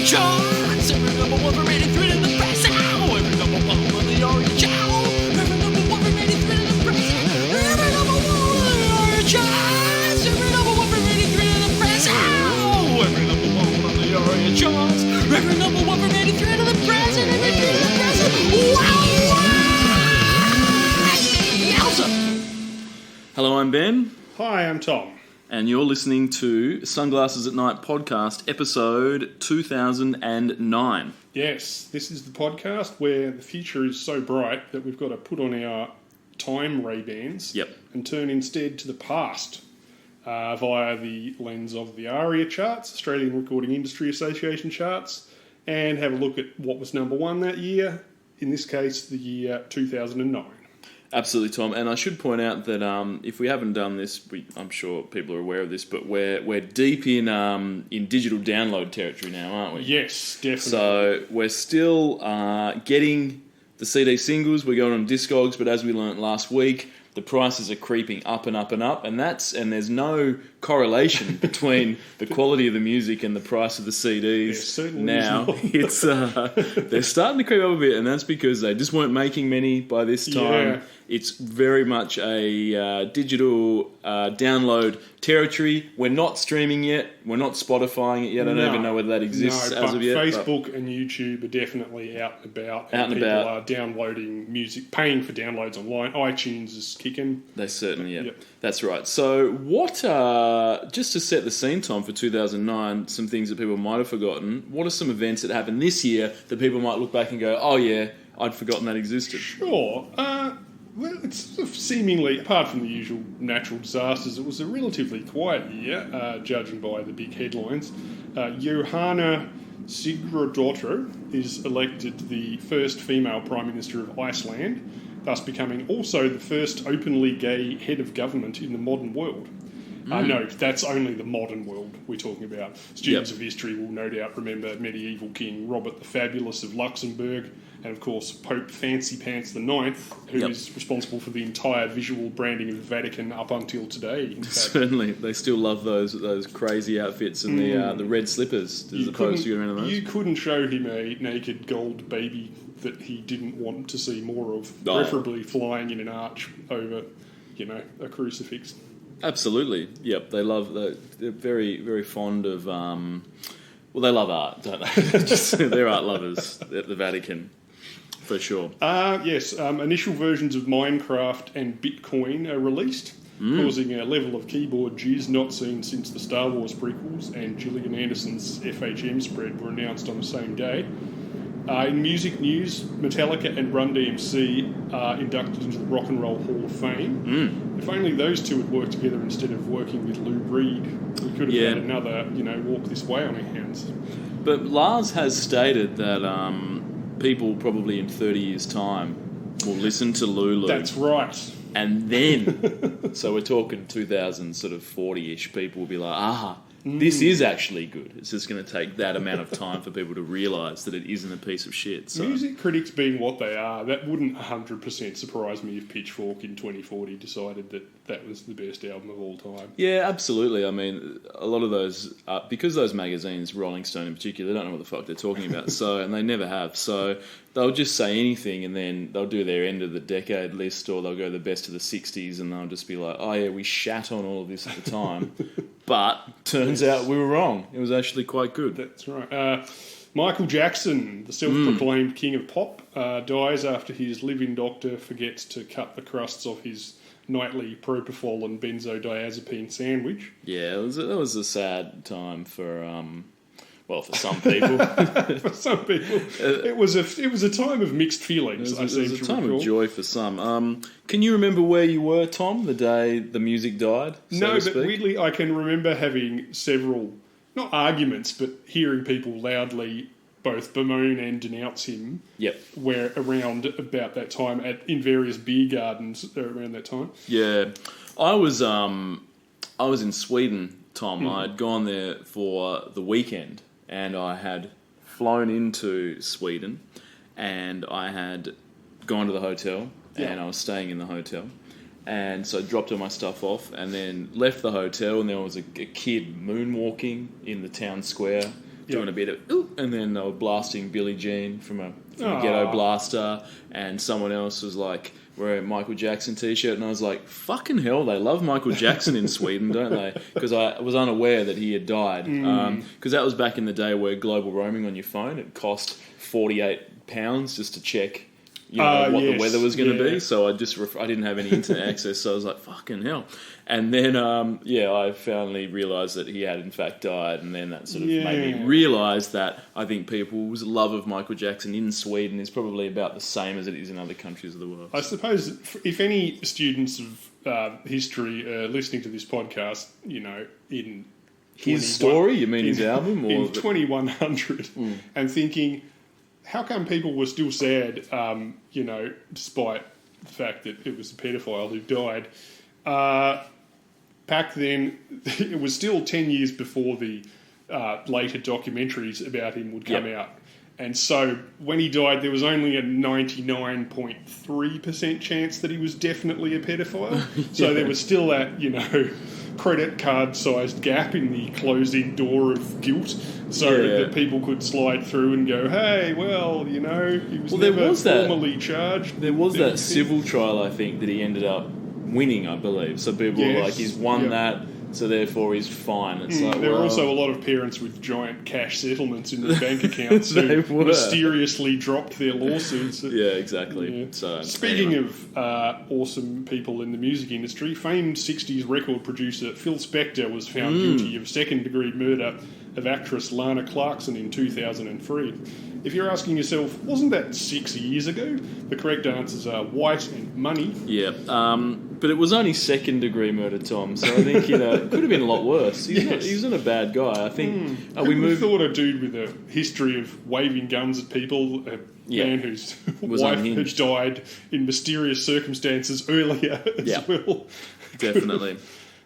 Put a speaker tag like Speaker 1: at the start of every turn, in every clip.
Speaker 1: charts. Every number one for 83 in the press. Ow! Every number one for the orange owl. Every number one for 83 in the press. Every number one for the orange charts. Every number one for 83 in the press. Ow! Every number one for the orange charts. Every number one for 83 in the press. And every 3 in the press. Wow! Yowza!
Speaker 2: Hello, I'm Ben,
Speaker 3: Hi, I'm Tom.
Speaker 2: and you're listening to Sunglasses at Night podcast, episode 2009.
Speaker 3: Yes, this is the podcast where the future is so bright that we've got to put on our time Ray-Bans
Speaker 2: Yep.
Speaker 3: and turn instead to the past via the lens of the ARIA charts, Australian Recording Industry Association charts, and have a look at what was number one that year, in this case, the year 2009.
Speaker 2: Absolutely, Tom. And I should point out that if we haven't done this, I'm sure people are aware of this, but we're deep in digital download territory now, aren't we?
Speaker 3: Yes, definitely.
Speaker 2: So we're still getting the CD singles. We're going on Discogs, but as we learnt last week, the prices are creeping up and up and up, and there's no correlation between the quality of the music and the price of the CDs.
Speaker 3: certainly
Speaker 2: Now
Speaker 3: is not.
Speaker 2: they're starting to creep up a bit, and that's because they just weren't making many by this time.
Speaker 3: Yeah.
Speaker 2: It's very much a digital download territory. We're not streaming yet. We're not Spotifying it yet. I don't even know whether that exists as of yet.
Speaker 3: Facebook and YouTube are definitely out and about. People are downloading music, paying for downloads online. iTunes is kicking.
Speaker 2: They certainly, yeah.
Speaker 3: Yep.
Speaker 2: That's right. So what, just to set the scene, Tom, for 2009, some things that people might have forgotten, what are some events that happened this year that people might look back and go, oh yeah, I'd forgotten that existed?
Speaker 3: Sure. Well, it's sort of seemingly, apart from the usual natural disasters, it was a relatively quiet year, judging by the big headlines. Johanna Sigurdardóttir is elected the first female Prime Minister of Iceland, thus becoming also the first openly gay head of government in the modern world. No, that's only the modern world we're talking about. Students of history will no doubt remember medieval King Robert the Fabulous of Luxembourg, and of course Pope Fancy Pants IX, who is responsible for the entire visual branding of the Vatican up until today. In fact.
Speaker 2: Certainly, they still love those crazy outfits and the red slippers as opposed to around those.
Speaker 3: You couldn't show him a naked gold baby that he didn't want to see more of, preferably flying in an arch over, a crucifix.
Speaker 2: Absolutely, yep. They love. They're very, very fond of. They love art, don't they? They're art lovers at the Vatican, for sure.
Speaker 3: Yes. Initial versions of Minecraft and Bitcoin are released, causing a level of keyboard jizz not seen since the Star Wars prequels. And Gillian Anderson's FHM spread were announced on the same day. In music news, Metallica and Run DMC are inducted into the Rock and Roll Hall of Fame. If only those two had worked together instead of working with Lou Reed, we could have had another, walk this way on our hands.
Speaker 2: But Lars has stated that people probably in 30 years' time will listen to Lulu.
Speaker 3: That's right.
Speaker 2: And then, so we're talking 2040-ish, people will be like, this is actually good. It's just going to take that amount of time for people to realise that it isn't a piece of shit. So.
Speaker 3: Music critics being what they are, that wouldn't 100% surprise me if Pitchfork in 2040 decided that was the best album of all time.
Speaker 2: Yeah, absolutely. I mean, a lot of those, because those magazines, Rolling Stone in particular, they don't know what the fuck they're talking about, and they never have. So they'll just say anything and then they'll do their end of the decade list, or they'll go the best of the 60s and they'll just be like, oh yeah, we shat on all of this at the time. But turns out we were wrong. It was actually quite good.
Speaker 3: That's right. Michael Jackson, the self-proclaimed king of pop, dies after his live-in doctor forgets to cut the crusts off his nightly propofol and benzodiazepine sandwich.
Speaker 2: Yeah, that was a sad time for for some people.
Speaker 3: For some people, it was a time of mixed feelings.
Speaker 2: It was a time of joy for some. Can you remember where you were, Tom, the day the music died?
Speaker 3: No, but weirdly, I can remember having several, not arguments, but hearing people loudly both bemoan and denounce him.
Speaker 2: Yep.
Speaker 3: Where around about that time in various beer gardens around that time.
Speaker 2: Yeah, I was in Sweden, Tom. I'd gone there for the weekend. And I had flown into Sweden, and I had gone to the hotel, and I was staying in the hotel. And so I dropped all my stuff off, and then left the hotel, and there was a kid moonwalking in the town square doing a bit of ooh, and then they were blasting Billie Jean from a
Speaker 3: Aw.
Speaker 2: Ghetto Blaster, and someone else was like wearing a Michael Jackson t-shirt, and I was like, fucking hell, they love Michael Jackson in Sweden, don't they? Because I was unaware that he had died. Because that was back in the day where global roaming on your phone, it cost £48 just to check what the weather was going to be. So I didn't have any internet access, so I was like, fucking hell. And then, I finally realised that he had in fact died, and then that sort of made me realise that I think people's love of Michael Jackson in Sweden is probably about the same as it is in other countries of the world.
Speaker 3: I suppose if any students of history are listening to this podcast, in
Speaker 2: His story? You mean his album? Or
Speaker 3: in 2100, and thinking, how come people were still sad, despite the fact that it was a pedophile who died? Back then, it was still 10 years before the later documentaries about him would come out. And so when he died, there was only a 99.3% chance that he was definitely a pedophile. So there was still that, credit card-sized gap in the closing door of guilt, so that people could slide through and go, hey, well, he was never formally charged.
Speaker 2: There was that civil trial, I think, that he ended up winning, I believe. So people were like, he's won that, so therefore he's fine. It's like,
Speaker 3: there were also a lot of parents with giant cash settlements in their bank accounts who mysteriously dropped their lawsuits.
Speaker 2: Yeah, exactly.
Speaker 3: Yeah.
Speaker 2: So
Speaker 3: speaking of awesome people in the music industry, famed 60s record producer Phil Spector was found guilty of second-degree murder of actress Lana Clarkson in 2003. If you're asking yourself, wasn't that 6 years ago? The correct answers are White and Money.
Speaker 2: Yeah, but it was only second-degree murder, Tom, so I think, it could have been a lot worse. He's not a bad guy. I think
Speaker 3: we thought a dude with a history of waving guns at people, a man whose wife had died in mysterious circumstances earlier as well.
Speaker 2: Definitely.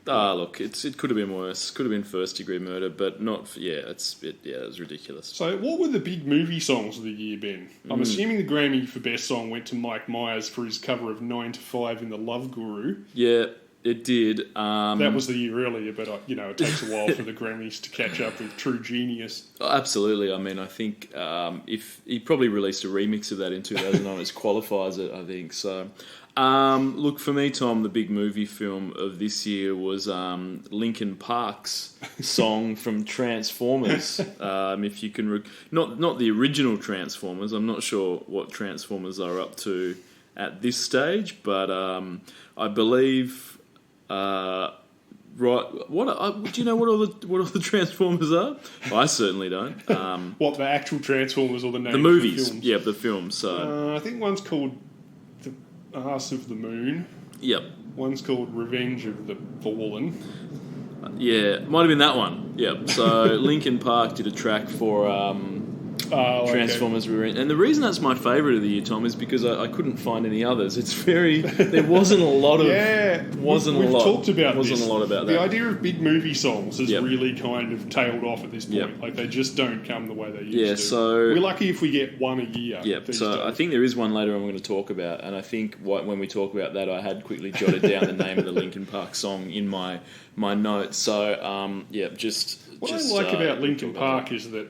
Speaker 2: Look, it could have been worse. Could have been first-degree murder, but not. It was ridiculous.
Speaker 3: So, what were the big movie songs of the year, Ben? I'm assuming the Grammy for Best Song went to Mike Myers for his cover of 9 to 5 in The Love Guru.
Speaker 2: Yeah, it did.
Speaker 3: That was the year earlier, but it takes a while for the Grammys to catch up with True Genius.
Speaker 2: Absolutely. I mean, I think if he probably released a remix of that in 2009, it qualifies it. I think so. Look, for me, Tom, the big movie film of this year was Linkin Park's song from Transformers. If you can, not the original Transformers. I'm not sure what Transformers are up to at this stage, but I believe. Right, do you know what all the Transformers are? I certainly don't.
Speaker 3: What, the actual Transformers or the names?
Speaker 2: The movies,
Speaker 3: of the films?
Speaker 2: yeah, the films. So
Speaker 3: I think one's called The Arse of the Moon.
Speaker 2: Yep.
Speaker 3: One's called Revenge of the Fallen.
Speaker 2: Yeah, might have been that one. Yep. So Linkin Park did a track for Transformers Revenge. And the reason that's my favourite of the year, Tom, is because I couldn't find any others. There wasn't a lot of...
Speaker 3: We've talked about
Speaker 2: wasn't
Speaker 3: this.
Speaker 2: a lot about
Speaker 3: the
Speaker 2: that.
Speaker 3: idea of big movie songs has really kind of tailed off at this point.
Speaker 2: Yep.
Speaker 3: Like, they just don't come the way they used to.
Speaker 2: Yeah, so...
Speaker 3: We're lucky if we get one a year.
Speaker 2: Yep, so I think there is one later I'm going to talk about, and I think when we talk about that, I had quickly jotted down the name of the Linkin Park song in my notes. So,
Speaker 3: What I like about Linkin Park is that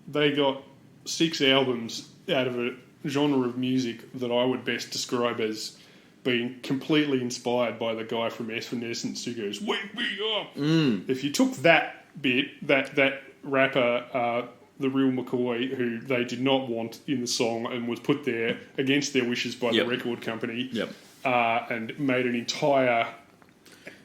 Speaker 3: they got 6 albums out of a genre of music that I would best describe as being completely inspired by the guy from Evanescence who goes, "Wake me up." If you took that bit, that rapper, the real McCoy, who they did not want in the song and was put there against their wishes by the record company, and made an entire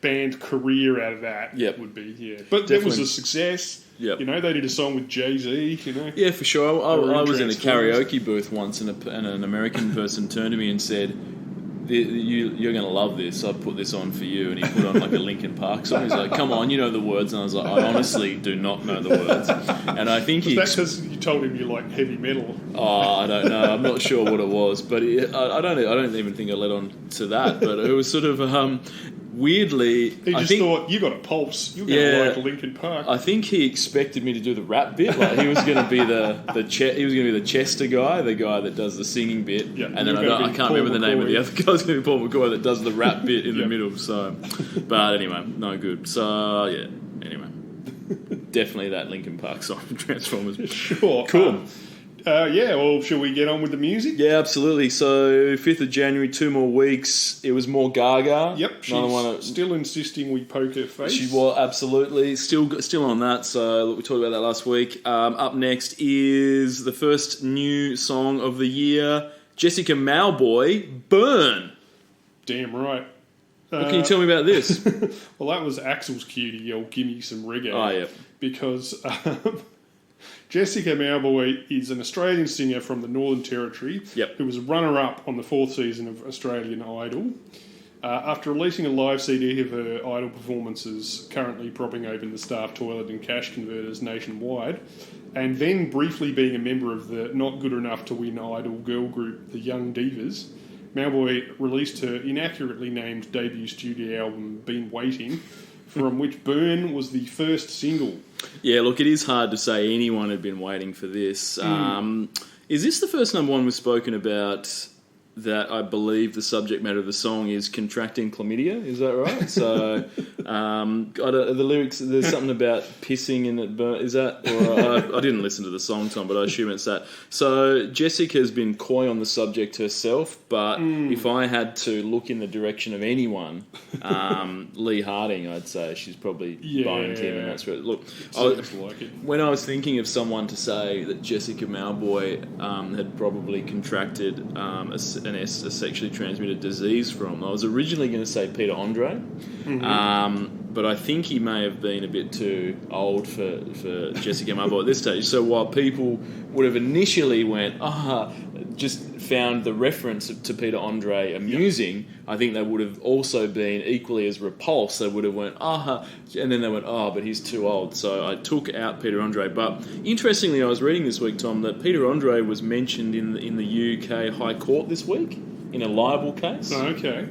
Speaker 3: band career out of that, would be, But
Speaker 2: Definitely.
Speaker 3: That was a success.
Speaker 2: Yep.
Speaker 3: They did a song with Jay-Z,
Speaker 2: Yeah, for sure. I was in a karaoke booth once, and an American person turned to me and said, "You're going to love this. I put this on for you." And he put on like a Linkin Park song. He's like, "Come on, you know the words." And I was like, "I honestly do not know the words." And I think
Speaker 3: was that because you told him you like heavy metal?
Speaker 2: Oh, I don't know. I'm not sure what it was, but I don't even think I led on to that. But it was sort of weirdly.
Speaker 3: He just thought, you got a pulse. You're going to like Linkin Park.
Speaker 2: I think he expected me to do the rap bit. Like he was going to be he was going to be the Chester guy, the guy that does the singing bit.
Speaker 3: Yeah,
Speaker 2: and then I can't remember the name of the other guy. It's going to be Paul McCoy that does the rap bit in the middle. So, but anyway, no good. So anyway. definitely that Linkin Park song from Transformers.
Speaker 3: Sure.
Speaker 2: Cool.
Speaker 3: Yeah, well, shall we get on with the music?
Speaker 2: Yeah, absolutely. So 5th of January, 2 more weeks. It was more Gaga.
Speaker 3: Yep,
Speaker 2: Another one.
Speaker 3: she's still insisting we poke her face.
Speaker 2: She was absolutely still on that. So look, we talked about that last week. Up next is the first new song of the year, Jessica Mauboy, "Burn."
Speaker 3: Damn right.
Speaker 2: What can you tell me about this?
Speaker 3: Well, that was Axel's cue to yell, "Give me some reggae."
Speaker 2: Oh, yeah.
Speaker 3: Because Jessica Mauboy is an Australian singer from the Northern Territory
Speaker 2: Yep.
Speaker 3: who was runner-up on the 4th season of Australian Idol. After releasing a live CD of her Idol performances, currently propping open the staff toilet and cash converters nationwide, and then briefly being a member of the not good enough to win Idol girl group, the Young Divas, Mauboy released her inaccurately named debut studio album, Been Waiting, from which Burn was the first single.
Speaker 2: Yeah, look, it is hard to say anyone had been waiting for this. Is this the first number one we've spoken about that I believe the subject matter of the song is contracting chlamydia? Is that right? So, the lyrics, there's something about pissing and it burn. Is that? Or I didn't listen to the song, Tom, but I assume it's that. So, Jessica's been coy on the subject herself, but if I had to look in the direction of anyone, Lee Harding, I'd say she's probably boned him, and that's where. Look,
Speaker 3: Sounds like it.
Speaker 2: when I was thinking of someone to say that Jessica Mauboy had probably contracted a sexually transmitted disease from, I was originally going to say Peter Andre, but I think he may have been a bit too old for Jessica Mauboy at this stage. So while people would have initially went, just found the reference to Peter Andre amusing, I think they would have also been equally as repulsed. They would have went, and then they went, but he's too old. So I took out Peter Andre. But interestingly, I was reading this week, Tom, that Peter Andre was mentioned in the UK High Court this week in a libel case.
Speaker 3: Oh, okay.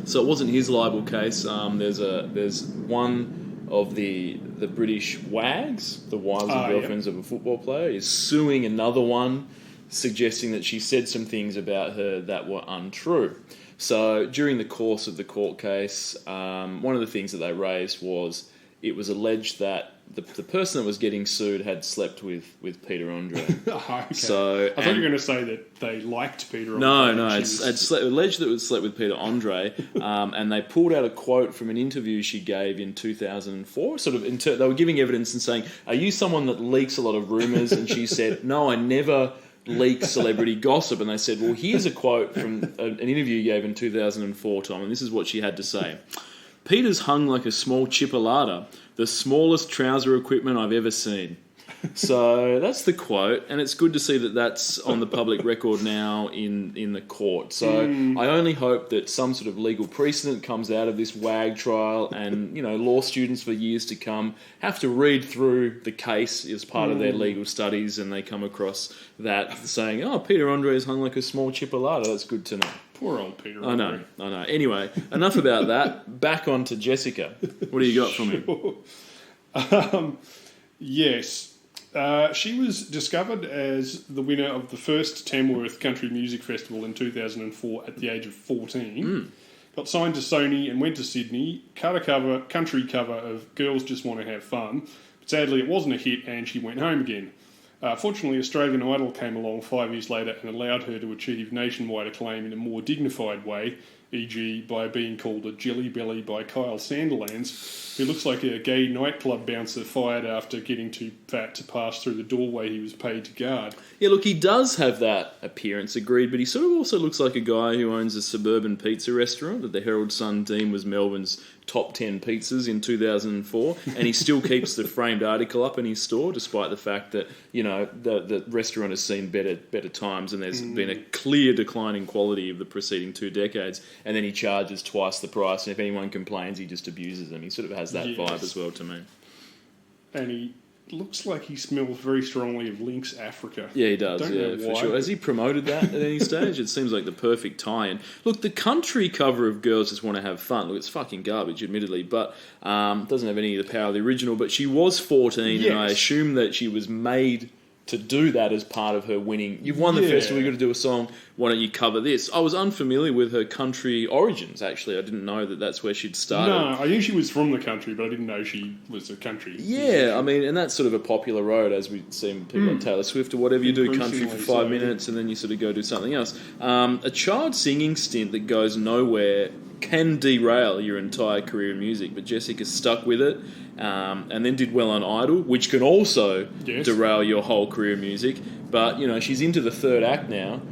Speaker 2: So it wasn't his libel case. There's one of the British wags, the wives and girlfriends of a football player, is suing another one, suggesting that she said some things about her that were untrue. So during the course of the court case, one of the things that they raised was it was alleged that the person that was getting sued had slept with Peter Andre.
Speaker 3: Okay.
Speaker 2: So
Speaker 3: I thought you were going to say that they liked Peter Andre.
Speaker 2: No, it's alleged that it was slept with Peter Andre, and they pulled out a quote from an interview she gave in 2004. They were giving evidence and saying, "Are you someone that leaks a lot of rumours?" And she said, "No, I never leak celebrity gossip." And they said, "Well, here's a quote from an interview you gave in 2004, Tom, and this is what she had to say. Peter's hung like a small chipolata, the smallest trouser equipment I've ever seen." So that's the quote, and it's good to see that that's on the public record now in the court. So I only hope that some sort of legal precedent comes out of this WAG trial, and law students for years to come have to read through the case as part of their legal studies, and they come across that saying, "Oh, Peter Andre is hung like a small chipolata." That's good to know.
Speaker 3: Poor old Peter
Speaker 2: I
Speaker 3: Andre.
Speaker 2: know. Anyway, enough about that. Back on to Jessica. What do you got from him?
Speaker 3: Yes. She was discovered as the winner of the first Tamworth Country Music Festival in 2004 at the age of 14. Got signed to Sony and went to Sydney, cut a country cover of Girls Just Want to Have Fun. But sadly, it wasn't a hit and she went home again. Fortunately, Australian Idol came along 5 years later and allowed her to achieve nationwide acclaim in a more dignified way, e.g. by being called a jelly belly by Kyle Sandilands, who looks like a gay nightclub bouncer fired after getting too fat to pass through the doorway he was paid to guard.
Speaker 2: Yeah, look, he does have that appearance, agreed, but he sort of also looks like a guy who owns a suburban pizza restaurant that the Herald Sun deemed was Melbourne's top 10 pizzas in 2004, and he still keeps the framed article up in his store, despite the fact that, the restaurant has seen better times, and there's been a clear decline in quality of the preceding 2 decades, and then he charges twice the price, and if anyone complains, he just abuses them. He sort of has that vibe as well to me.
Speaker 3: And he looks like he smells very strongly of Lynx Africa.
Speaker 2: Yeah, he does,
Speaker 3: Don't know
Speaker 2: for
Speaker 3: why.
Speaker 2: sure. Has he promoted that at any stage? It seems like the perfect tie-in. Look, the country cover of Girls Just Want to Have Fun, look, it's fucking garbage, admittedly, but doesn't have any of the power of the original, but she was 14, and I assume that she was made to do that as part of her winning. You've won the
Speaker 3: Yeah.
Speaker 2: festival, you've got to do a song, why don't you cover this? I was unfamiliar with her country origins, actually. I didn't know that that's where she'd started.
Speaker 3: No, I knew she was from the country, but I didn't know she was a country.
Speaker 2: Yeah, I mean, and that's sort of a popular road, as we've seen people like Taylor Swift or whatever. You do country for
Speaker 3: Increasingly
Speaker 2: 5
Speaker 3: so,
Speaker 2: minutes and then you sort of go do something else. A child singing stint that goes nowhere can derail your entire career in music, but Jessica stuck with it and then did well on Idol, which can also
Speaker 3: Yes.
Speaker 2: derail your whole career in music. But, you know, she's into the third act now.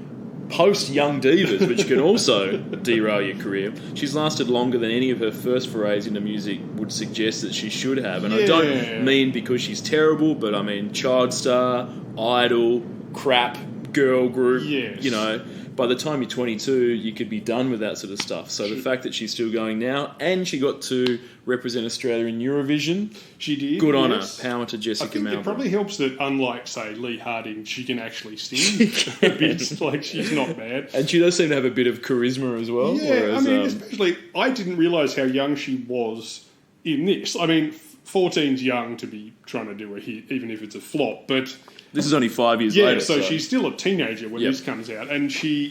Speaker 2: Post Young Divas, which can also derail your career. She's lasted longer than any of her first forays into music would suggest that she should have. And I
Speaker 3: Yeah.
Speaker 2: don't mean because she's terrible, but I mean Child Star, Idol, crap, girl group.
Speaker 3: Yes.
Speaker 2: You know, by the time you're 22, you could be done with that sort of stuff. So the fact that she's still going now, and she got to represent Australia in Eurovision,
Speaker 3: She did.
Speaker 2: good on her.
Speaker 3: yes.
Speaker 2: Power to
Speaker 3: I
Speaker 2: Jessica
Speaker 3: think
Speaker 2: Malmberg.
Speaker 3: it probably helps that, unlike, say, Lee Harding, she can actually sing a bit. Like, she's not bad.
Speaker 2: And she does seem to have a bit of charisma as well.
Speaker 3: Yeah,
Speaker 2: whereas,
Speaker 3: I mean, especially, I didn't realise how young she was in this. I mean, 14's young to be trying to do a hit, even if it's a flop, but...
Speaker 2: this is only 5 years
Speaker 3: Yeah,
Speaker 2: later.
Speaker 3: so she's still a teenager when
Speaker 2: Yep.
Speaker 3: this comes out, and she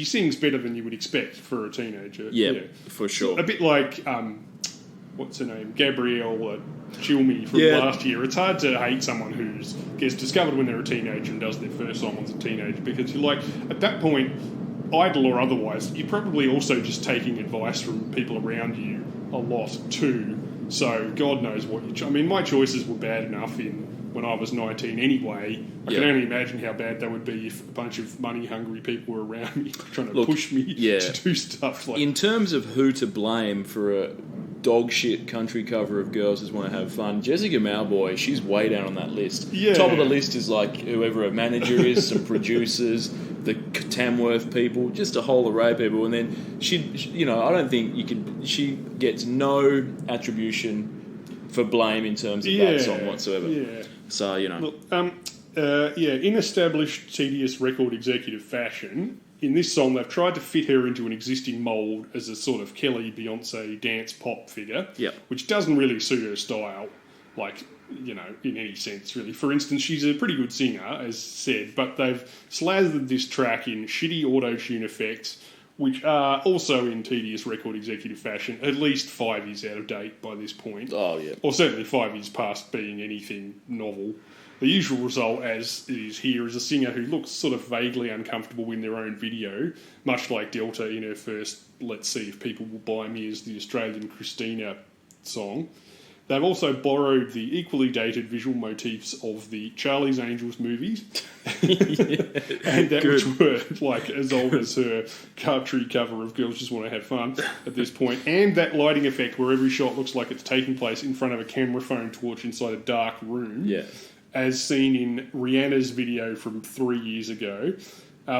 Speaker 3: sings better than you would expect for a teenager.
Speaker 2: Yeah, for sure.
Speaker 3: A bit like, what's her name, Gabrielle Chilmi from
Speaker 2: Yeah.
Speaker 3: last year. It's hard to hate someone who gets discovered when they're a teenager and does their first song as a teenager, because you're like, at that point, idol or otherwise, you're probably also just taking advice from people around you a lot too. So God knows what I mean, my choices were bad enough when I was 19 anyway. I can
Speaker 2: Yeah.
Speaker 3: only imagine how bad they would be if a bunch of money-hungry people were around me trying to
Speaker 2: Look,
Speaker 3: push me
Speaker 2: yeah.
Speaker 3: to do stuff like
Speaker 2: In terms of who to blame for a dog shit country cover of Girls Just Want to Have Fun, Jessica Malboy, she's way down on that list.
Speaker 3: Yeah.
Speaker 2: Top of the list is like whoever her manager is, some producers, the Tamworth people, just a whole array of people. And then you know, I don't think she gets no attribution for blame in terms of that song whatsoever.
Speaker 3: Yeah.
Speaker 2: So, you know.
Speaker 3: Look, in established tedious record executive fashion, in this song they've tried to fit her into an existing mould as a sort of Kelly, Beyonce dance pop figure,
Speaker 2: Yep.
Speaker 3: which doesn't really suit her style, like, you know, in any sense, really. For instance, she's a pretty good singer, as said, but they've slathered this track in shitty auto-tune effects, which are also in tedious record executive fashion, at least 5 years out of date by this point.
Speaker 2: Oh, yeah.
Speaker 3: Or certainly 5 years past being anything novel. The usual result, as it is here, is a singer who looks sort of vaguely uncomfortable in their own video, much like Delta in her first Let's See If People Will Buy Me as the Australian Christina song. They've also borrowed the equally dated visual motifs of the Charlie's Angels movies, and that which were like as old as her country cover of Girls Just Want to Have Fun at this point, and that lighting effect where every shot looks like it's taking place in front of a camera phone torch inside a dark room,
Speaker 2: Yeah.
Speaker 3: as seen in Rihanna's video from 3 years ago.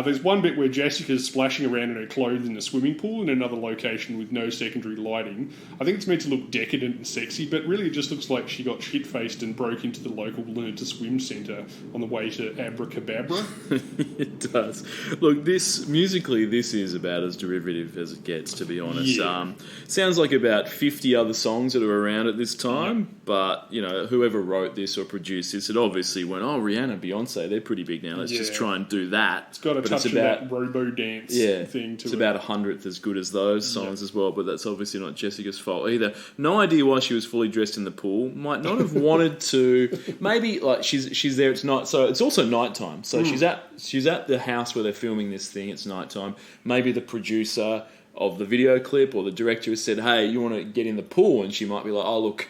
Speaker 3: There's one bit where Jessica's splashing around in her clothes in a swimming pool in another location with no secondary lighting. I think it's meant to look decadent and sexy, but really it just looks like she got shit-faced and broke into the local learn-to-swim centre on the way to Abracababra.
Speaker 2: It does. Look, musically, this is about as derivative as it gets, to be honest.
Speaker 3: Yeah.
Speaker 2: Sounds like about 50 other songs that are around at this time, but, you know, whoever wrote this or produced this, it obviously went, oh, Rihanna, Beyonce, they're pretty big now. Let's just
Speaker 3: Yeah.
Speaker 2: try and do that.
Speaker 3: It's got a touch of that robo-dance thing to
Speaker 2: it's
Speaker 3: it.
Speaker 2: about 100th as good as those songs as well, but that's obviously not Jessica's fault either. No idea why she was fully dressed in the pool. Might not have wanted to. Maybe like she's there. It's night, so it's also nighttime. So she's at the house where they're filming this thing. It's nighttime. Maybe the producer of the video clip or the director has said, "Hey, you want to get in the pool?" And she might be like, "Oh, look,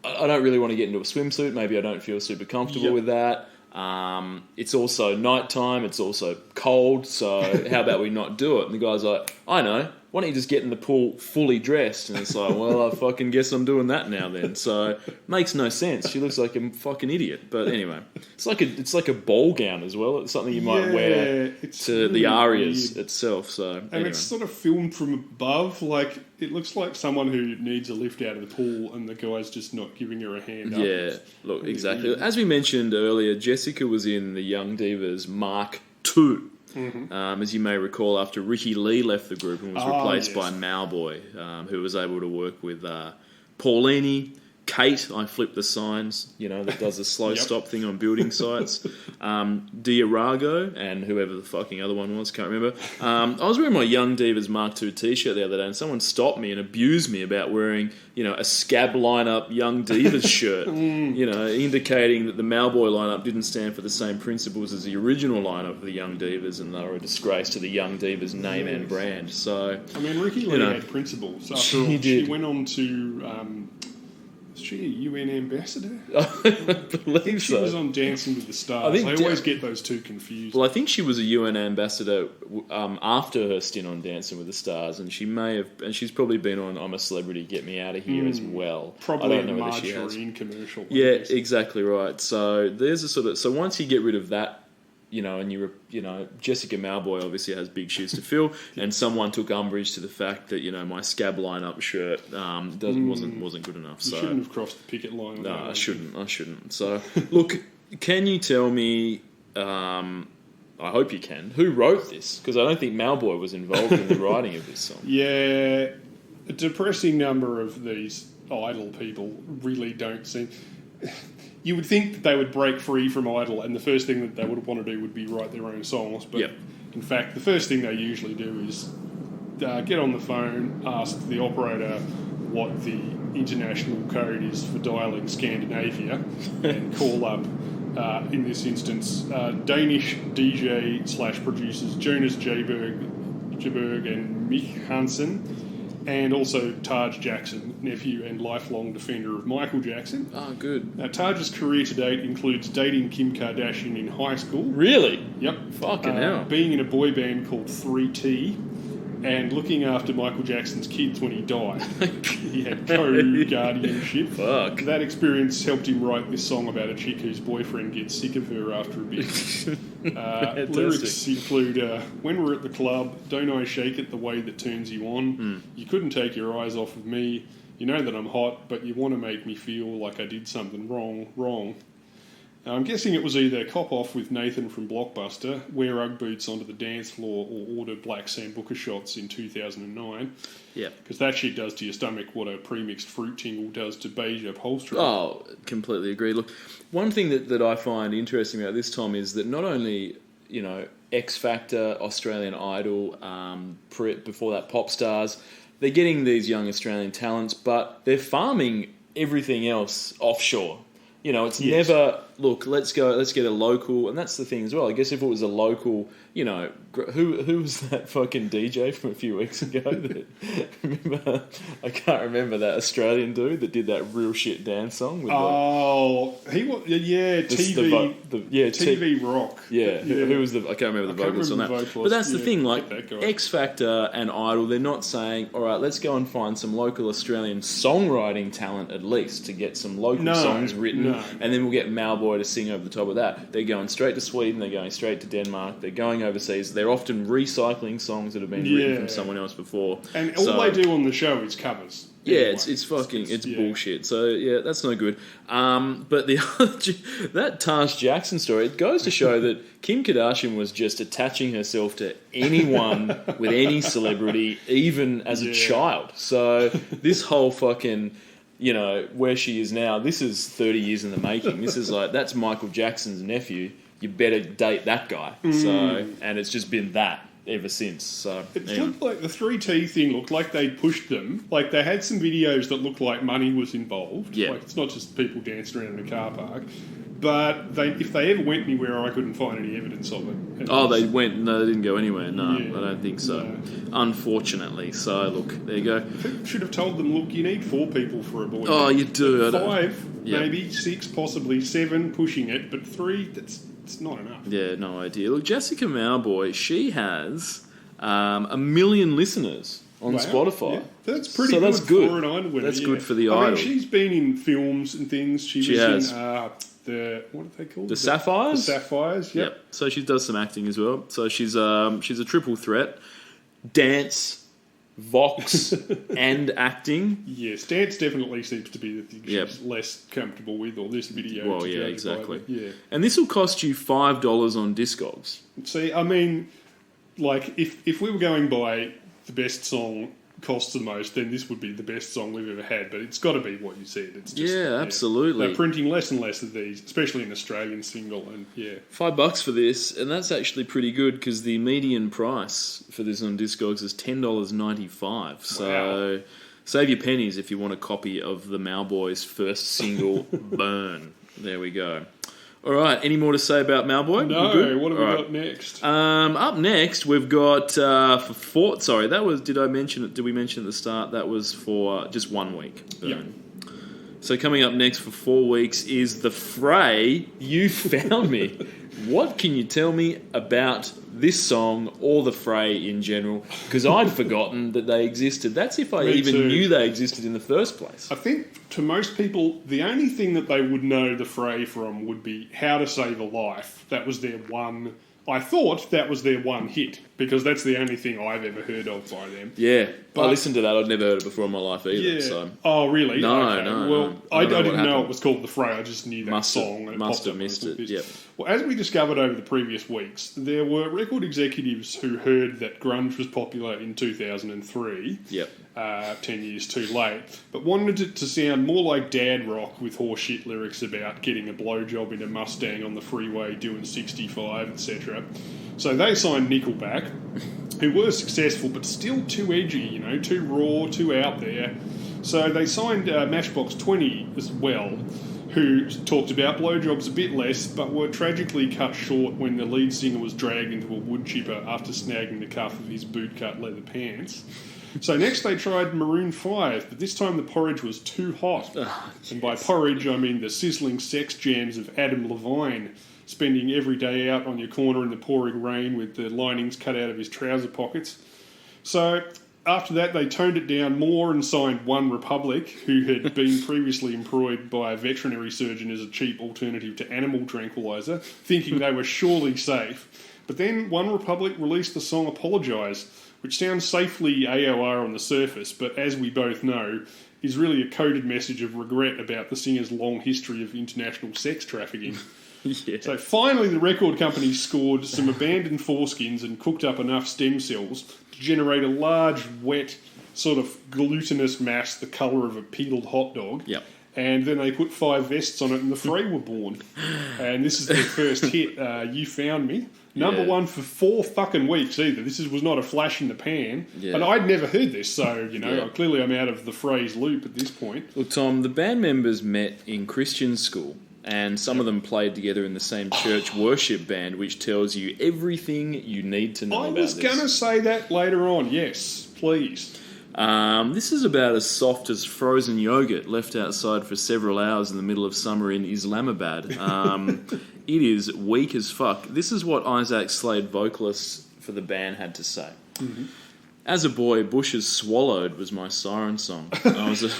Speaker 2: I don't really want to get into a swimsuit. Maybe I don't feel super comfortable with that." It's also nighttime, it's also cold, so how about we not do it? And the guy's like, I know, why don't you just get in the pool fully dressed? And it's like, well, I fucking guess I'm doing that now then. So, makes no sense. She looks like a fucking idiot. But anyway, it's like a ball gown as well. It's something you might wear
Speaker 3: it's
Speaker 2: to
Speaker 3: really
Speaker 2: the arias
Speaker 3: weird.
Speaker 2: itself. So,
Speaker 3: And
Speaker 2: anyway.
Speaker 3: it's sort of filmed from above, like, it looks like someone who needs a lift out of the pool and the guy's just not giving her a hand up.
Speaker 2: Yeah, look,
Speaker 3: really
Speaker 2: exactly.
Speaker 3: weird.
Speaker 2: As we mentioned earlier, Jessica was in the Young Divas Mark II. As you may recall, after Ricky Lee left the group and was replaced
Speaker 3: yes.
Speaker 2: by Malboy, who was able to work with Paulini, Kate, I Flip the Signs, that does the slow
Speaker 3: Yep.
Speaker 2: stop thing on building sites. Diarago and whoever the fucking other one was, can't remember. I was wearing my Young Divas Mark II t-shirt the other day and someone stopped me and abused me about wearing, a scab lineup Young Divas shirt, indicating that the Malboy lineup didn't stand for the same principles as the original lineup of the Young Divas and they were a disgrace to the Young Divas name and brand. So,
Speaker 3: I mean, Ricky Lee had principles. After all, she went on to... is she a UN ambassador?
Speaker 2: I believe
Speaker 3: She
Speaker 2: so.
Speaker 3: was on Dancing with the Stars. I always get those two confused.
Speaker 2: Well, I think she was a UN ambassador after her stint on Dancing with the Stars, and she may have, and she's probably been on I'm a Celebrity, Get Me Out of Here as well.
Speaker 3: Probably
Speaker 2: I don't
Speaker 3: a
Speaker 2: know whether she has.
Speaker 3: margarine commercial. I
Speaker 2: Yeah,
Speaker 3: guess.
Speaker 2: exactly right. So there's a sort of once you get rid of that, and Jessica Malboy obviously has big shoes to fill, and someone took umbrage to the fact that my scab lineup shirt wasn't good enough.
Speaker 3: You
Speaker 2: So
Speaker 3: shouldn't have crossed the picket line. on
Speaker 2: no,
Speaker 3: that
Speaker 2: I
Speaker 3: one.
Speaker 2: shouldn't. So, look, can you tell me, I hope you can, who wrote this? Because I don't think Malboy was involved in the writing of this song.
Speaker 3: Yeah, a depressing number of these Idol people really don't seem... You would think that they would break free from Idol and the first thing that they would want to do would be write their own songs, but
Speaker 2: Yep.
Speaker 3: in fact the first thing they usually do is get on the phone, ask the operator what the international code is for dialing Scandinavia and call up, in this instance, Danish DJ/producers Jonas Jaberg and Mick Hansen, and also Taj Jackson, nephew and lifelong defender of Michael Jackson.
Speaker 2: Oh, good.
Speaker 3: Now, Taj's career to date includes dating Kim Kardashian in high school.
Speaker 2: Really?
Speaker 3: Yep.
Speaker 2: Fucking hell.
Speaker 3: Being in a boy band called 3T, and looking after Michael Jackson's kids when he died. He had co-guardianship.
Speaker 2: Fuck.
Speaker 3: That experience helped him write this song about a chick whose boyfriend gets sick of her after a bit. Lyrics include, when we're at the club, don't I shake it the way that turns you on? You couldn't take your eyes off of me. You know that I'm hot, but you want to make me feel like I did something wrong. Now, I'm guessing it was either cop off with Nathan from Blockbuster, wear Ugg boots onto the dance floor, or order black Sambuca shots in 2009.
Speaker 2: Yeah.
Speaker 3: Because that shit does to your stomach what a premixed fruit tingle does to beige upholstery.
Speaker 2: Oh, completely agree. Look, one thing that I find interesting about this, Tom, is that not only, X Factor, Australian Idol, before that Pop Stars, they're getting these young Australian talents, but they're farming everything else offshore. It's
Speaker 3: Yes.
Speaker 2: never, look, let's get a local, and that's the thing as well. I guess if it was a local, who was that fucking DJ from a few weeks ago? Remember, I can't remember that Australian dude that did that real shit dance song. With
Speaker 3: He was, TV rock.
Speaker 2: Who was the? I can't remember the vocalist on that. But that's the thing, like
Speaker 3: that guy.
Speaker 2: X Factor and Idol, they're not saying, all right, let's go and find some local Australian songwriting talent at least to get some local songs written, and then we'll get Malboy to sing over the top of that. They're going straight to Sweden, they're going straight to Denmark, they're going overseas. They're often recycling songs that have been written from someone else before.
Speaker 3: And all they do on the show is covers.
Speaker 2: Yeah,
Speaker 3: Anyway,
Speaker 2: it's bullshit. So yeah, that's no good. But that Taj Jackson story, it goes to show that Kim Kardashian was just attaching herself to anyone with any celebrity, even as a child. So this whole fucking, where she is now, this is 30 years in the making. This is like, that's Michael Jackson's nephew. You better date that guy. So, and it's just been that ever since. So
Speaker 3: It
Speaker 2: anyway.
Speaker 3: looked like the 3T thing looked like they pushed them. Like they had some videos that looked like money was involved.
Speaker 2: Yeah.
Speaker 3: Like it's not just people dancing around in a car park. But if they ever went anywhere, I couldn't find any evidence of it.
Speaker 2: Oh, they went. No, they didn't go anywhere. No,
Speaker 3: Yeah,
Speaker 2: I don't think so.
Speaker 3: no.
Speaker 2: Unfortunately. So look, there you go.
Speaker 3: People should have told them, look, you need 4 people for a boy.
Speaker 2: Oh,
Speaker 3: band.
Speaker 2: you do. I don't-
Speaker 3: 5,
Speaker 2: Yeah.
Speaker 3: maybe 6, possibly 7, pushing it, but 3, it's not enough.
Speaker 2: Yeah, no idea. Look, Jessica Malboy, she has 1 million listeners on
Speaker 3: Wow.
Speaker 2: Spotify.
Speaker 3: Yeah, that's pretty
Speaker 2: So
Speaker 3: good,
Speaker 2: that's good.
Speaker 3: for an Idol winner.
Speaker 2: That's good for the
Speaker 3: I
Speaker 2: Idol.
Speaker 3: mean, she's been in films and things. She was
Speaker 2: has.
Speaker 3: in what are they called?
Speaker 2: The Sapphires?
Speaker 3: The Sapphires, yep.
Speaker 2: Yep. So she does some acting as well. So she's a triple threat: dance, vox, and acting.
Speaker 3: Yes, dance definitely seems to be the thing
Speaker 2: Yep.
Speaker 3: she's less comfortable with, or this video.
Speaker 2: Well,
Speaker 3: to
Speaker 2: yeah,
Speaker 3: go by,
Speaker 2: exactly.
Speaker 3: but yeah.
Speaker 2: And this will cost you $5 on Discogs.
Speaker 3: See, I mean, like, if we were going by the best song costs the most, then this would be the best song we've ever had. But it's got to be what you said. It's just,
Speaker 2: Yeah, absolutely.
Speaker 3: They're printing less and less of these, especially an Australian single. And
Speaker 2: $5 for this, and that's actually pretty good because the median price for this on Discogs is $10.95. So save your pennies if you want a copy of the Malboys' first single, Burn. There we go. All right, any more to say about Malboy?
Speaker 3: no, what have we got next?
Speaker 2: Up next, we've got that was. Did I mention it? Did we mention at the start that was for just 1 week? Burn.
Speaker 3: Yeah.
Speaker 2: So coming up next for 4 weeks is The Fray. You found me. What can you tell me about this song or The Fray in general? Because I'd forgotten that they existed. That's if I
Speaker 3: Me
Speaker 2: even
Speaker 3: too.
Speaker 2: knew they existed in the first place.
Speaker 3: I think to most people, the only thing that they would know the Fray from would be How to Save a Life. That was their one. I thought that was their one hit because that's the only thing I've ever heard of by them.
Speaker 2: Yeah,
Speaker 3: But-
Speaker 2: I listened to that. I'd never heard it before in my life either.
Speaker 3: Yeah.
Speaker 2: So
Speaker 3: Oh, really?
Speaker 2: No,
Speaker 3: Okay.
Speaker 2: no,
Speaker 3: Well,
Speaker 2: no.
Speaker 3: I
Speaker 2: I don't know what
Speaker 3: didn't know
Speaker 2: happened.
Speaker 3: it was called The Fray. I just knew that
Speaker 2: Must have-
Speaker 3: song. and it
Speaker 2: must
Speaker 3: popped
Speaker 2: have
Speaker 3: up
Speaker 2: missed
Speaker 3: on
Speaker 2: it,
Speaker 3: this.
Speaker 2: yep.
Speaker 3: Well, as we discovered over the previous weeks, there were record executives who heard that grunge was popular in 2003.
Speaker 2: yep.
Speaker 3: 10 years too late, but wanted it to sound more like dad rock with horseshit lyrics about getting a blowjob in a Mustang on the freeway doing 65, etc. So they signed Nickelback, who were successful but still too edgy, too raw, too out there. So they signed Matchbox 20 as well, who talked about blowjobs a bit less, but were tragically cut short when the lead singer was dragged into a wood chipper after snagging the cuff of his bootcut leather pants. So next they tried Maroon 5, but this time the porridge was too hot. And by porridge I mean the sizzling sex jams of Adam Levine, spending every day out on your corner in the pouring rain with the linings cut out of his trouser pockets. So after that they toned it down more and signed One Republic, who had been previously employed by a veterinary surgeon as a cheap alternative to animal tranquilizer, thinking they were surely safe. But then One Republic released the song Apologise, which sounds safely AOR on the surface, but as we both know, is really a coded message of regret about the singer's long history of international sex trafficking.
Speaker 2: Yeah.
Speaker 3: So finally the record company scored some abandoned foreskins and cooked up enough stem cells to generate a large, wet, sort of glutinous mass the colour of a peeled hot dog.
Speaker 2: Yep.
Speaker 3: And then they put 5 vests on it and the Fray were born. And this is their first hit, You Found Me. Number
Speaker 2: Yeah.
Speaker 3: 1 for 4 fucking weeks either. This was not a flash in the pan.
Speaker 2: Yeah.
Speaker 3: And I'd never heard this, so,
Speaker 2: Yeah.
Speaker 3: clearly I'm out of the Fray's loop at this point.
Speaker 2: Look, Tom, the band members met in Christian school, and some of them played together in the same church worship band, which tells you everything you need to know
Speaker 3: I
Speaker 2: about
Speaker 3: was
Speaker 2: this.
Speaker 3: going to say that later on, yes, please.
Speaker 2: This is about as soft as frozen yogurt left outside for several hours in the middle of summer in Islamabad. It is weak as fuck. This is what Isaac Slade, vocalist for the band, had to say.
Speaker 3: Mm-hmm.
Speaker 2: As a boy, Bush's Swallowed was my siren song. I was a...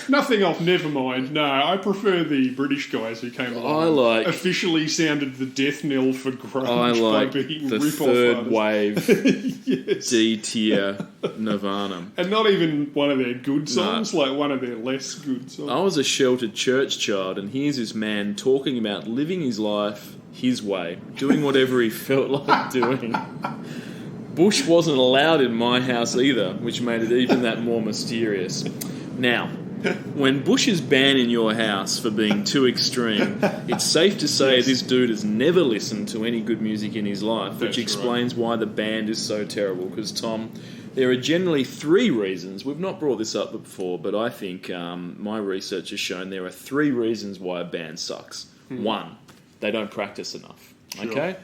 Speaker 3: Nothing off, never mind. No, I prefer the British guys who came along.
Speaker 2: I like-
Speaker 3: officially sounded the death knell for grunge
Speaker 2: I like
Speaker 3: by being
Speaker 2: the
Speaker 3: rip-off
Speaker 2: third
Speaker 3: artists.
Speaker 2: wave
Speaker 3: Yes.
Speaker 2: D-tier Nirvana.
Speaker 3: And not even one of their good songs, like one of their less good songs.
Speaker 2: I was a sheltered church child, and here's this man talking about living his life his way, doing whatever he felt like doing. Bush wasn't allowed in my house either, which made it even that more mysterious. Now, when Bush is banned in your house for being too extreme, it's safe to say
Speaker 3: Yes.
Speaker 2: this dude has never listened to any good music in his life, which
Speaker 3: That's
Speaker 2: explains why the band is so terrible. Because, Tom, there are generally 3 reasons. We've not brought this up before, but I think my research has shown there are 3 reasons why a band sucks. 1, they don't practice enough.
Speaker 3: Sure.
Speaker 2: Okay?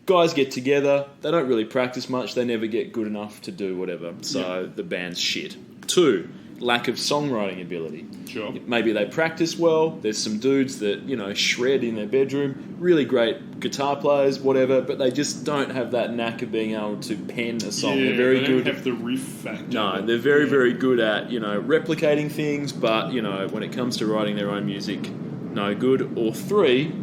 Speaker 2: Guys get together, they don't really practice much, they never get good enough to do whatever, so the band's shit. 2, lack of songwriting ability.
Speaker 3: Sure.
Speaker 2: Maybe they practice well, there's some dudes that, shred in their bedroom, really great guitar players, whatever, but they just don't have that knack of being able to pen a song.
Speaker 3: Yeah,
Speaker 2: They're very
Speaker 3: they
Speaker 2: good.
Speaker 3: don't have the riff factor.
Speaker 2: No, they're very, very good at, replicating things, but, when it comes to writing their own music, no good. Or 3,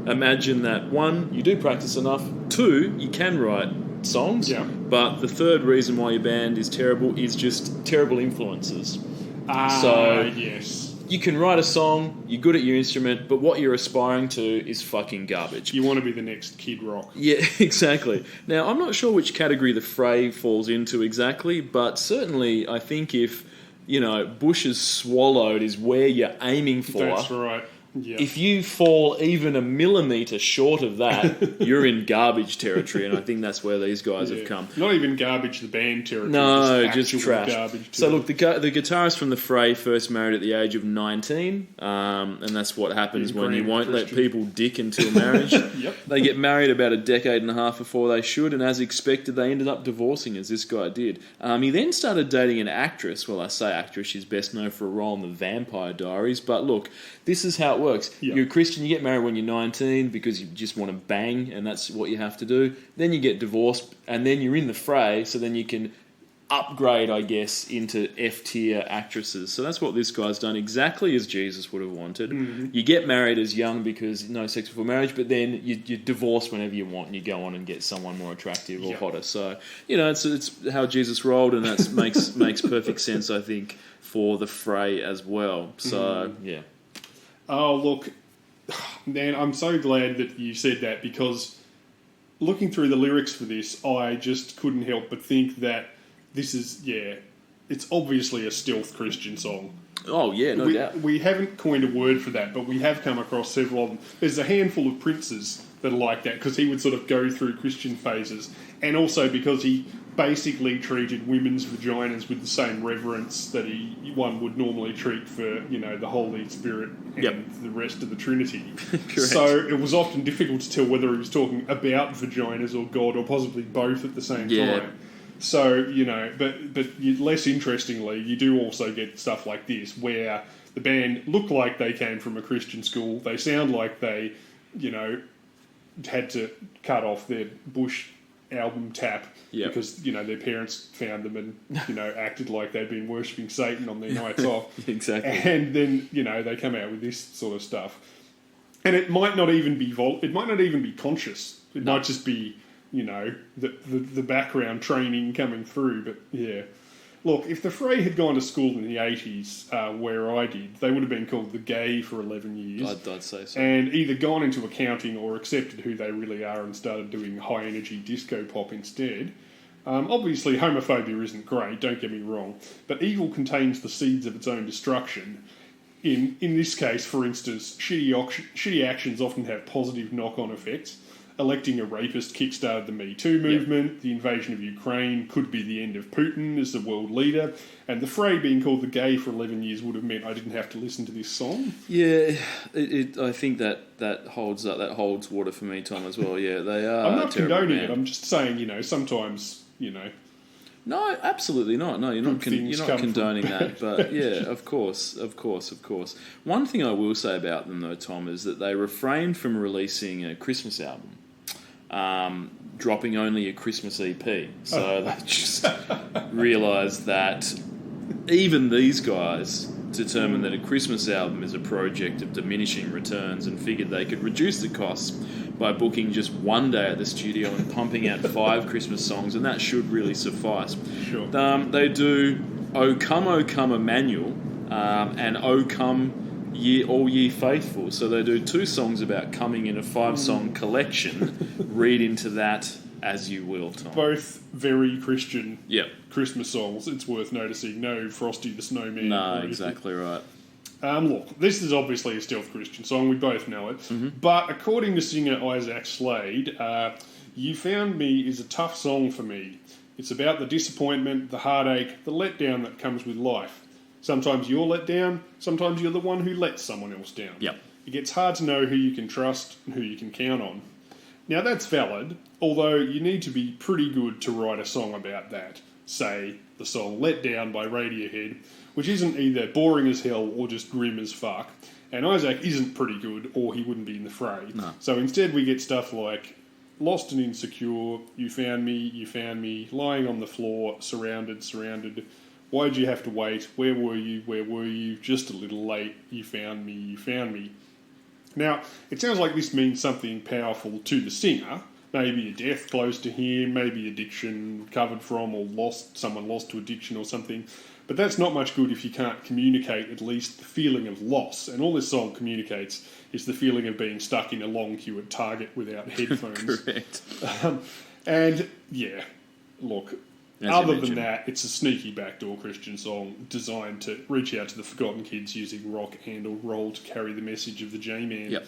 Speaker 2: imagine that 1, you do practice enough, 2, you can write songs,
Speaker 3: Yeah.
Speaker 2: but the third reason why your band is terrible is just terrible influences.
Speaker 3: Ah,
Speaker 2: So-
Speaker 3: yes.
Speaker 2: you can write a song, you're good at your instrument, but what you're aspiring to is fucking garbage.
Speaker 3: You want to be the next Kid Rock.
Speaker 2: Yeah, exactly. Now, I'm not sure which category the Fray falls into exactly, but certainly I think if, Bush's Swallowed is where you're aiming for.
Speaker 3: That's right. Yeah.
Speaker 2: If you fall even a millimetre short of that, you're in garbage territory, and I think that's where these guys have come.
Speaker 3: Not even Garbage the Band territory.
Speaker 2: No, just
Speaker 3: actual
Speaker 2: trash.
Speaker 3: Garbage
Speaker 2: So look, the guitarist from the Fray first married at the age of 19, and that's what happens when you won't let people dick until marriage.
Speaker 3: Yep.
Speaker 2: They get married about a decade and a half before they should, and as expected, they ended up divorcing, as this guy did. He then started dating an actress. Well, I say actress, she's best known for a role in the Vampire Diaries, but look, this is how it works.
Speaker 3: Yep.
Speaker 2: You're a Christian, you get married when you're 19 because you just want to bang, and that's what you have to do. Then you get divorced, and then you're in the Fray, so then you can upgrade, I guess, into F-tier actresses. So that's what this guy's done, exactly as Jesus would have wanted. Mm-hmm. You get married as young because no sex before marriage, but then you divorce whenever you want, and you go on and get someone more attractive or hotter. So, it's how Jesus rolled, and that makes perfect sense, I think, for the Fray as well. So, yeah.
Speaker 3: Oh, look, man, I'm so glad that you said that, because looking through the lyrics for this, I just couldn't help but think that this is, it's obviously a stealth Christian song.
Speaker 2: Oh, yeah, no doubt.
Speaker 3: We haven't coined a word for that, but we have come across several of them. There's a handful of princes that are like that, because he would sort of go through Christian phases, and also because he basically treated women's vaginas with the same reverence that one would normally treat for, the Holy Spirit and the rest of the Trinity. So it was often difficult to tell whether he was talking about vaginas or God, or possibly both at the same time. So, but less interestingly, you do also get stuff like this, where the band look like they came from a Christian school, they sound like they, had to cut off their Bush album tap because their parents found them and acted like they'd been worshipping Satan on their nights off.
Speaker 2: Exactly.
Speaker 3: And then they come out with this sort of stuff, and it might not even be conscious. It might just be the background training coming through. But yeah, look, if the Fray had gone to school in the 80s, where I did, they would have been called the Gay for 11 years.
Speaker 2: I'd say so.
Speaker 3: And either gone into accounting or accepted who they really are and started doing high-energy disco pop instead. Obviously, homophobia isn't great, don't get me wrong, but evil contains the seeds of its own destruction. In this case, for instance, shitty actions often have positive knock-on effects. Electing a rapist kickstarted the Me Too movement. Yep. The invasion of Ukraine could be the end of Putin as the world leader. And the Fray being called the Gay for 11 years would have meant I didn't have to listen to this song.
Speaker 2: Yeah, I think that holds up. That holds water for me, Tom, as well. Yeah, they are.
Speaker 3: I'm not condoning it. I'm just saying, sometimes,
Speaker 2: No, absolutely not. No, you're not condoning that. But yeah, of course. One thing I will say about them, though, Tom, is that they refrained from releasing a Christmas album. Dropping only a Christmas EP. So they just realised that even these guys determined that a Christmas album is a project of diminishing returns, and figured they could reduce the costs by booking just one day at the studio and pumping out 5 Christmas songs, and that should really suffice.
Speaker 3: Sure.
Speaker 2: They do O Come Emmanuel and O Come All Ye Faithful. So they do 2 songs about coming in a 5-song collection. Read into that as you will, Tom.
Speaker 3: Both very Christian Christmas songs, it's worth noticing. No Frosty the Snowman.
Speaker 2: No, exactly right.
Speaker 3: Look, this is obviously a stealth Christian song, we both know it. Mm-hmm. But according to singer Isaac Slade, You Found Me is a tough song for me. It's about the disappointment, the heartache, the letdown that comes with life. Sometimes you're let down, sometimes you're the one who lets someone else down.
Speaker 2: Yep.
Speaker 3: It gets hard to know who you can trust and who you can count on. Now that's valid, although you need to be pretty good to write a song about that. Say, the song Let Down by Radiohead, which isn't either boring as hell or just grim as fuck. And Isaac isn't pretty good, or he wouldn't be in the Fray.
Speaker 2: No.
Speaker 3: So instead we get stuff like Lost and Insecure, You Found Me, Lying on the Floor, Surrounded, Why'd You Have to Wait, Where Were You, Just a Little Late, You Found Me. Now, it sounds like this means something powerful to the singer, maybe a death close to him, maybe addiction recovered from, or someone lost to addiction or something. But that's not much good if you can't communicate at least the feeling of loss. And all this song communicates is the feeling of being stuck in a long queue at Target without headphones.
Speaker 2: Correct.
Speaker 3: And, yeah, look,
Speaker 2: As you
Speaker 3: other than
Speaker 2: mentioned.
Speaker 3: that, it's a sneaky backdoor Christian song designed to reach out to the forgotten kids using rock and or roll to carry the message of the J-Man.
Speaker 2: Yep.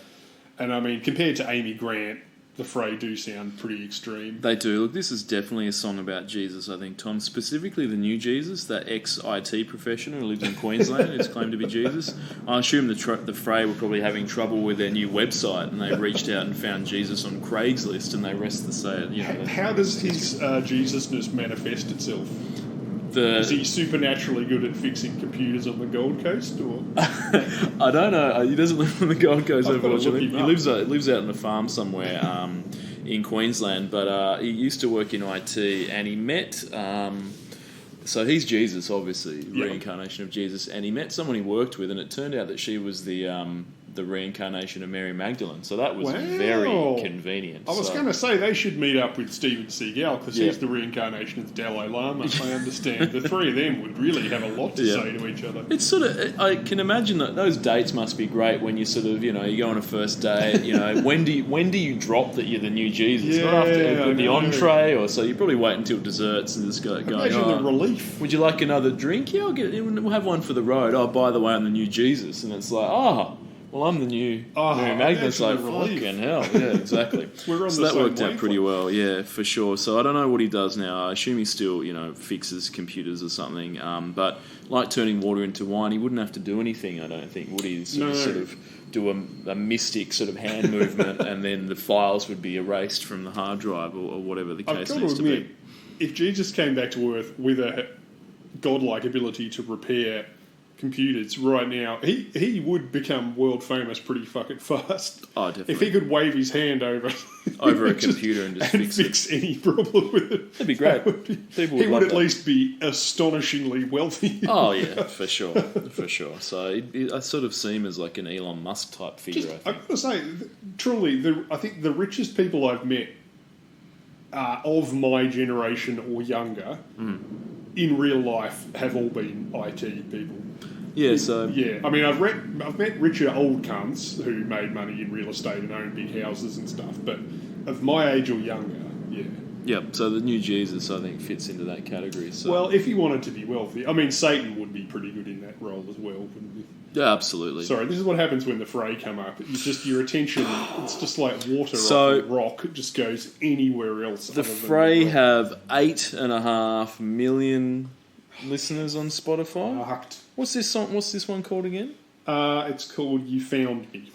Speaker 3: And, I mean, compared to Amy Grant, the Fray do sound pretty extreme.
Speaker 2: They do. Look, this is definitely a song about Jesus, I think, Tom. Specifically the new Jesus, that ex-IT professional who lives in Queensland, who's claimed to be Jesus. I assume the Fray were probably having trouble with their new website, and they reached out and found Jesus on Craigslist, and they rest to say it. You know,
Speaker 3: How does his Jesusness manifest itself? Is he supernaturally good at fixing computers on the Gold Coast, or
Speaker 2: I don't know. He doesn't live on the Gold Coast,
Speaker 3: I've got to look
Speaker 2: unfortunately.
Speaker 3: him
Speaker 2: He
Speaker 3: up.
Speaker 2: lives out on a farm somewhere in Queensland, but he used to work in IT, and he met. So he's Jesus, obviously, reincarnation of Jesus, and he met someone he worked with, and it turned out that she was the reincarnation of Mary Magdalene. So that was very convenient.
Speaker 3: I was
Speaker 2: So-
Speaker 3: going to say they should meet up with Steven Seagal because
Speaker 2: Yeah.
Speaker 3: he's the reincarnation of the Dalai Lama. I understand. The three of them would really have a lot to
Speaker 2: Yeah.
Speaker 3: say to each other.
Speaker 2: It's sort of, I can imagine that those dates must be great when you sort of, you know, you go on a first date, you know, when do you drop that you're the new Jesus? Not after
Speaker 3: Yeah, I
Speaker 2: the
Speaker 3: know.
Speaker 2: entree, or so you probably wait until desserts and just going,
Speaker 3: Imagine
Speaker 2: oh,
Speaker 3: the relief.
Speaker 2: would you like another drink? Yeah, we'll have one for the road. Oh, by the way, I'm the new Jesus. And it's like, well, I'm the new Mary Magdalene. It's like,
Speaker 3: imagine the relief.
Speaker 2: fucking hell. Yeah, exactly.
Speaker 3: We're on
Speaker 2: So
Speaker 3: the
Speaker 2: that
Speaker 3: same
Speaker 2: worked out pretty
Speaker 3: wavelength.
Speaker 2: well, yeah, for sure. So I don't know what he does now. I assume he still, you know, fixes computers or something. But like turning water into wine, he wouldn't have to do anything, I don't think, would he?
Speaker 3: No.
Speaker 2: Sort of do a mystic sort of hand movement and then the files would be erased from the hard drive or whatever the
Speaker 3: I've
Speaker 2: case
Speaker 3: got to
Speaker 2: needs to
Speaker 3: admit,
Speaker 2: be.
Speaker 3: if Jesus came back to Earth with a godlike ability to repair computers right now, he would become world famous pretty fucking fast.
Speaker 2: Oh, definitely.
Speaker 3: If he could wave his hand over
Speaker 2: Over a computer and just fix it.
Speaker 3: any problem with it,
Speaker 2: That'd be great. People would
Speaker 3: he
Speaker 2: love
Speaker 3: would at
Speaker 2: that.
Speaker 3: least be astonishingly wealthy.
Speaker 2: Oh yeah, for sure, for sure. So I sort of see him as like an Elon Musk type figure. I think.
Speaker 3: I've got to say, truly, I think the richest people I've met of my generation or younger in real life have all been IT people.
Speaker 2: Yeah. So
Speaker 3: Yeah, I mean, I've met richer old cunts who made money in real estate and owned big houses and stuff, but of my age or younger, yeah.
Speaker 2: yeah. So the new Jesus, I think, fits into that category. So
Speaker 3: Well, if he wanted to be wealthy, I mean, Satan would be pretty good in that role as well, wouldn't he?
Speaker 2: yeah, absolutely.
Speaker 3: Sorry, this is what happens when the Fray come up. It's just your attention, it's just like water
Speaker 2: So-
Speaker 3: off a rock. It just goes anywhere else.
Speaker 2: The
Speaker 3: other than
Speaker 2: Fray
Speaker 3: rock.
Speaker 2: have 8.5 million listeners on Spotify.
Speaker 3: Fucked.
Speaker 2: What's this song? What's this one called again?
Speaker 3: It's called You Found Me.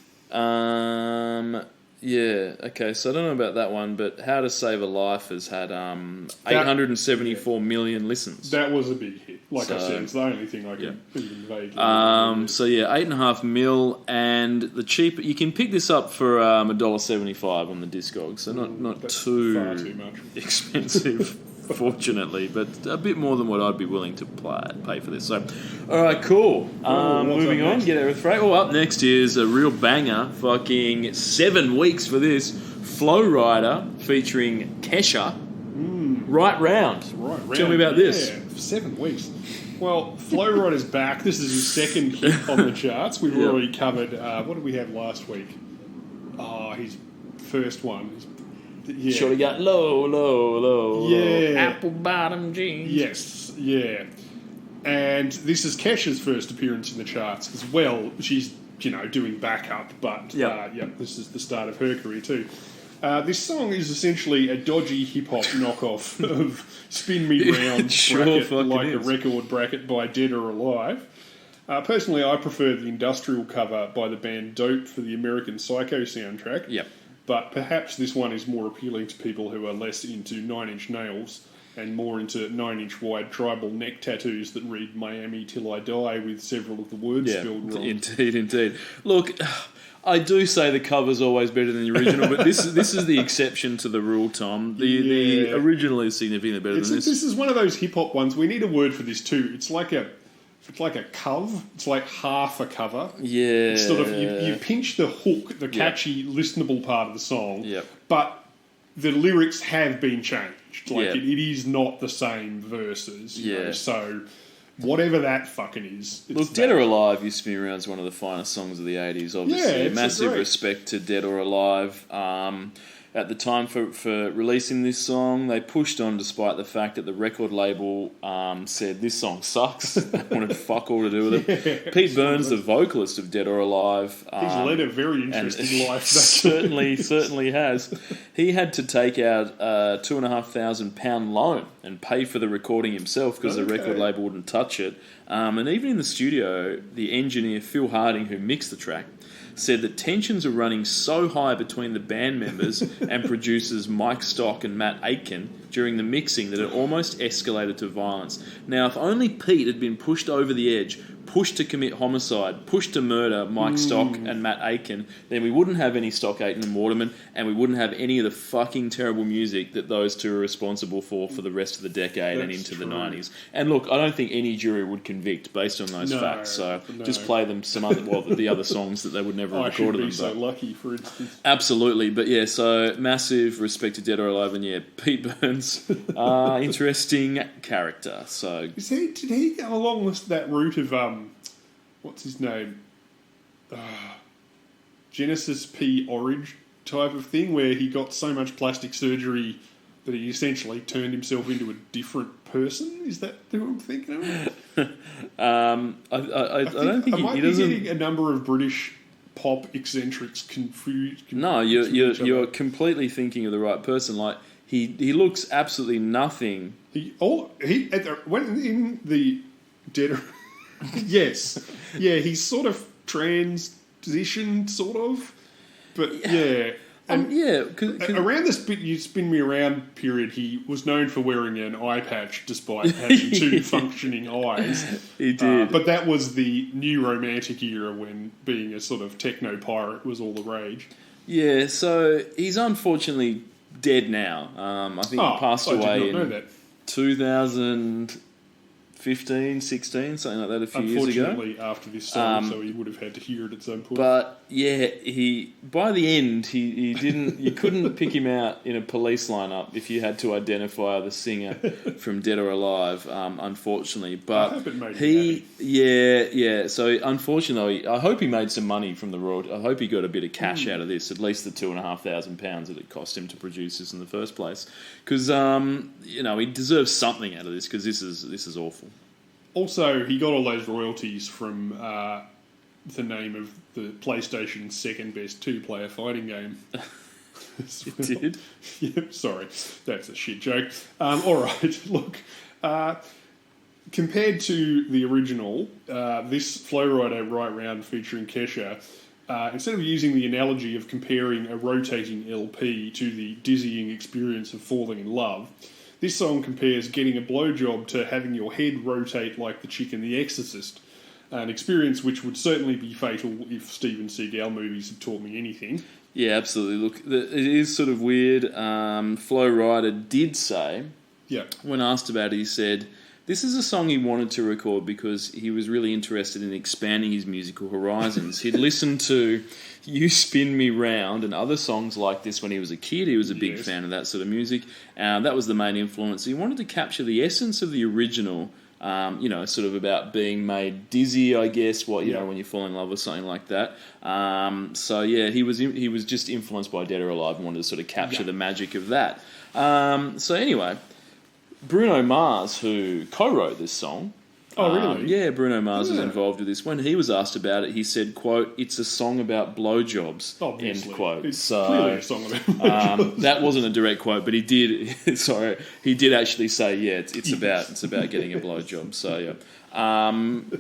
Speaker 2: Yeah. Okay. So I don't know about that one, but How to Save a Life has had 874 million listens.
Speaker 3: That was a big hit. Like I
Speaker 2: So-
Speaker 3: said, it's the only thing I can even vaguely
Speaker 2: So yeah, 8.5 mil, and the cheap you can pick this up for $1.75 on the Discogs, so not
Speaker 3: That's
Speaker 2: too
Speaker 3: far too much.
Speaker 2: expensive, fortunately, but a bit more than what I'd be willing to pay for this. So, all right, cool.
Speaker 3: what's
Speaker 2: Moving
Speaker 3: up
Speaker 2: on,
Speaker 3: next?
Speaker 2: get it right. Oh, up next is a real banger. Fucking 7 weeks for this. Flow Rider featuring Kesha. Right round.
Speaker 3: Right round.
Speaker 2: Tell me about this.
Speaker 3: Yeah, for 7 weeks. Well, Flow Rider's back. This is his second hit on the charts. We've
Speaker 2: Yeah.
Speaker 3: already covered, what did we have last week? Oh, his first one. Yeah.
Speaker 2: Shorty got low.
Speaker 3: Yeah.
Speaker 2: Apple bottom jeans.
Speaker 3: Yes, yeah. And this is Kesha's first appearance in the charts as well. She's, doing backup, but this is the start of her career too. This song is essentially a dodgy hip-hop knockoff of Spin Me Round
Speaker 2: Sure
Speaker 3: bracket,
Speaker 2: fucking
Speaker 3: like
Speaker 2: is.
Speaker 3: a record bracket by Dead or Alive. Personally, I prefer the industrial cover by the band Dope for the American Psycho soundtrack.
Speaker 2: Yep.
Speaker 3: But perhaps this one is more appealing to people who are less into Nine Inch Nails and more into 9-inch wide tribal neck tattoos that read Miami Till I Die with several of the words
Speaker 2: Yeah,
Speaker 3: spelled wrong.
Speaker 2: indeed. Look, I do say the cover's always better than the original, but this is the exception to the rule, Tom. The
Speaker 3: Yeah.
Speaker 2: original is significantly better than this.
Speaker 3: This is one of those hip hop ones. We need a word for this too. It's like a cove. It's like half a cover.
Speaker 2: Yeah.
Speaker 3: It's sort of you pinch the hook, the catchy, listenable part of the song.
Speaker 2: Yep.
Speaker 3: But the lyrics have been changed. Like
Speaker 2: Yeah.
Speaker 3: it is not the same verses.
Speaker 2: Yeah.
Speaker 3: So whatever that fucking is. It's
Speaker 2: Look, Dead or Alive used to be around as one of the finest songs of the 80s, obviously.
Speaker 3: Yeah, it's
Speaker 2: Massive
Speaker 3: great.
Speaker 2: respect to Dead or Alive. At the time for releasing this song, they pushed on despite the fact that the record label said this song sucks. They wanted fuck all to do with it. Pete Burns, the vocalist of Dead or Alive,
Speaker 3: He's led a very interesting life.
Speaker 2: certainly has. He had to take out a £2,500 loan and pay for the recording himself because the record label wouldn't touch it. And even in the studio, the engineer Phil Harding, who mixed the track, said that tensions are running so high between the band members and producers Mike Stock and Matt Aitken during the mixing that it almost escalated to violence. Now, if only Pete had been pushed over the edge, pushed to commit homicide, pushed to murder Mike Stock and Matt Aitken, then we wouldn't have any Stock, Aitken and Waterman, and we wouldn't have any of the fucking terrible music that those two are responsible for the rest of the decade and into the 90s. And look, I don't think any jury would convict based on those facts, so just play them some other, the other songs that they would never have recorded them.
Speaker 3: I should be so lucky, for instance.
Speaker 2: Absolutely, but yeah, so massive respect to Dead or Alive, and yeah, Pete Burns, interesting character. So
Speaker 3: Did he go along that route of what's his name, Genesis P. Orridge type of thing, where he got so much plastic surgery that he essentially turned himself into a different person? Is that who I'm thinking of?
Speaker 2: I don't think
Speaker 3: I might
Speaker 2: he
Speaker 3: be
Speaker 2: doesn't.
Speaker 3: getting a number of British pop eccentrics confused.
Speaker 2: No, you're completely thinking of the right person. Like he looks absolutely nothing.
Speaker 3: When in the Dead. Yes, yeah, he's sort of transitioned, sort of, but yeah. And around this bit you spin me around period, he was known for wearing an eye patch despite having two functioning eyes.
Speaker 2: He did.
Speaker 3: But that was the new romantic era when being a sort of techno pirate was all the rage.
Speaker 2: Yeah, so he's unfortunately dead now. I think he passed away in 2015, 16, something like that, a few years ago.
Speaker 3: Unfortunately, after this song, so he would have had to hear it at some point.
Speaker 2: But yeah, by the end he didn't. You couldn't pick him out in a police lineup if you had to identify the singer from Dead or Alive. Unfortunately, but
Speaker 3: I hope it made him
Speaker 2: yeah. So unfortunately, I hope he made some money from the royalty. I hope he got a bit of cash out of this, at least the £2,500 that it cost him to produce this in the first place. Because he deserves something out of this, because this is awful.
Speaker 3: Also, he got all those royalties from the name of the PlayStation's second best two-player fighting game.
Speaker 2: It did?
Speaker 3: Yep, sorry. That's a shit joke. All right, look. Compared to the original, this Flow Rider Right Round featuring Kesha, instead of using the analogy of comparing a rotating LP to the dizzying experience of falling in love, this song compares getting a blowjob to having your head rotate like the chick in The Exorcist, an experience which would certainly be fatal if Steven Seagal movies had taught me anything.
Speaker 2: Yeah, absolutely. Look, it is sort of weird. Flow Rider did say, when asked about it, he said, this is a song he wanted to record because he was really interested in expanding his musical horizons. He'd listened to You Spin Me Round and other songs like this when he was a kid. He was a big fan of that sort of music. That was the main influence. He wanted to capture the essence of the original, sort of about being made dizzy, I guess, when you fall in love with something like that. He was just influenced by Dead or Alive and wanted to sort of capture the magic of that. Anyway, Bruno Mars, who co-wrote this song.
Speaker 3: Oh, really?
Speaker 2: Yeah, Bruno Mars was involved with this. When he was asked about it, he said, quote, "It's a song about blowjobs," end quote.
Speaker 3: It's clearly a song about blowjobs.
Speaker 2: That wasn't a direct quote, but he did he did actually say, it's about getting a blowjob. So, yeah.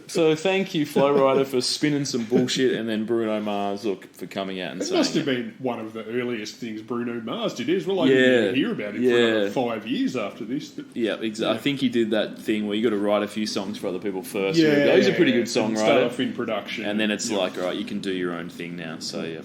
Speaker 2: So thank you, Flow Rider, for spinning some bullshit, and then Bruno Mars for coming out and saying
Speaker 3: it must have been one of the earliest things Bruno Mars did as well. I didn't hear about it for another 5 years after this.
Speaker 2: Yeah, exactly. I think he did that thing where you got to write a few songs for other people first. He's a pretty good songwriter.
Speaker 3: Start off in production.
Speaker 2: And then it's like, all right, you can do your own thing now. So, yeah.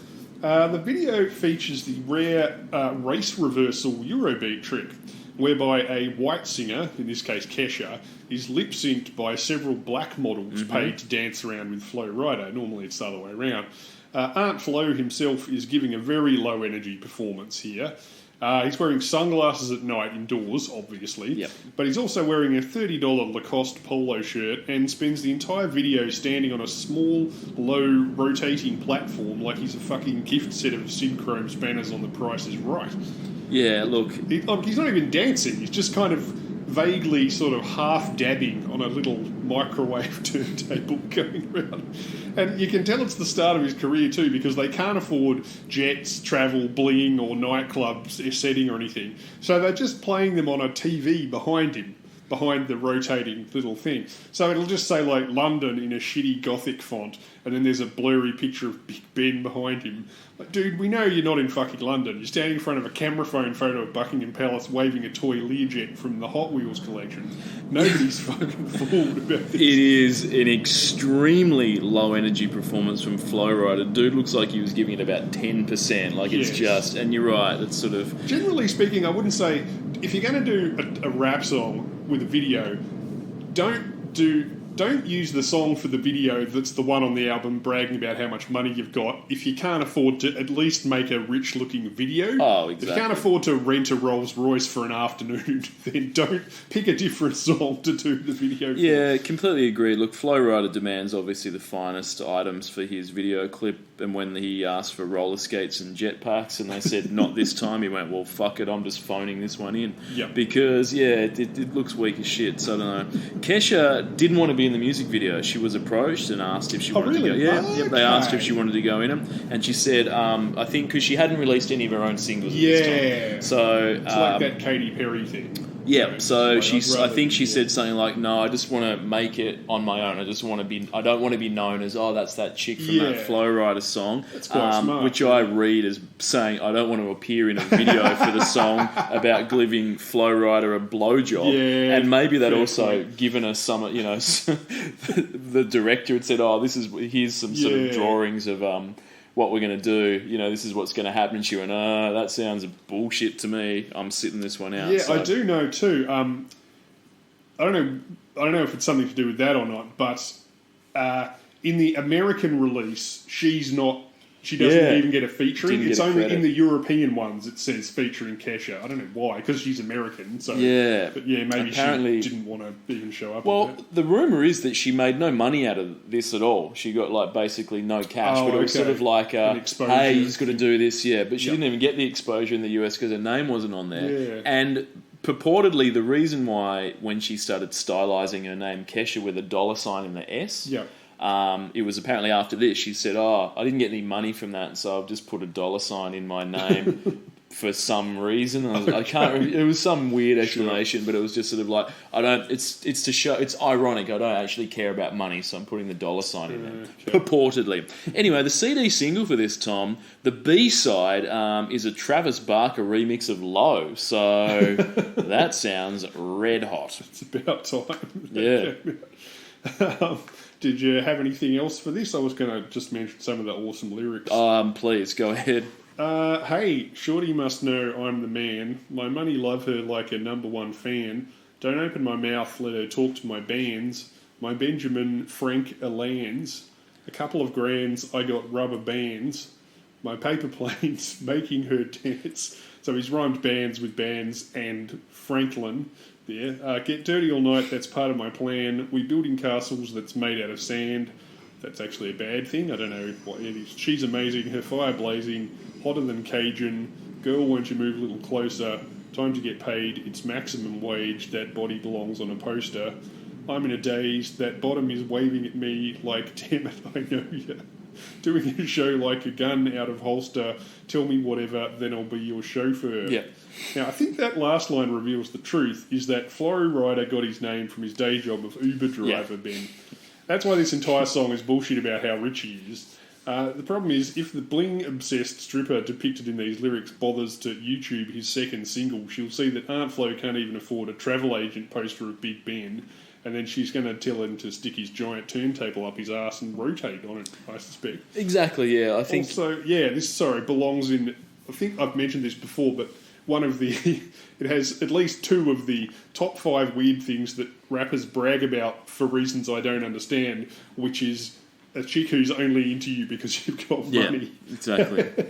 Speaker 3: The video features the rare race reversal Eurobeat trick, whereby a white singer, in this case Kesha, is lip-synced by several black models paid to dance around with Flow Rider. Normally it's the other way around. Aunt Flo himself is giving a very low-energy performance here. He's wearing sunglasses at night indoors, obviously.
Speaker 2: Yep.
Speaker 3: But he's also wearing a $30 Lacoste polo shirt and spends the entire video standing on a small, low, rotating platform like he's a fucking gift set of Synchrome's banners on The Price is Right.
Speaker 2: Yeah, look,
Speaker 3: He's not even dancing. He's just kind of vaguely sort of half dabbing on a little microwave turntable going around. And you can tell it's the start of his career too, because they can't afford jets, travel, bling, or nightclubs setting or anything. So they're just playing them on a TV behind him, behind the rotating little thing. So it'll just say like London in a shitty Gothic font, and then there's a blurry picture of Big Ben behind him. Like, dude, we know you're not in fucking London. You're standing in front of a camera phone photo of Buckingham Palace waving a toy Learjet from the Hot Wheels collection. Nobody's fucking fooled about this.
Speaker 2: it is an extremely low energy performance from Flow Rider. Dude looks like he was giving it about 10%. Like, it's
Speaker 3: Yes.
Speaker 2: just, and you're right, it's sort of,
Speaker 3: Generally speaking, I wouldn't say, if you're going to do a rap song with a video, don't use the song for the video that's the one on the album bragging about how much money you've got if you can't afford to at least make a rich-looking video.
Speaker 2: Oh,
Speaker 3: If you
Speaker 2: exactly.
Speaker 3: can't afford to rent a Rolls-Royce for an afternoon, then don't pick a different song to do the video for.
Speaker 2: yeah, completely agree. Look, Flow Rider demands obviously the finest items for his video clip, and when he asked for roller skates and jetpacks and they said not this time, he went, well, fuck it, I'm just phoning this one in.
Speaker 3: Yep.
Speaker 2: Because, yeah, it looks weak as shit, so I don't know. Kesha didn't want to be in the music video. She was approached and asked if she wanted to go.
Speaker 3: really?
Speaker 2: Yeah,
Speaker 3: Oh,
Speaker 2: yeah, they asked if
Speaker 3: okay.
Speaker 2: she wanted to go in them, and she said, I think because she hadn't released any of her own singles at this
Speaker 3: Yeah.
Speaker 2: time. So,
Speaker 3: It's like that Katy Perry thing.
Speaker 2: yeah,
Speaker 3: Right.
Speaker 2: so
Speaker 3: Like,
Speaker 2: she's.
Speaker 3: I'd
Speaker 2: I
Speaker 3: rather-
Speaker 2: think she
Speaker 3: yeah.
Speaker 2: said something like, "No, I just want to make it on my own. I just want to be. I don't want to be known as that's that chick from that
Speaker 3: Yeah.
Speaker 2: Flow Rider song."
Speaker 3: That's quite smart,
Speaker 2: which
Speaker 3: yeah.
Speaker 2: I read as saying, "I don't want to appear in a video for the song about giving Flow Rider a blowjob."
Speaker 3: Yeah,
Speaker 2: and maybe that
Speaker 3: fair
Speaker 2: also
Speaker 3: point.
Speaker 2: given us some. The director had said, "Oh, here's some sort of
Speaker 3: Yeah.
Speaker 2: drawings of what we're going to do. This is what's going to happen." And she went, that sounds bullshit to me. I'm sitting this one out."
Speaker 3: Yeah,
Speaker 2: So-
Speaker 3: I do know too. I don't know if it's something to do with that or not, but in the American release, she's not. She doesn't
Speaker 2: Yeah.
Speaker 3: even get a featuring.
Speaker 2: Didn't
Speaker 3: It's
Speaker 2: get a
Speaker 3: only
Speaker 2: credit.
Speaker 3: in the European ones it says featuring Kesha. I don't know why, because she's American. So
Speaker 2: Yeah.
Speaker 3: but yeah, maybe
Speaker 2: Apparently-
Speaker 3: she didn't want to even show up.
Speaker 2: Well,
Speaker 3: with that.
Speaker 2: the rumor is that she made no money out of this at all. She got like basically no cash,
Speaker 3: Oh,
Speaker 2: but it was
Speaker 3: okay.
Speaker 2: sort of like,
Speaker 3: An exposure.
Speaker 2: hey, you just got to do this, yeah. But she
Speaker 3: Yep.
Speaker 2: didn't even get the exposure in the US because her name wasn't on there.
Speaker 3: Yeah.
Speaker 2: And purportedly, the reason why when she started stylizing her name Kesha with a $sign in the S,
Speaker 3: Yeah.
Speaker 2: it was apparently after this. She said, "Oh, I didn't get any money from that, so I've just put a $sign in my name." For some reason, I can't remember. It was some weird explanation, but it was just sort of like, I don't. It's to show. It's ironic. I don't actually care about money, so I'm putting the $sign in there. Purportedly. Anyway, the CD single for this, Tom, the B side is a Travis Barker remix of "Low." So that sounds red hot.
Speaker 3: It's about time.
Speaker 2: Yeah.
Speaker 3: Did you have anything else for this? I was going to just mention some of the awesome lyrics.
Speaker 2: Please go ahead.
Speaker 3: Hey, Shorty must know I'm the man. My money love her like a number one fan. Don't open my mouth, let her talk to my bands. My Benjamin Frank Alans. A couple of grands, I got rubber bands. My paper planes making her dance. So he's rhymed bands with bands and Franklin there. Get dirty all night, that's part of my plan. We building castles that's made out of sand. That's actually a bad thing. I don't know what it is. She's amazing, her fire blazing, hotter than Cajun. Girl, won't you move a little closer? Time to get paid. It's maximum wage. That body belongs on a poster. I'm in a daze. That bottom is waving at me like, damn it, I know you. Doing a show like a gun out of holster. Tell me whatever, then I'll be your chauffeur.
Speaker 2: Yeah.
Speaker 3: Now, I think that last line reveals the truth, is that Flow Rider got his name from his day job of Uber driver, Ben. That's why this entire song is bullshit about how rich he is. The problem is, if the bling-obsessed stripper depicted in these lyrics bothers to YouTube his second single, she'll see that Aunt Flo can't even afford a travel agent poster of Big Ben, and then she's going to tell him to stick his giant turntable up his arse and rotate on it, I suspect.
Speaker 2: Exactly. Yeah, I think.
Speaker 3: Also, yeah, this, belongs in... I think I've mentioned this before, but one of the... it has at least two of the top 5 weird things that rappers brag about for reasons I don't understand, which is a chick who's only into you because you've got money.
Speaker 2: Yeah, exactly.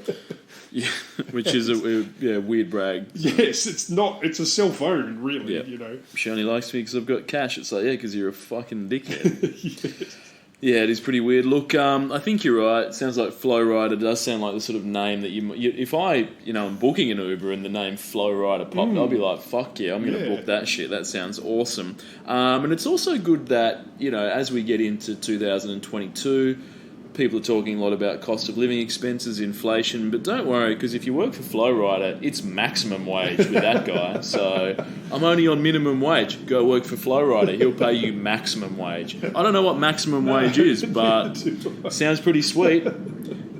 Speaker 2: Yeah, which is a weird brag.
Speaker 3: Yes, it's not. It's a cell phone, really.
Speaker 2: Yeah.
Speaker 3: You know.
Speaker 2: She only likes me because I've got cash. It's like, yeah, because you're a fucking dickhead.
Speaker 3: Yes.
Speaker 2: Yeah, it is pretty weird. Look, I think you're right. It sounds like Flow Rider does sound like the sort of name that you if I, am booking an Uber and the name Flow Rider popped, I'll be like, fuck yeah, I'm going to
Speaker 3: Yeah.
Speaker 2: book that shit. That sounds awesome. And it's also good that, as we get into 2022, people are talking a lot about cost of living expenses, inflation, but don't worry, because if you work for Flow Rider, it's maximum wage with that guy. So I'm only on minimum wage. Go work for Flow Rider. He'll pay you maximum wage. I don't know what maximum wage is, but sounds pretty sweet.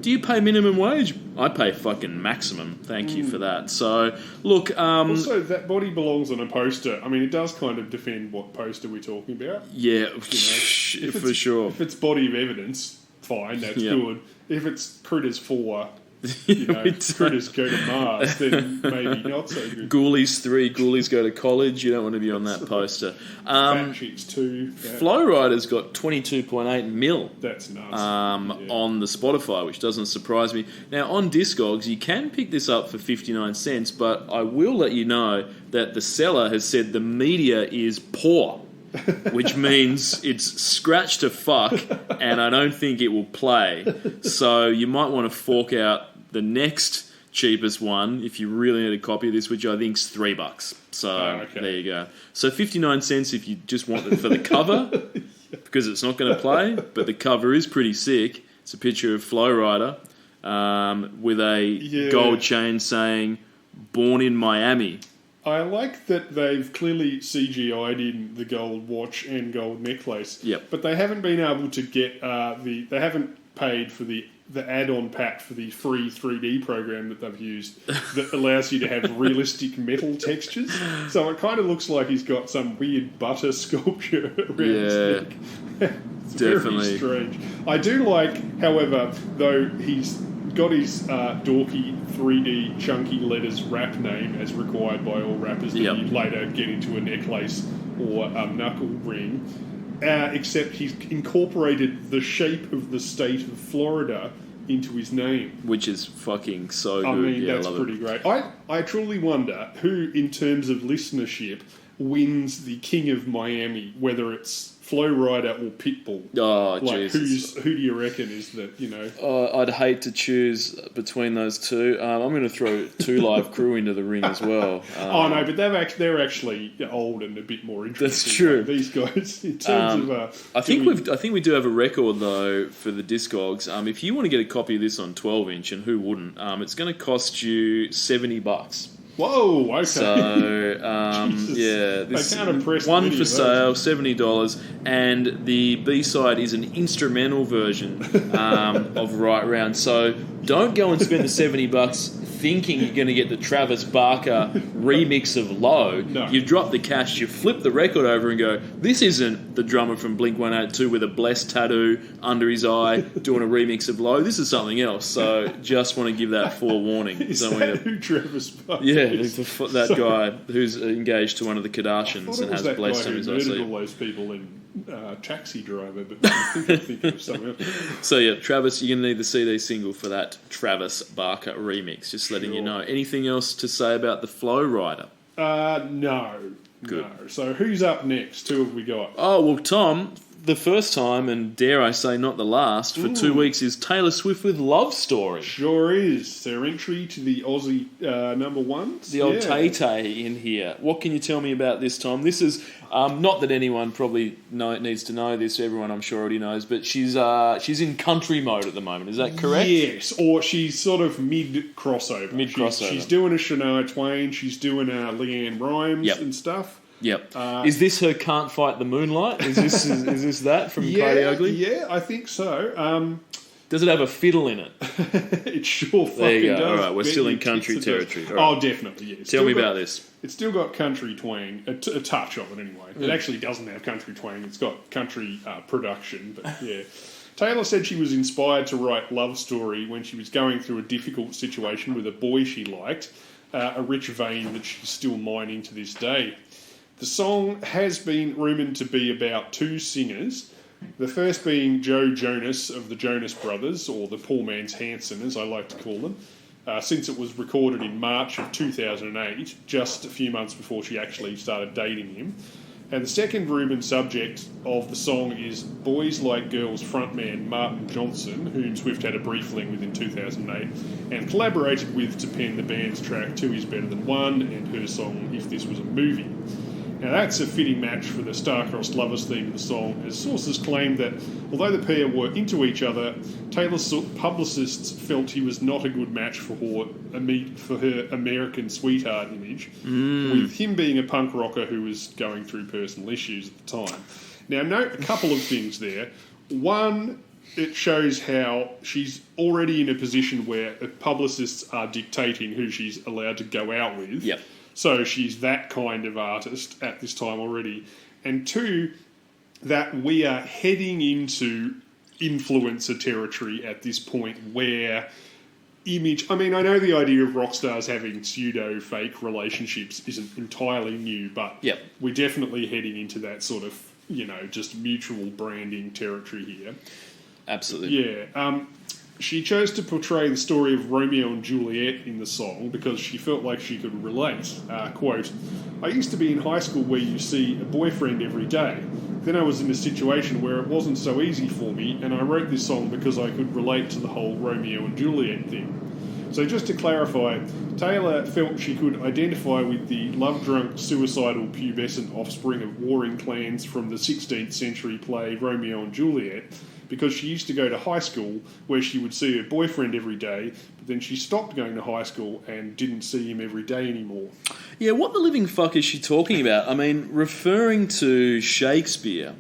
Speaker 2: Do you pay minimum wage? I pay fucking maximum. Thank you for that. So, look...
Speaker 3: Also, that body belongs on a poster. I mean, it does kind of defend what poster we're talking about.
Speaker 2: yeah,
Speaker 3: If
Speaker 2: for sure.
Speaker 3: If it's body of evidence, fine, that's
Speaker 2: Yeah.
Speaker 3: good. If it's Critters 4,
Speaker 2: We
Speaker 3: Critters go to Mars, then maybe not so good.
Speaker 2: Ghoulies 3, Ghoulies go to college. You don't want to be on that poster.
Speaker 3: Fat Chicks 2,
Speaker 2: Flow Rider's got 22.8 mil
Speaker 3: that's nuts. Yeah.
Speaker 2: on the Spotify, which doesn't surprise me. Now, on Discogs, you can pick this up for 59 cents, but I will let you know that the seller has said the media is poor, which means it's scratched to fuck, and I don't think it will play. So you might want to fork out the next cheapest one if you really need a copy of this, which I think's $3. So
Speaker 3: okay.
Speaker 2: there you go. So 59 cents if you just want it for the cover, because it's not going to play, but the cover is pretty sick. It's a picture of Flow Rider with a gold chain saying "Born in Miami."
Speaker 3: I like that they've clearly CGI'd in the gold watch and gold necklace.
Speaker 2: Yep.
Speaker 3: But they haven't been able to get they haven't paid for the add-on pack for the free 3D program that they've used that allows you to have realistic metal textures. So it kind of looks like he's got some weird butter sculpture around his neck. It's
Speaker 2: definitely.
Speaker 3: very strange. I do like, however, though he's got his dorky 3D chunky letters rap name as required by all rappers that
Speaker 2: Yep.
Speaker 3: you later get into a necklace or a knuckle ring. Except he's incorporated the shape of the state of Florida into his name.
Speaker 2: Which is fucking so good.
Speaker 3: I mean,
Speaker 2: yeah,
Speaker 3: that's
Speaker 2: I love
Speaker 3: pretty
Speaker 2: it.
Speaker 3: great. I truly wonder who, in terms of listenership, wins the King of Miami, whether it's Flow Rider or Pitbull.
Speaker 2: Oh,
Speaker 3: Like,
Speaker 2: Jesus.
Speaker 3: who do you reckon is the,
Speaker 2: I'd hate to choose between those two. I'm going to throw 2 Live Crew into the ring as well.
Speaker 3: Oh no, but they're actually old and a bit more interesting.
Speaker 2: That's true.
Speaker 3: These guys, in terms of,
Speaker 2: I think we do have a record though for the Discogs. If you want to get a copy of this on 12-inch, and who wouldn't, it's going to cost you $70.
Speaker 3: Whoa, okay.
Speaker 2: So
Speaker 3: Jesus.
Speaker 2: yeah, this
Speaker 3: They can't impress
Speaker 2: one
Speaker 3: many
Speaker 2: for
Speaker 3: of
Speaker 2: sale, $70, and the B-side is an instrumental version of Right Round. So don't go and spend the $70 thinking you're going to get the Travis Barker remix of Low.
Speaker 3: No.
Speaker 2: You drop the cash, you flip the record over and go, this isn't the drummer from Blink-182 with a blessed tattoo under his eye doing a remix of Low. This is something else. So just want to give that forewarning.
Speaker 3: Is
Speaker 2: Don't want
Speaker 3: that
Speaker 2: to-
Speaker 3: who Travis Barker
Speaker 2: yeah,
Speaker 3: is?
Speaker 2: that guy who's engaged to one of the
Speaker 3: I
Speaker 2: Kardashians
Speaker 3: thought it
Speaker 2: and
Speaker 3: was
Speaker 2: has
Speaker 3: that
Speaker 2: blessed
Speaker 3: guy
Speaker 2: him
Speaker 3: who
Speaker 2: as I
Speaker 3: murdered
Speaker 2: see.
Speaker 3: all those people in Taxi Driver, but I think I'm thinking of something else.
Speaker 2: So yeah, Travis, you're going to need the CD single for that Travis Barker remix. Just letting you
Speaker 3: Sure.
Speaker 2: know. Anything else to say about the Flow Rider?
Speaker 3: No.
Speaker 2: Good.
Speaker 3: No. So who's up next? Who have we got?
Speaker 2: Oh, well, Tom, the first time, and dare I say not the last, for 2 weeks is Taylor Swift with Love Story.
Speaker 3: Sure is. Their entry to the Aussie number ones.
Speaker 2: The old
Speaker 3: Yeah.
Speaker 2: Tay-Tay in here. What can you tell me about this, Tom? This is, not that anyone probably needs to know this, everyone I'm sure already knows, but she's in country mode at the moment, is that correct?
Speaker 3: Yes, or she's sort of mid-crossover.
Speaker 2: Mid-crossover.
Speaker 3: She's doing a Shania Twain, she's doing a Leanne Rimes
Speaker 2: Yep.
Speaker 3: and stuff.
Speaker 2: Yep. Is this her Can't Fight the Moonlight? Is this that from Cody Ugly?
Speaker 3: Yeah, I think so.
Speaker 2: Does it have a fiddle in it?
Speaker 3: It sure fucking
Speaker 2: There you go.
Speaker 3: does.
Speaker 2: All right, we're
Speaker 3: Bet
Speaker 2: still in
Speaker 3: you
Speaker 2: country
Speaker 3: tits it does.
Speaker 2: territory. All right.
Speaker 3: Oh, definitely, yeah.
Speaker 2: Tell me about this.
Speaker 3: It's still got country twang, a touch of it anyway.
Speaker 2: Hmm.
Speaker 3: It actually doesn't have country twang, it's got country production, but yeah. Taylor said she was inspired to write Love Story when she was going through a difficult situation with a boy she liked, a rich vein that she's still mining to this day. The song has been rumoured to be about 2 singers, the first being Joe Jonas of the Jonas Brothers, or the poor man's Hanson, as I like to call them, since it was recorded in March of 2008, just a few months before she actually started dating him. And the second Reuben subject of the song is Boys Like Girls frontman Martin Johnson, whom Swift had a brief fling with in 2008, and collaborated with to pen the band's track Two Is Better Than One and her song If This Was a Movie. Now that's a fitting match for the star-crossed lovers theme of the song, as sources claim that although the pair were into each other, Taylor's publicists felt he was not a good match for her American sweetheart image, with him being a punk rocker who was going through personal issues at the time. Now note a couple of things there. One, it shows how she's already in a position where publicists are dictating who she's allowed to go out with.
Speaker 2: Yep.
Speaker 3: So she's that kind of artist at this time already. And two, that we are heading into influencer territory at this point where image... I mean, I know the idea of rock stars having pseudo-fake relationships isn't entirely new, but
Speaker 2: Yep.
Speaker 3: we're definitely heading into that sort of, just mutual branding territory here.
Speaker 2: Absolutely.
Speaker 3: Yeah. She chose to portray the story of Romeo and Juliet in the song because she felt like she could relate. Quote, I used to be in high school where you see a boyfriend every day. Then I was in a situation where it wasn't so easy for me, and I wrote this song because I could relate to the whole Romeo and Juliet thing. So just to clarify, Taylor felt she could identify with the love-drunk, suicidal, pubescent offspring of warring clans from the 16th century play Romeo and Juliet, because she used to go to high school where she would see her boyfriend every day, but then she stopped going to high school and didn't see him every day anymore.
Speaker 2: Yeah, what the living fuck is she talking about? I mean, referring to Shakespeare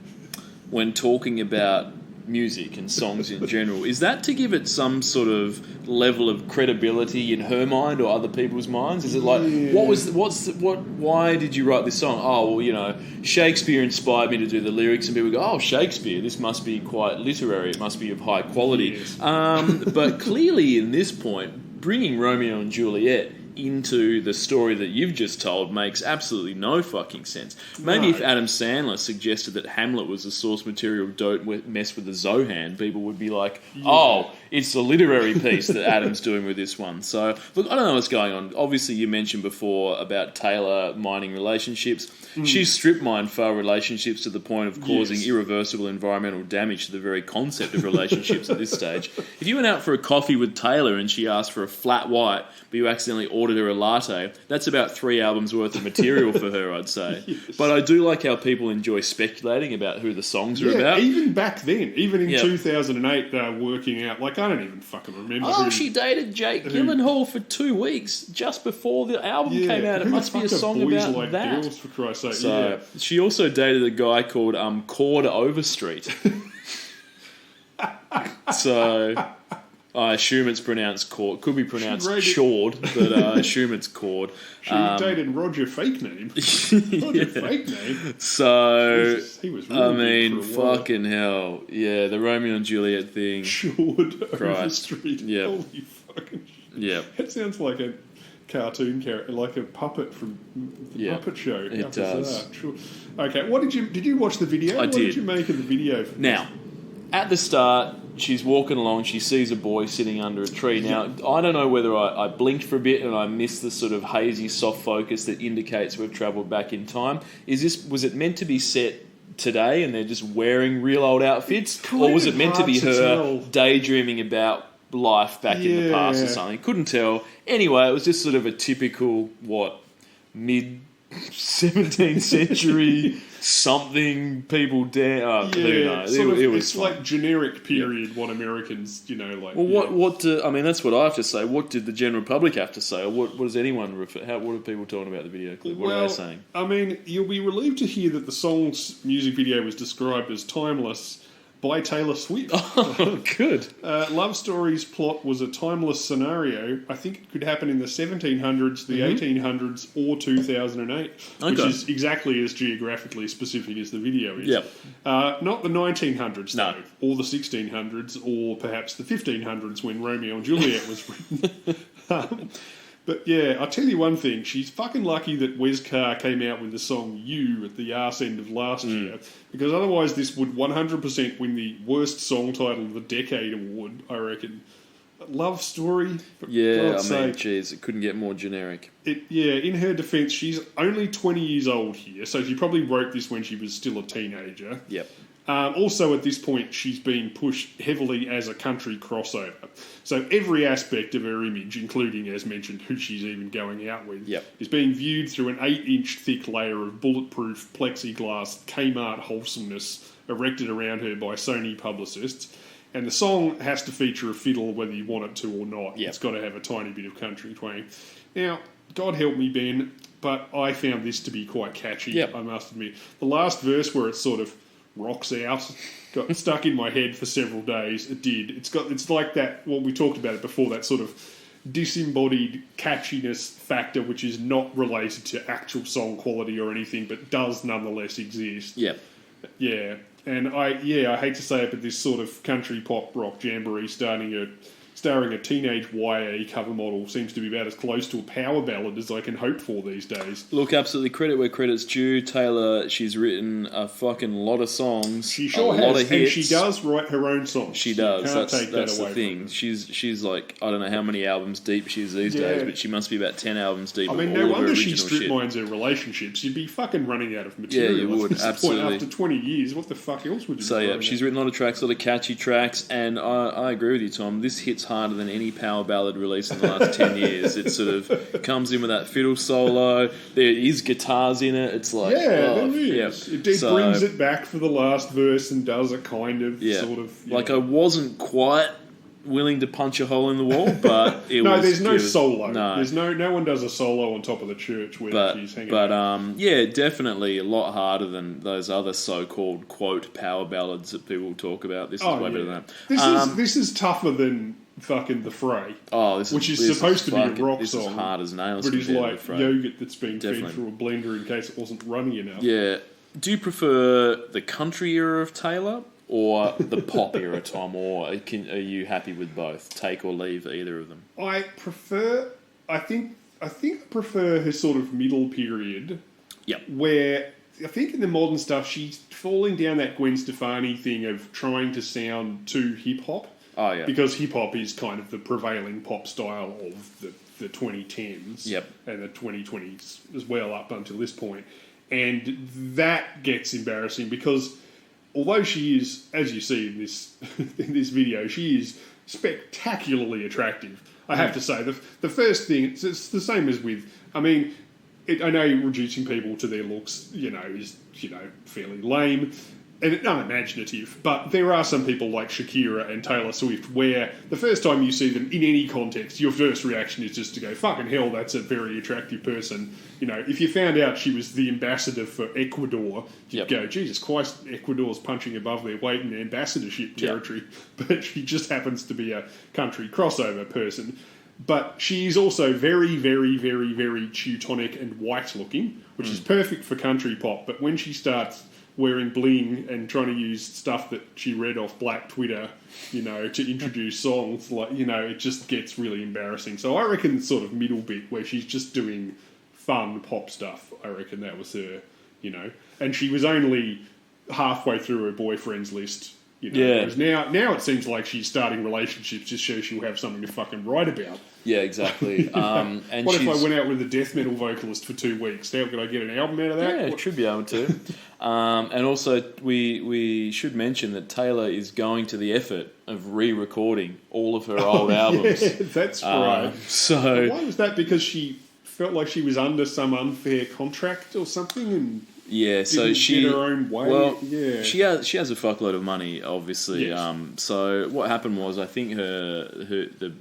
Speaker 2: when talking about music and songs in general, is that to give it some sort of level of credibility in her mind or other people's minds? Is it like, why did you write this song? Oh, well, Shakespeare inspired me to do the lyrics, and people go, oh, Shakespeare, this must be quite literary, it must be of high quality.
Speaker 3: Yes.
Speaker 2: But clearly in this point, bringing Romeo and Juliet into the story that you've just told makes absolutely no fucking sense. Maybe if Adam Sandler suggested that Hamlet was the source material, don't mess with the Zohan, people would be like, oh, it's a literary piece that Adam's doing with this one. So, look, I don't know what's going on. Obviously, you mentioned before about Taylor mining relationships. She's strip mined for relationships to the point of causing irreversible environmental damage to the very concept of relationships at this stage. If you went out for a coffee with Taylor and she asked for a flat white, but you accidentally ordered her a latte, that's about 3 albums worth of material for her, I'd say. But I do like how people enjoy speculating about who the songs are about.
Speaker 3: Even back then, even in 2008, they were working out, like, I don't even fucking remember.
Speaker 2: Oh, she dated Jake Gyllenhaal for 2 weeks just before the album came out. It must be a song about
Speaker 3: like
Speaker 2: that.
Speaker 3: Girls, for Christ's sake.
Speaker 2: So she also dated a guy called Cord Overstreet. So I assume it's pronounced Cord. Could be pronounced Chord, but I assume it's Cord.
Speaker 3: She dated Roger Fake Name. Roger Fake Name.
Speaker 2: So
Speaker 3: he was really big for a while.
Speaker 2: fucking hell. Yeah, the Romeo and Juliet thing.
Speaker 3: Chord
Speaker 2: Christ.
Speaker 3: Overstreet.
Speaker 2: Yep.
Speaker 3: Holy fucking shit.
Speaker 2: Yeah.
Speaker 3: That sounds like a cartoon character, like a puppet from the Puppet Show.
Speaker 2: It does.
Speaker 3: Sure. Okay, did you watch the video? What did you make of the video?
Speaker 2: Now, at the start, she's walking along, she sees a boy sitting under a tree. Now, I don't know whether I blinked for a bit and I missed the sort of hazy soft focus that indicates we've travelled back in time. Was it meant to be set today and they're just wearing real old outfits? Or was it meant to be her daydreaming about life back in the past or something? Couldn't tell. Anyway, it was just sort of a typical, mid 17th century something people dare. Who knows? It was fun.
Speaker 3: Like generic period. What Americans, like.
Speaker 2: Well, what that's what I have to say. What did the general public have to say, or what does anyone refer? What are people talking about the video clip? What are they saying?
Speaker 3: I mean, you'll be relieved to hear that the song's music video was described as timeless by Taylor Swift.
Speaker 2: Oh, good.
Speaker 3: Love Story's plot was a timeless scenario. I think it could happen in the 1700s, the 1800s, or 2008, which is exactly as geographically specific as the video is.
Speaker 2: Yep.
Speaker 3: Not the 1900s, though, or the 1600s, or perhaps the 1500s when Romeo and Juliet was written. But yeah, I'll tell you one thing. She's fucking lucky that Wes Carr came out with the song You at the arse end of last year, because otherwise this would 100% win the worst song title of the decade award, I reckon. love story. For
Speaker 2: Yeah,
Speaker 3: God's
Speaker 2: I mean,
Speaker 3: sake.
Speaker 2: geez, it couldn't get more generic.
Speaker 3: In her defence, she's only 20 years old here, so she probably wrote this when she was still a teenager.
Speaker 2: Yep.
Speaker 3: Also, at this point, she's being pushed heavily as a country crossover. So every aspect of her image, including, as mentioned, who she's even going out with,
Speaker 2: Yep.
Speaker 3: is being viewed through an 8-inch thick layer of bulletproof plexiglass Kmart wholesomeness erected around her by Sony publicists. And the song has to feature a fiddle whether you want it to or not.
Speaker 2: Yep.
Speaker 3: It's got to have a tiny bit of country twang. Now, God help me, Ben, but I found this to be quite catchy,
Speaker 2: Yep.
Speaker 3: I must admit. The last verse where it sort of rocks out got stuck in my head for several days. It did. It's like that, well, we talked about it before, that sort of disembodied catchiness factor which is not related to actual song quality or anything but does nonetheless exist.
Speaker 2: Yep.
Speaker 3: Yeah. And I hate to say it, but this sort of country pop rock jamboree starring a teenage YA cover model seems to be about as close to a power ballad as I can hope for these days.
Speaker 2: Look, absolutely credit where credit's due. Taylor, she's written a fucking lot of songs.
Speaker 3: She sure
Speaker 2: a
Speaker 3: has,
Speaker 2: lot of hits.
Speaker 3: and she does write her own songs.
Speaker 2: She does.
Speaker 3: You can't take
Speaker 2: That's
Speaker 3: that away
Speaker 2: the thing.
Speaker 3: from her.
Speaker 2: She's like, I don't know how many albums deep she is these
Speaker 3: Yeah.
Speaker 2: days, but she must be about 10 albums deep.
Speaker 3: I
Speaker 2: of
Speaker 3: mean,
Speaker 2: all
Speaker 3: no
Speaker 2: of her
Speaker 3: wonder she
Speaker 2: original
Speaker 3: strip
Speaker 2: shit.
Speaker 3: mines her relationships. You'd be fucking running out of material.
Speaker 2: you would,
Speaker 3: at this
Speaker 2: absolutely.
Speaker 3: Point, after 20 years, what the fuck else would you
Speaker 2: So
Speaker 3: be
Speaker 2: yeah,
Speaker 3: throwing
Speaker 2: she's
Speaker 3: out?
Speaker 2: written a lot of tracks, a lot of catchy tracks, and I agree with you, Tom. This hits harder than any power ballad released in the last 10 years. It sort of comes in with that fiddle solo. There is guitars in it. It's like,
Speaker 3: Yeah,
Speaker 2: oh,
Speaker 3: there is.
Speaker 2: yeah.
Speaker 3: It brings it back for the last verse and does a kind of,
Speaker 2: Yeah.
Speaker 3: sort of... you
Speaker 2: Like
Speaker 3: know.
Speaker 2: I wasn't quite willing to punch a hole in the wall, but it
Speaker 3: No,
Speaker 2: was...
Speaker 3: there's no
Speaker 2: it was-
Speaker 3: solo.
Speaker 2: No.
Speaker 3: There's no one does a solo on top of the church where she's hanging out.
Speaker 2: Yeah, definitely a lot harder than those other so-called quote power ballads that people talk about. This is way better than that.
Speaker 3: This is tougher than fucking The Fray,
Speaker 2: This
Speaker 3: which is
Speaker 2: this
Speaker 3: supposed to be a
Speaker 2: fucking-
Speaker 3: rock
Speaker 2: this
Speaker 3: song,
Speaker 2: is hard as nails.
Speaker 3: but it's
Speaker 2: compared to
Speaker 3: like
Speaker 2: The Fray.
Speaker 3: yogurt that's being fed
Speaker 2: Definitely.
Speaker 3: through a blender in case it wasn't runny enough.
Speaker 2: Yeah. Do you prefer the country era of Taylor or the pop era, Tom? Or are you happy with both? Take or leave either of them?
Speaker 3: I think I prefer her sort of middle period.
Speaker 2: Yep.
Speaker 3: Where I think in the modern stuff she's falling down that Gwen Stefani thing of trying to sound too hip hop.
Speaker 2: Oh, yeah.
Speaker 3: Because hip hop is kind of the prevailing pop style of the 2010s.
Speaker 2: Yep.
Speaker 3: And the 2020s as well up until this point. And that gets embarrassing because although she is, as you see in this in this video, she is spectacularly attractive. I have to say, the first thing, it's the same as with, I mean, I know reducing people to their looks, is, fairly lame and unimaginative, but there are some people like Shakira and Taylor Swift where the first time you see them in any context, your first reaction is just to go, fucking hell, that's a very attractive person. If you found out she was the ambassador for Ecuador, you'd go, Jesus Christ, Ecuador's punching above their weight in ambassadorship territory, but she just happens to be a country crossover person. But she's also very, very, very, very Teutonic and white looking, which is perfect for country pop, but when she starts wearing bling and trying to use stuff that she read off Black Twitter, to introduce songs, it just gets really embarrassing. So I reckon the sort of middle bit where she's just doing fun pop stuff, I reckon that was her, And she was only halfway through her boyfriend's list, Whereas now it seems like she's starting relationships just so she'll have something to fucking write about.
Speaker 2: Yeah, exactly. And
Speaker 3: What if I went out with a death metal vocalist for 2 weeks? How could I get an album out of that?
Speaker 2: Yeah, should be able to. And also, we should mention that Taylor is going to the effort of re-recording all of her old albums.
Speaker 3: Yeah, that's right.
Speaker 2: So
Speaker 3: Why was that? Because she felt like she was under some unfair contract or something, and
Speaker 2: yeah, so
Speaker 3: didn't
Speaker 2: she
Speaker 3: get her own way.
Speaker 2: Well,
Speaker 3: yeah.
Speaker 2: she has a fuckload of money, obviously.
Speaker 3: Yes.
Speaker 2: So what happened was, I think the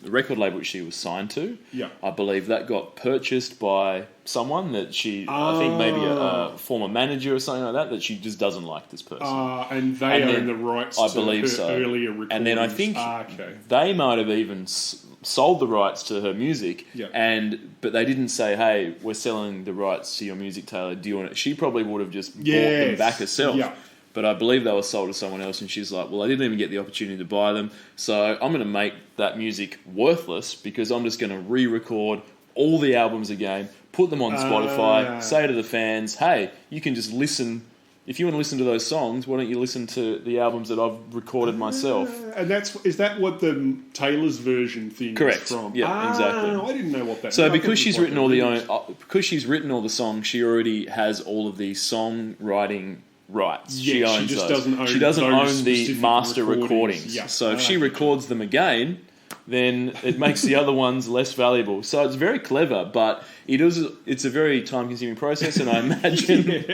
Speaker 2: record label which she was signed to,
Speaker 3: Yeah.
Speaker 2: I believe that got purchased by someone that I think maybe a former manager or something like that she just doesn't like this person.
Speaker 3: And they
Speaker 2: And
Speaker 3: own
Speaker 2: then-
Speaker 3: the rights
Speaker 2: I
Speaker 3: to
Speaker 2: believe
Speaker 3: her
Speaker 2: so.
Speaker 3: earlier recordings.
Speaker 2: And then I think
Speaker 3: okay.
Speaker 2: they might have even sold the rights to her music,
Speaker 3: Yeah.
Speaker 2: but they didn't say, "Hey, we're selling the rights to your music, Taylor. Do you want it?" She probably would have just bought them
Speaker 3: Yes.
Speaker 2: back herself.
Speaker 3: Yeah.
Speaker 2: But I believe they were sold to someone else, and she's like, "Well, I didn't even get the opportunity to buy them, so I'm going to make that music worthless because I'm just going to re-record all the albums again, put them on Spotify, say to the fans, hey, you can just listen if you want to listen to those songs, why don't you listen to the albums that I've recorded myself?
Speaker 3: And is that what the Taylor's version thing
Speaker 2: Correct.
Speaker 3: is from?
Speaker 2: Yeah, exactly.
Speaker 3: I didn't know what that.
Speaker 2: So
Speaker 3: I thought it
Speaker 2: because
Speaker 3: was
Speaker 2: she's
Speaker 3: like
Speaker 2: written
Speaker 3: a
Speaker 2: all the
Speaker 3: remix.
Speaker 2: because she's written all the songs, she already has all of the songwriting rights.
Speaker 3: Yeah,
Speaker 2: she owns
Speaker 3: she just
Speaker 2: those.
Speaker 3: doesn't own
Speaker 2: She doesn't
Speaker 3: those
Speaker 2: own the
Speaker 3: specific
Speaker 2: master
Speaker 3: recordings.
Speaker 2: recordings.
Speaker 3: Yeah.
Speaker 2: So if she records them again, then it makes the other ones less valuable. So it's very clever, but it's a very time-consuming process, and I imagine,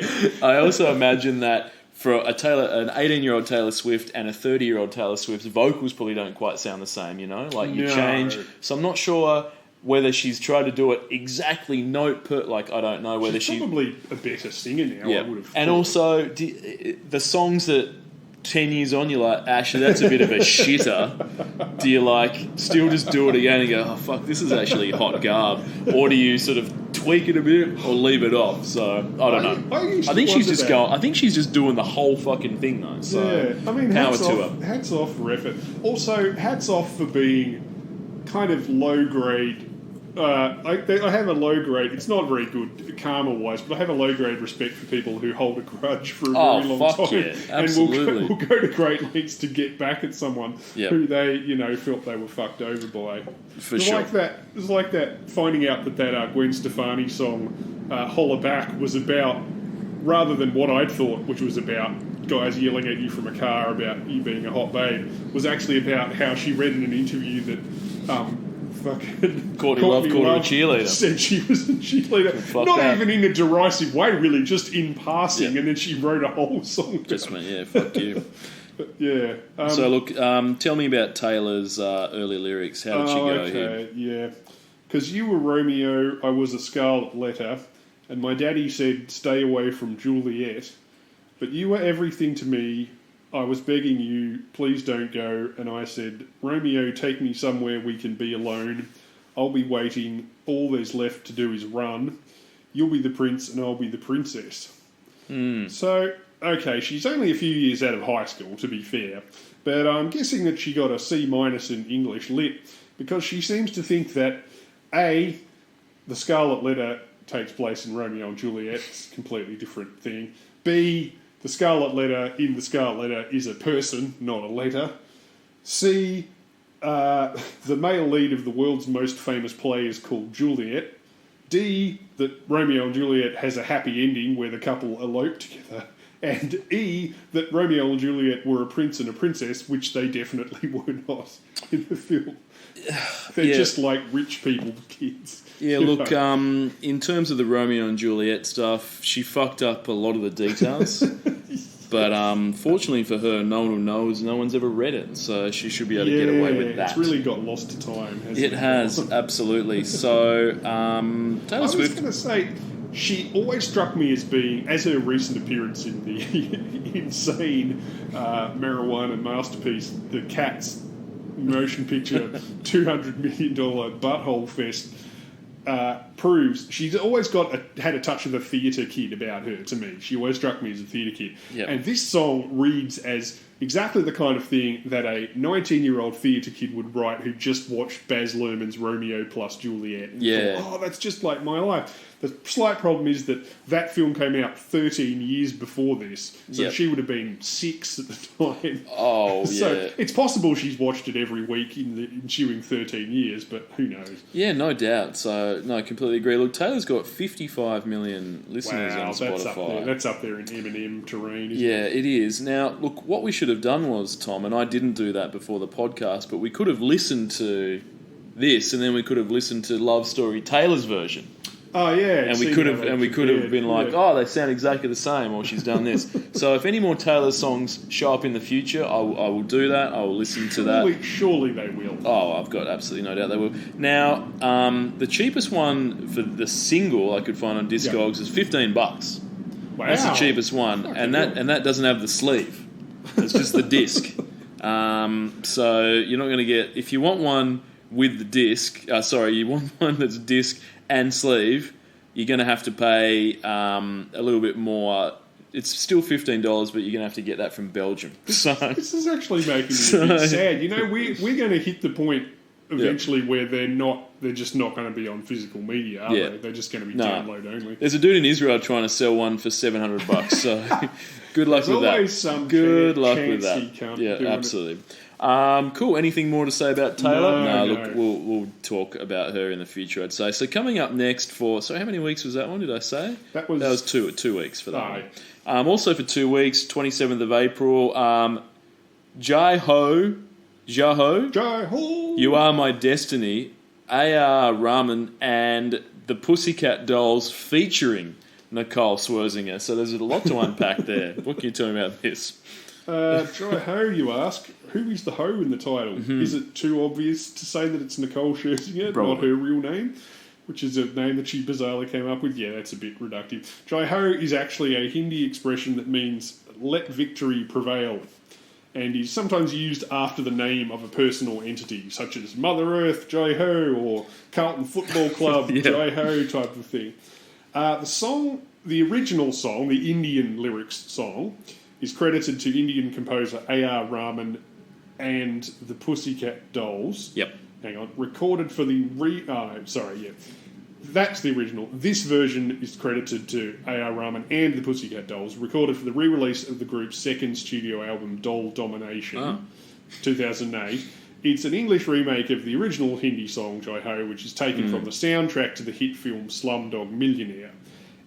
Speaker 2: I also imagine that for an 18-year-old Taylor Swift and a 30-year-old Taylor Swift's vocals probably don't quite sound the same, you know? Like, you
Speaker 3: No.
Speaker 2: change. So I'm not sure whether she's tried to do it exactly note per, like, I don't know whether
Speaker 3: She's probably a better singer now. I would have.
Speaker 2: and
Speaker 3: thought.
Speaker 2: also, the songs that 10 years on, you're like, actually, that's a bit of a shitter. Do you, like, still just do it again and go, oh, fuck, this is actually hot garb? Or do you sort of tweak it a bit or leave it off? So, I don't know. I think she's just going, I think she's just doing the whole fucking thing, though. So,
Speaker 3: yeah, I mean,
Speaker 2: power
Speaker 3: hats
Speaker 2: to
Speaker 3: off,
Speaker 2: her.
Speaker 3: hats off for effort. Also, hats off for being kind of low grade. I have a low grade. It's not very good karma wise, but I have a low grade respect for people who hold a grudge for a very long
Speaker 2: fuck
Speaker 3: time,
Speaker 2: yeah, absolutely.
Speaker 3: and will go to great lengths to get back at someone
Speaker 2: Yep.
Speaker 3: who they felt they were fucked over by.
Speaker 2: For
Speaker 3: It's
Speaker 2: sure.
Speaker 3: like that. It's like that. Finding out that Gwen Stefani song "Holler Back" was about, rather than what I'd thought, which was about guys yelling at you from a car about you being a hot babe, was actually about how she read in an interview that fucking
Speaker 2: Courtney Love called her a cheerleader.
Speaker 3: said she was a cheerleader.
Speaker 2: Fuck
Speaker 3: Not
Speaker 2: that.
Speaker 3: even in a derisive way, really, just in passing,
Speaker 2: Yeah.
Speaker 3: and then she wrote a whole song.
Speaker 2: Just
Speaker 3: about
Speaker 2: went, yeah, fuck you.
Speaker 3: it. Yeah.
Speaker 2: So, look, tell me about Taylor's early lyrics. How did she go here?
Speaker 3: Okay, yeah. Because you were Romeo, I was a scarlet letter, and my daddy said, stay away from Juliet. But you were everything to me. I was begging you, please don't go. And I said, Romeo, take me somewhere we can be alone. I'll be waiting. All there's left to do is run. You'll be the prince and I'll be the princess. So, okay, she's only a few years out of high school, to be fair. But I'm guessing that she got a C- in English Lit because she seems to think that, A, the Scarlet Letter takes place in Romeo and Juliet. It's a completely different thing. B, the Scarlet Letter in the Scarlet Letter is a person, not a letter. C, the male lead of the world's most famous play is called Juliet. D, that Romeo and Juliet has a happy ending where the couple elope together. And E, that Romeo and Juliet were a prince and a princess, which they definitely were not in the film. They're
Speaker 2: Yeah.
Speaker 3: just like rich people kids.
Speaker 2: Yeah,
Speaker 3: You
Speaker 2: look,
Speaker 3: know?
Speaker 2: in terms of the Romeo and Juliet stuff, she fucked up a lot of the details. But fortunately for her, no one knows, no one's ever read it, so she should be able to get away with that.
Speaker 3: It's really got lost to time, hasn't it?
Speaker 2: It has, absolutely. So,
Speaker 3: I
Speaker 2: Taylor
Speaker 3: was
Speaker 2: Swift...
Speaker 3: going to say, she always struck me as being, as her recent appearance in the insane marijuana masterpiece, the Cats motion picture $200 million butthole fest, proves she's always had a touch of the theatre kid about her to me. She always struck me as a theatre kid.
Speaker 2: Yep.
Speaker 3: And this song reads as exactly the kind of thing that a 19-year-old theatre kid would write who just watched Baz Luhrmann's Romeo plus Juliet. And
Speaker 2: Yeah.
Speaker 3: thought, oh, that's just like my life. The slight problem is that film came out 13 years before this, so
Speaker 2: Yep.
Speaker 3: she would have been 6 at the time.
Speaker 2: Oh,
Speaker 3: So
Speaker 2: yeah.
Speaker 3: it's possible she's watched it every week in the ensuing 13 years, but who knows?
Speaker 2: Yeah, no doubt. So, no, I completely agree. Look, Taylor's got 55 million listeners on Spotify.
Speaker 3: That's up there in Eminem terrain. Isn't
Speaker 2: Yeah,
Speaker 3: it?
Speaker 2: it is. Now, look, what we should have done was, Tom, and I didn't do that before the podcast, but we could have listened to this, and then we could have listened to Love Story Taylor's version,
Speaker 3: Oh yeah,
Speaker 2: and we
Speaker 3: see
Speaker 2: could
Speaker 3: how
Speaker 2: have
Speaker 3: they
Speaker 2: been
Speaker 3: compared,
Speaker 2: like,
Speaker 3: yeah.
Speaker 2: oh, they sound exactly the same, or she's done this. So, if any more Taylor songs show up in the future, I will do that. I will listen to that.
Speaker 3: Surely they will.
Speaker 2: Oh, I've got absolutely no doubt they will. Now, the cheapest one for the single I could find on Discogs is $15.
Speaker 3: Wow.
Speaker 2: That's the cheapest one, and that doesn't have the sleeve. It's just the disc. So you're not going to get, if you want one with the disc. You want one that's disc and sleeve. You're going to have to pay a little bit more. It's still $15, but you're going to have to get that from Belgium. So
Speaker 3: This is actually making me a bit sad. You know, we're going to hit the point eventually where they're just not going to be on physical media, are
Speaker 2: Yeah.
Speaker 3: they? They're just going to be
Speaker 2: No.
Speaker 3: download only.
Speaker 2: there's a dude in Israel trying to sell one for $700. So Good luck
Speaker 3: There's
Speaker 2: with that.
Speaker 3: always some
Speaker 2: Good luck
Speaker 3: chance
Speaker 2: with that.
Speaker 3: he can't
Speaker 2: Yeah,
Speaker 3: do it.
Speaker 2: absolutely. Cool. Anything more to say about Taylor?
Speaker 3: No.
Speaker 2: Look, we'll talk about her in the future, I'd say. So coming up next for... So how many weeks was that one, did I say?
Speaker 3: That was
Speaker 2: 2 weeks for that
Speaker 3: Aye.
Speaker 2: one. Also for 2 weeks, 27th of April, Jai-Ho,
Speaker 3: Jai-Ho!
Speaker 2: You Are My Destiny, A.R. Rahman and the Pussycat Dolls featuring Nicole Scherzinger. So there's a lot to unpack there. What can you tell me about this?
Speaker 3: Jai-Ho, you ask? Who is the ho in the title? Is it too obvious to say that it's Nicole Scherzinger, not
Speaker 2: Probably.
Speaker 3: her real name? Which is a name that she bizarrely came up with? Yeah, that's a bit reductive. Jai-Ho is actually a Hindi expression that means let victory prevail, and is sometimes used after the name of a person or entity, such as Mother Earth, Jai-Ho, or Carlton Football Club,
Speaker 2: Yeah.
Speaker 3: Jai-Ho type of thing. The original song, the Indian lyrics song, is credited to Indian composer A.R. Rahman and the Pussycat Dolls.
Speaker 2: Yep.
Speaker 3: Hang on. Recorded for the That's the original. This version is credited to A.R. Rahman and the Pussycat Dolls, recorded for the re-release of the group's second studio album, Doll Domination, 2008. It's an English remake of the original Hindi song, Jai-Ho, which is taken from the soundtrack to the hit film Slumdog Millionaire.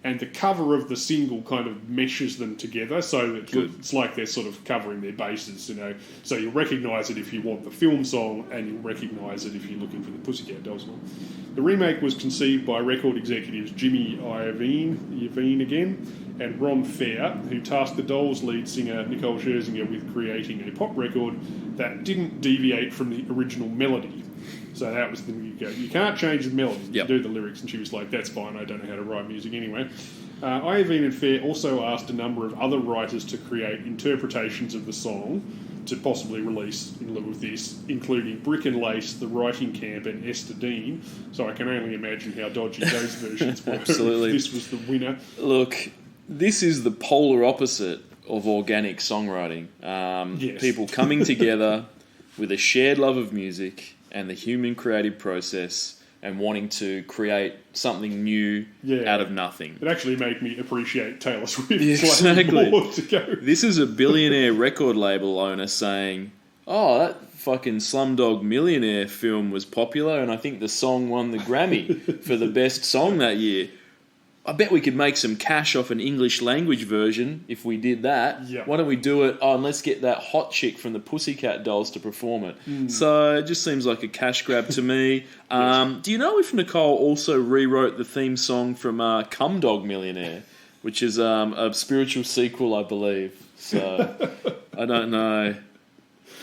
Speaker 3: And the cover of the single kind of meshes them together so that it's like they're sort of covering their bases, you know. So you'll recognise it if you want the film song, and you'll recognise it if you're looking for the Pussycat Dolls one. The remake was conceived by record executives Jimmy Iovine again, and Ron Fair, who tasked the Dolls lead singer Nicole Scherzinger with creating a pop record that didn't deviate from the original melody. So that was the you can't change the melody, you do the lyrics, and she was like, that's fine, I don't know how to write music anyway. Iovine and Fair also asked a number of other writers to create interpretations of the song to possibly release in lieu of this, including Brick and Lace, The Writing Camp, and Esther Dean. So I can only imagine how dodgy those versions were.
Speaker 2: Absolutely.
Speaker 3: This was the winner.
Speaker 2: Look, this is the polar opposite of organic songwriting.
Speaker 3: Yes.
Speaker 2: People coming together with a shared love of music and the human creative process and wanting to create something new out of nothing.
Speaker 3: It actually made me appreciate Taylor Swift
Speaker 2: Exactly.
Speaker 3: slightly more to go.
Speaker 2: This is a billionaire record label owner saying, oh, that fucking Slumdog Millionaire film was popular and I think the song won the Grammy for the best song that year. I bet we could make some cash off an English language version if we did that.
Speaker 3: Yeah.
Speaker 2: Why don't we do it? Oh, and let's get that hot chick from the Pussycat Dolls to perform it. So it just seems like a cash grab to me. Do you know if Nicole also rewrote the theme song from Cum Dog Millionaire, which is a spiritual sequel, I believe. So I don't know.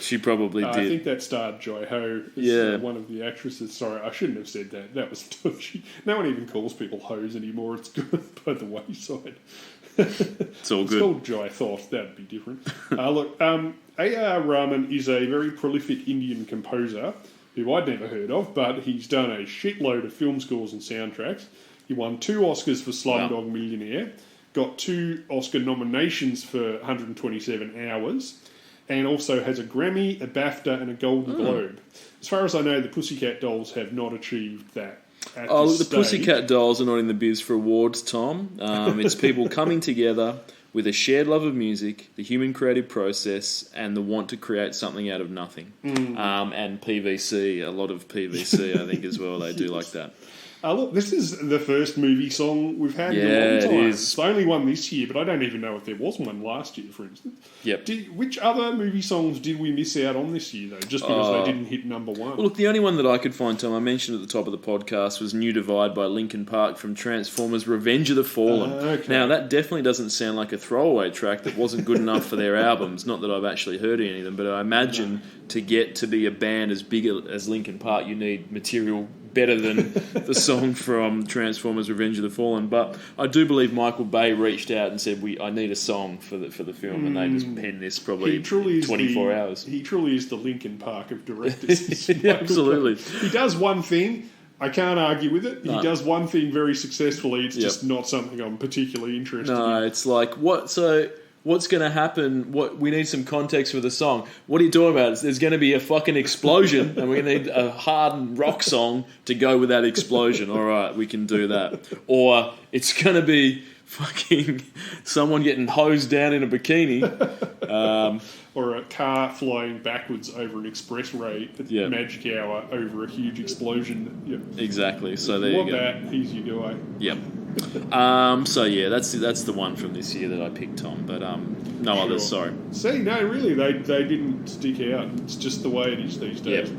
Speaker 2: She probably did.
Speaker 3: I think that starred Jai-Ho as one of the actresses. Sorry, I shouldn't have said that. That was dodgy. No one even calls people hoes anymore. It's good by the wayside.
Speaker 2: It's all
Speaker 3: It's
Speaker 2: good.
Speaker 3: called Jai Thoth. That'd be different. Look, A.R. Rahman is a very prolific Indian composer who I'd never heard of, but he's done a shitload of film scores and soundtracks. He won 2 Oscars for Slumdog Millionaire, got 2 Oscar nominations for 127 Hours, and also has a Grammy, a BAFTA, and a Golden Globe. As far as I know, the Pussycat Dolls have not achieved that at
Speaker 2: Oh,
Speaker 3: this
Speaker 2: look, the
Speaker 3: stage.
Speaker 2: Pussycat Dolls are not in the biz for awards, Tom. It's people coming together with a shared love of music, the human creative process, and the want to create something out of nothing. And PVC, a lot of PVC, I think, as well. They do like that.
Speaker 3: Look, this is the first movie song we've had in a
Speaker 2: Yeah,
Speaker 3: long
Speaker 2: it
Speaker 3: time.
Speaker 2: is.
Speaker 3: It's the only one this year, but I don't even know if there was one last year, for instance.
Speaker 2: Yep.
Speaker 3: Which other movie songs did we miss out on this year, though, just because they didn't hit number 1?
Speaker 2: Well, look, the only one that I could find, Tom, I mentioned at the top of the podcast, was New Divide by Linkin Park from Transformers Revenge of the Fallen.
Speaker 3: Okay.
Speaker 2: Now, that definitely doesn't sound like a throwaway track that wasn't good enough for their albums. Not that I've actually heard any of them, but I imagine to get to be a band as big as Linkin Park, you need material better than the song from Transformers Revenge of the Fallen. But I do believe Michael Bay reached out and said, I need a song for the film, and they just penned this probably
Speaker 3: He truly is
Speaker 2: 24 hours.
Speaker 3: He truly is the Linkin Park of directors.
Speaker 2: Yeah, absolutely.
Speaker 3: He does one thing. I can't argue with it. He does one thing very successfully. It's just not something I'm particularly interested in.
Speaker 2: No, it's like, what? So what's going to happen? What we need some context for the song. What are you talking about? There's going to be a fucking explosion, and we need a hard rock song to go with that explosion. All right, we can do that. Or it's going to be fucking someone getting hosed down in a bikini.
Speaker 3: Or a car flying backwards over an expressway at
Speaker 2: Yeah.
Speaker 3: magic hour over a huge explosion. Yep.
Speaker 2: Exactly. So there
Speaker 3: Want
Speaker 2: you go.
Speaker 3: that? Here's your guy.
Speaker 2: Yep. So yeah, that's the one from this year that I picked, Tom. But no others. Sorry.
Speaker 3: See, no, really, they didn't stick out. It's just the way it is these days.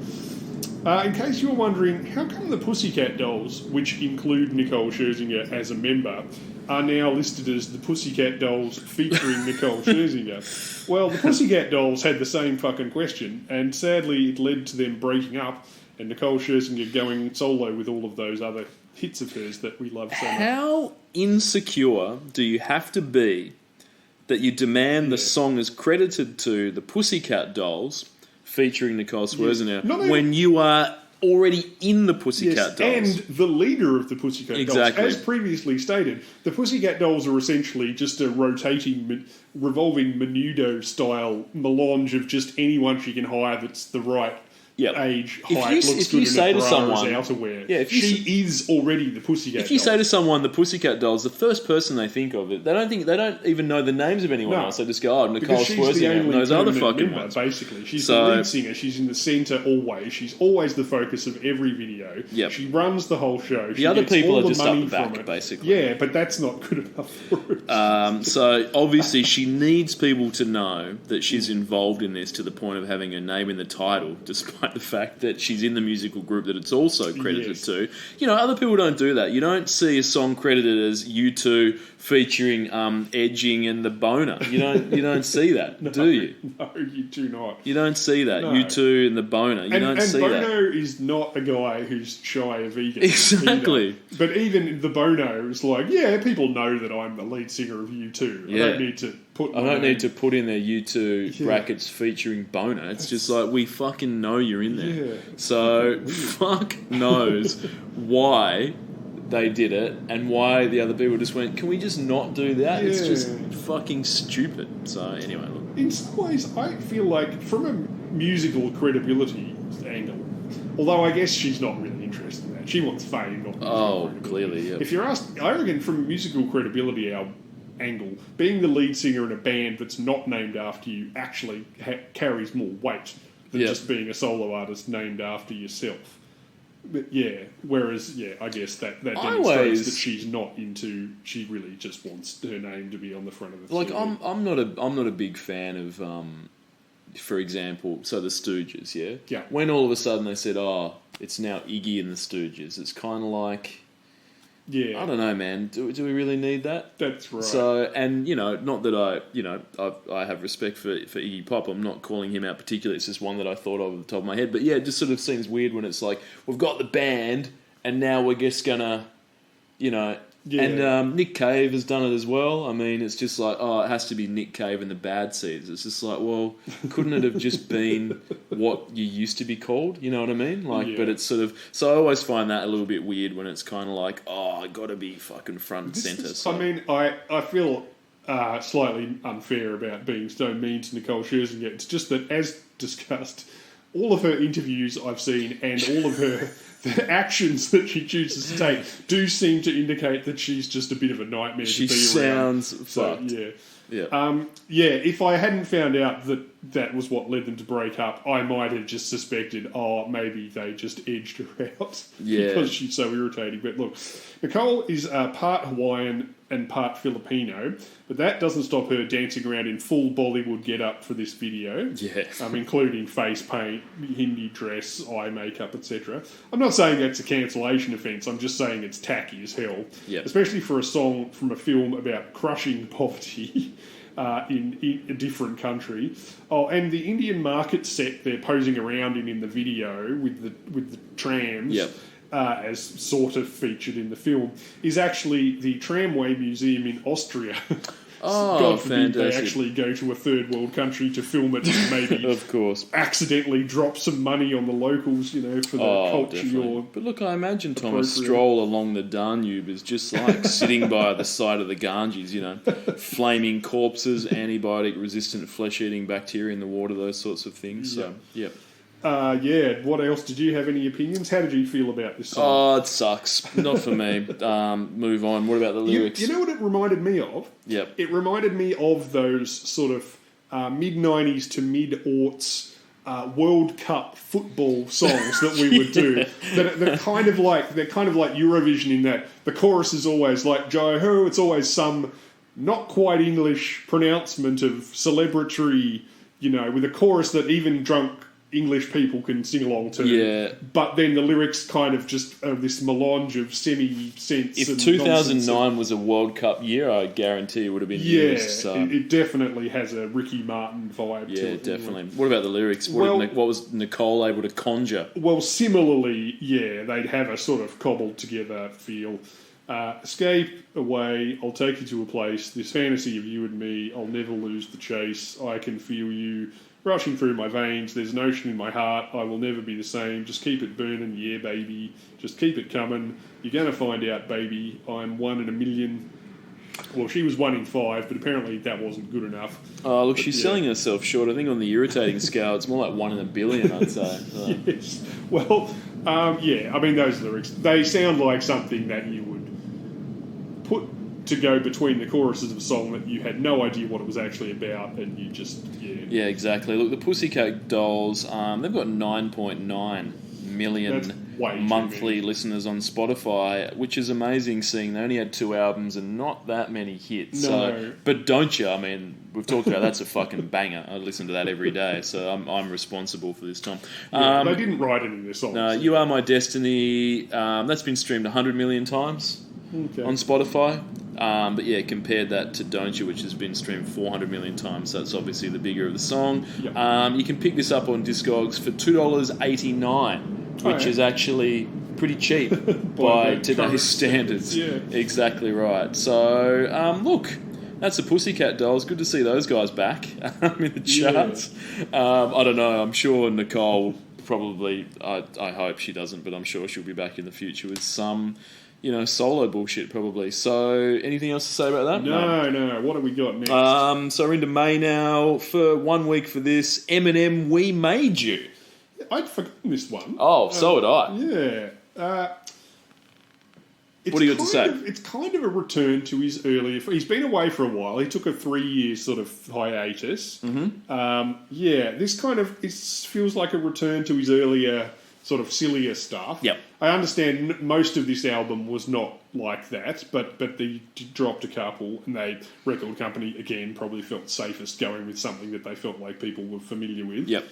Speaker 3: In case you're wondering, how come the Pussycat Dolls, which include Nicole Scherzinger as a member, are now listed as the Pussycat Dolls featuring Nicole Scherzinger? Well, the Pussycat Dolls had the same fucking question, and sadly it led to them breaking up and Nicole Scherzinger going solo with all of those other hits of hers that we love so much.
Speaker 2: How insecure do you have to be that you demand the song is credited to the Pussycat Dolls featuring Nicole Scherzinger
Speaker 3: Not even-
Speaker 2: when you are already in the Pussycat Dolls?
Speaker 3: And the leader of the Pussycat
Speaker 2: Exactly.
Speaker 3: Dolls. As previously stated, the Pussycat Dolls are essentially just a rotating, revolving Menudo-style melange of just anyone she can hire that's the right
Speaker 2: Yep.
Speaker 3: age,
Speaker 2: If
Speaker 3: height,
Speaker 2: you-
Speaker 3: looks
Speaker 2: if
Speaker 3: good
Speaker 2: you
Speaker 3: in
Speaker 2: say
Speaker 3: a
Speaker 2: to
Speaker 3: bra
Speaker 2: someone-
Speaker 3: as outerwear.
Speaker 2: Yeah, if you
Speaker 3: she is already the Pussycat
Speaker 2: If you
Speaker 3: Dolls.
Speaker 2: say to someone the Pussycat Dolls, the first person they think of it, they don't even know the names of anyone
Speaker 3: No.
Speaker 2: else. They just go, "Oh, Nicole
Speaker 3: Because she's the
Speaker 2: Scherzinger," and
Speaker 3: only
Speaker 2: those other
Speaker 3: permanent
Speaker 2: fucking
Speaker 3: member,
Speaker 2: ones.
Speaker 3: basically. She's
Speaker 2: So-
Speaker 3: the lead singer. She's in the centre always. She's always the focus of every video.
Speaker 2: Yep.
Speaker 3: She runs the whole show. She
Speaker 2: other
Speaker 3: gets
Speaker 2: people
Speaker 3: all
Speaker 2: are
Speaker 3: the
Speaker 2: just up
Speaker 3: money
Speaker 2: the back,
Speaker 3: from it.
Speaker 2: basically.
Speaker 3: Yeah, but that's not good enough for her.
Speaker 2: So obviously she needs people to know that she's involved in this to the point of having her name in the title, despite the fact that she's in the musical group that it's also credited
Speaker 3: Yes.
Speaker 2: to. You know, other people don't do that. You don't see a song credited as U2 featuring Edging and the Boner. You don't see that, do you?
Speaker 3: No, you do not.
Speaker 2: You don't see that.
Speaker 3: No.
Speaker 2: U2 and the Boner. You don't
Speaker 3: And
Speaker 2: see
Speaker 3: Bono
Speaker 2: that.
Speaker 3: is not a guy who's shy of vegan.
Speaker 2: Exactly.
Speaker 3: either. But even the Bono is like, yeah, people know that I'm the lead singer of U2.
Speaker 2: Yeah.
Speaker 3: I don't need to put.
Speaker 2: I don't need to put in their U2
Speaker 3: Yeah.
Speaker 2: brackets featuring Boner. It's just like, we fucking know you're in there.
Speaker 3: Yeah.
Speaker 2: So, fuck knows why they did it and why the other people just went, can we just not do that? It's just
Speaker 3: Yeah.
Speaker 2: fucking stupid. So, anyway, look.
Speaker 3: In some ways, I feel like from a musical credibility angle, although I guess she's not really interested in that. She wants fame, not musical
Speaker 2: Oh,
Speaker 3: credibility.
Speaker 2: clearly, yeah.
Speaker 3: If you're asked, I reckon from a musical credibility angle, being the lead singer in a band that's not named after you actually carries more weight than
Speaker 2: Yeah.
Speaker 3: just being a solo artist named after yourself. But yeah, whereas I guess that demonstrates
Speaker 2: always-
Speaker 3: that she's not into. She really just wants her name to be on the front of the.
Speaker 2: Like,
Speaker 3: CD.
Speaker 2: I'm not a big fan of, for example, so the Stooges, yeah?
Speaker 3: Yeah.
Speaker 2: When all of a sudden they said, oh, it's now Iggy and the Stooges, it's kind of like,
Speaker 3: Yeah,
Speaker 2: I don't know, man. Do we really need that?
Speaker 3: that's right.
Speaker 2: So, and not that I have respect for Iggy Pop. I'm not calling him out particularly. It's just one that I thought of at the top of my head. But yeah, it just sort of seems weird when it's like we've got the band and now we're just gonna,
Speaker 3: Yeah.
Speaker 2: And Nick Cave has done it as well. I mean, it's just like, oh, it has to be Nick Cave and the Bad Seeds. It's just like, well, couldn't it have just been what you used to be called? You know what I mean? Like,
Speaker 3: Yeah.
Speaker 2: but it's sort of. So I always find that a little bit weird when it's kind of like, oh, I got to be fucking front and center. So.
Speaker 3: I mean, I feel slightly unfair about being so mean to Nicole Scherzinger. It's just that, as discussed, all of her interviews I've seen and all of her the actions that she chooses to take do seem to indicate that she's just a bit of a nightmare
Speaker 2: She
Speaker 3: to be around.
Speaker 2: sounds
Speaker 3: So,
Speaker 2: fucked.
Speaker 3: yeah.
Speaker 2: Yeah.
Speaker 3: If I hadn't found out that was what led them to break up, I might have just suspected, maybe they just edged her out
Speaker 2: Yeah.
Speaker 3: because she's so irritating. But look, Nicole is part Hawaiian and part Filipino, but that doesn't stop her dancing around in full Bollywood get-up for this video.
Speaker 2: Yeah.
Speaker 3: Including face paint, Hindi dress, eye makeup, etc. I'm not saying that's a cancellation offence, I'm just saying it's tacky as hell.
Speaker 2: Yep.
Speaker 3: Especially for a song from a film about crushing poverty in a different country. Oh, and the Indian market set they're posing around in the video with the trams.
Speaker 2: Yep.
Speaker 3: As sort of featured in the film, is actually the Tramway Museum in Austria.
Speaker 2: Oh,
Speaker 3: God forbid they
Speaker 2: fantastic.
Speaker 3: actually go to a third world country to film it and maybe
Speaker 2: Of course.
Speaker 3: accidentally drop some money on the locals, for the culture
Speaker 2: definitely.
Speaker 3: or...
Speaker 2: But look, I imagine Tom, a
Speaker 3: appropriate.
Speaker 2: stroll along the Danube is just like sitting by the side of the Ganges, flaming corpses, antibiotic-resistant flesh-eating bacteria in the water, those sorts of things. So, yeah.
Speaker 3: Yeah, what else? Did you have any opinions? How did you feel about this song?
Speaker 2: Oh, it sucks. Not for me. Move on. What about the lyrics?
Speaker 3: You know what it reminded me of?
Speaker 2: Yep.
Speaker 3: It reminded me of those sort of mid-90s to mid-aughts World Cup football songs that we would do. They're kind of like Eurovision in that the chorus is always like Jai-ho, it's always some not quite English pronouncement of celebratory, with a chorus that even drunk English people can sing along to.
Speaker 2: Yeah.
Speaker 3: But then the lyrics kind of just are this melange of semi-sense.
Speaker 2: If
Speaker 3: and
Speaker 2: 2009
Speaker 3: nonsense.
Speaker 2: was a World Cup year, I guarantee it would have been
Speaker 3: Yeah,
Speaker 2: used. So.
Speaker 3: it definitely has a Ricky Martin vibe to
Speaker 2: Yeah,
Speaker 3: it.
Speaker 2: definitely. What about the lyrics?
Speaker 3: Well-
Speaker 2: What was Nicole able to conjure?
Speaker 3: Well, similarly, yeah, they'd have a sort of cobbled together feel. Escape away, I'll take you to a place, this fantasy of you and me, I'll never lose the chase, I can feel you rushing through my veins, there's an ocean in my heart, I will never be the same, just keep it burning, yeah baby, just keep it coming, you're going to find out baby, I'm 1 in a million. Well, she was 1 in 5, but apparently that wasn't good enough.
Speaker 2: Oh, look, she's
Speaker 3: yeah.
Speaker 2: selling herself short. I think on the irritating scale, it's more like 1 in a billion, I'd say. So.
Speaker 3: Yes. Well, yeah, I mean, those lyrics, they sound like something that you would put to go between the choruses of a song that you had no idea what it was actually about, and you just,
Speaker 2: Yeah, exactly. Look, the Pussycat Dolls, they've got 9.9 million
Speaker 3: That's way too
Speaker 2: monthly
Speaker 3: many.
Speaker 2: listeners on Spotify, which is amazing seeing they only had 2 albums and not that many hits.
Speaker 3: No.
Speaker 2: So, but don't you? I mean, we've talked about that's a fucking banger. I listen to that every day, so I'm responsible for this, Tom.
Speaker 3: Yeah, they didn't write any of their songs.
Speaker 2: You Are My Destiny, that's been streamed 100 million times
Speaker 3: Okay.
Speaker 2: on Spotify. But yeah, compared that to Don't You, which has been streamed 400 million times. So that's obviously the bigger of the song.
Speaker 3: Yep.
Speaker 2: You can pick this up on Discogs for $2.89, which
Speaker 3: yeah.
Speaker 2: is actually pretty cheap
Speaker 3: By
Speaker 2: by
Speaker 3: the
Speaker 2: today's
Speaker 3: current
Speaker 2: standards.
Speaker 3: Yeah.
Speaker 2: Exactly right. So, look, that's the Pussycat Dolls. Good to see those guys back in the charts. I don't know. I'm sure Nicole probably, I hope she doesn't, but I'm sure she'll be back in the future with some, solo bullshit probably. So, anything else to say about that?
Speaker 3: No. What have we got next?
Speaker 2: So we're into May now. For 1 week for this, Eminem, We Made You.
Speaker 3: I'd forgotten this one.
Speaker 2: Oh, so had I.
Speaker 3: Yeah.
Speaker 2: What do you got to say?
Speaker 3: It's kind of a return to his earlier... He's been away for a while. He took a 3-year sort of hiatus. Mm-hmm. This kind of feels like a return to his earlier sort of sillier stuff.
Speaker 2: Yep.
Speaker 3: I understand most of this album was not like that, but they dropped a couple, and the record company, again, probably felt safest going with something that they felt like people were familiar with.
Speaker 2: Yep.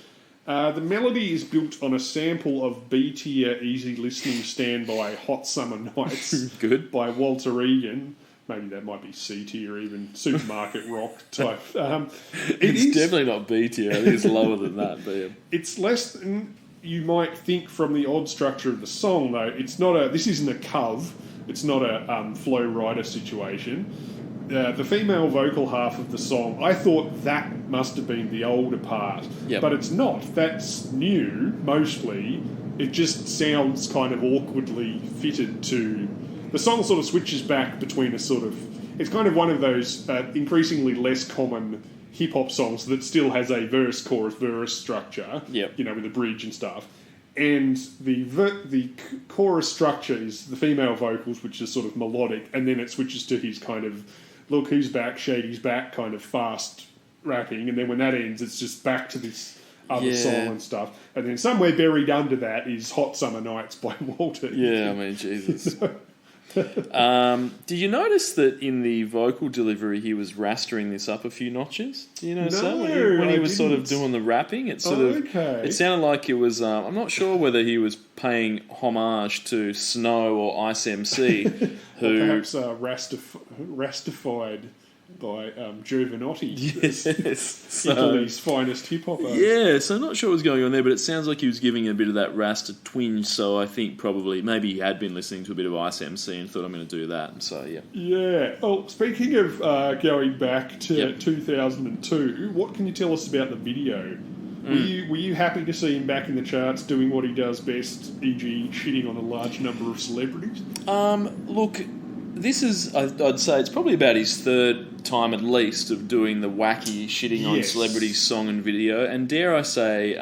Speaker 3: The melody is built on a sample of B-tier easy listening standby Hot Summer Nights
Speaker 2: Good.
Speaker 3: by Walter Egan. Maybe that might be C-tier, even supermarket rock type.
Speaker 2: It's definitely not B tier. I think it's lower than that. But yeah.
Speaker 3: It's less than you might think from the odd structure of the song, though. It's not this isn't a cove. It's not a Flow Rider situation. The female vocal half of the song, I thought that must have been the older part.
Speaker 2: Yep.
Speaker 3: But it's not. That's new, mostly. It just sounds kind of awkwardly fitted to... The song sort of switches back between a sort of... It's kind of one of those increasingly less common hip-hop songs that still has a verse-chorus-verse structure,
Speaker 2: Yep.
Speaker 3: with a bridge and stuff. And the chorus structure is the female vocals, which is sort of melodic, and then it switches to his kind of... Look who's back, Shady's back, kind of fast rapping, and then when that ends, it's just back to this other song and stuff. And then somewhere buried under that is Hot Summer Nights by Walter.
Speaker 2: Yeah, I mean, Jesus. Did you notice that in the vocal delivery he was rastering this up a few notches? Do you notice that when he
Speaker 3: I
Speaker 2: was sort of
Speaker 3: didn't.
Speaker 2: doing the rapping? It sort
Speaker 3: Okay.
Speaker 2: it sounded like it was. I'm not sure whether he was paying homage to Snow or Ice MC,
Speaker 3: Or
Speaker 2: who
Speaker 3: perhaps Rastified by Giovanotti,
Speaker 2: yes, so,
Speaker 3: Italy's finest hip hop artist.
Speaker 2: yeah. So I'm not sure what was going on there, but it sounds like he was giving a bit of that Rasta twinge. So I think probably maybe he had been listening to a bit of Ice MC and thought I'm going to do that. So yeah.
Speaker 3: Yeah. Well, speaking of going back to
Speaker 2: Yep.
Speaker 3: 2002, what can you tell us about the video? Were you happy to see him back in the charts doing what he does best, e.g. shitting on a large number of celebrities?
Speaker 2: Look, this is, I'd say it's probably about his third time at least of doing the wacky shitting on
Speaker 3: Yes.
Speaker 2: celebrities song and video, and dare I say,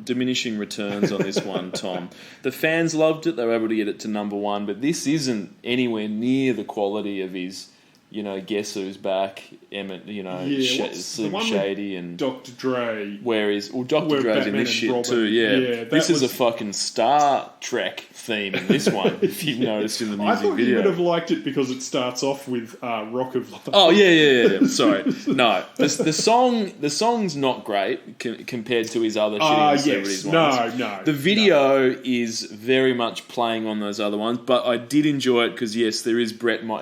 Speaker 2: diminishing returns on this one, Tom. The fans loved it; they were able to get it to number one, but this isn't anywhere near the quality of his, Guess Who's Back, Emmett,
Speaker 3: Yeah, what's the
Speaker 2: Slim
Speaker 3: one with
Speaker 2: Shady, and
Speaker 3: Dr. Dre.
Speaker 2: Dr.
Speaker 3: Where
Speaker 2: Dre's in
Speaker 3: Batman
Speaker 2: this
Speaker 3: and
Speaker 2: shit
Speaker 3: Robin-
Speaker 2: too.
Speaker 3: yeah,
Speaker 2: Yeah,
Speaker 3: that
Speaker 2: this is a
Speaker 3: was-
Speaker 2: fucking Star Trek theme in this one. If you've noticed in the
Speaker 3: I
Speaker 2: music
Speaker 3: thought
Speaker 2: video.
Speaker 3: you would have liked it because it starts off with Rock of Love.
Speaker 2: Oh yeah. Sorry, no. The song's not great compared to his other shitty celebrities ones.
Speaker 3: No.
Speaker 2: The video is very much playing on those other ones, but I did enjoy it because yes, there is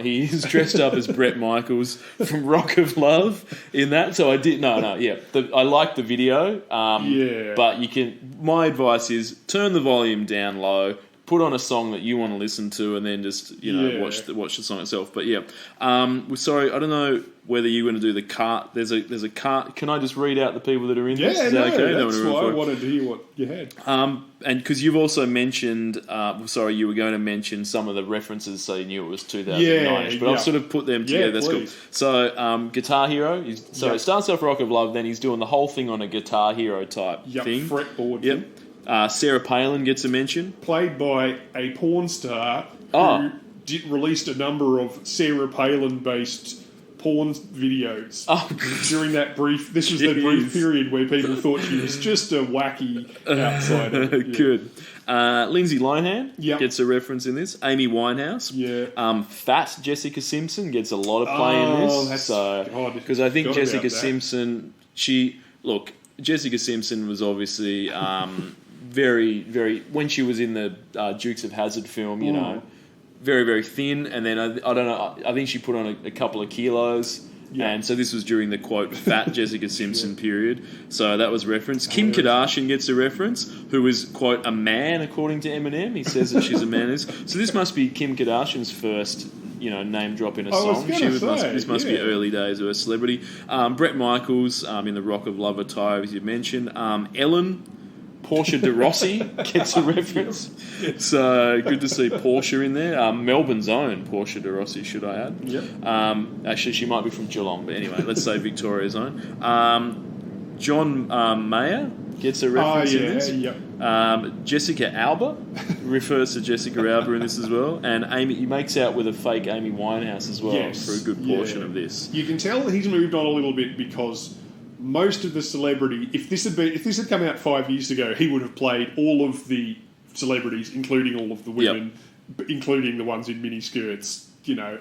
Speaker 2: he is dressed up as Bret Michaels from Rock of Love in that. So I did I like the video. But you can. My advice is turn the volume down low. Put on a song that you want to listen to, and then just watch the song itself. But yeah, sorry, I don't know whether you're going to do the cart. There's a cart. Can I just read out the people that are in this? Is that okay?
Speaker 3: That's why I wanted to hear what you had.
Speaker 2: And because you've also mentioned, you were going to mention some of the references, so you knew it was 2009ish. But I've sort of put them together.
Speaker 3: Yeah,
Speaker 2: That's
Speaker 3: please.
Speaker 2: cool. So, Guitar Hero. It starts off Rock of Love, then he's doing the whole thing on a Guitar Hero type thing.
Speaker 3: Fretboard.
Speaker 2: Yep. Sarah Palin gets a mention.
Speaker 3: Played by a porn star
Speaker 2: Oh.
Speaker 3: who released a number of Sarah Palin-based porn videos during that brief. This was the brief period where people thought she was just a wacky outsider. Yeah.
Speaker 2: Good. Lindsay Lohan
Speaker 3: Yep.
Speaker 2: gets a reference in this. Amy Winehouse.
Speaker 3: Yeah.
Speaker 2: Fat Jessica Simpson gets a lot of play in this. Because I think
Speaker 3: forgot
Speaker 2: Jessica
Speaker 3: about that.
Speaker 2: Simpson, Jessica Simpson was obviously very, very, when she was in the Dukes of Hazzard film, very, very thin, and then I don't know, I think she put on a couple of kilos.
Speaker 3: Yeah.
Speaker 2: And so this was during the, quote, fat Jessica Simpson period. So that was referenced. Kim Kardashian gets a reference, who is, quote, a man, according to Eminem. He says that she's a man. So this must be Kim Kardashian's first, name drop in a song. This must be early days of her celebrity. Bret Michaels in the Rock of Love attire, as you mentioned. Ellen, Portia de Rossi gets a reference. So good to see Portia in there. Melbourne's own Portia de Rossi, should I add?
Speaker 3: Yep.
Speaker 2: Actually, she might be from Geelong, but anyway, let's say Victoria's own. John Mayer gets a reference in this.
Speaker 3: Yep.
Speaker 2: Jessica Alba refers to Jessica Alba in this as well. And he makes out with a fake Amy Winehouse as well for a good portion of this.
Speaker 3: You can tell that he's moved on a little bit because most of the celebrity, if this had come out 5 years ago, he would have played all of the celebrities, including all of the women, including the ones in miniskirts,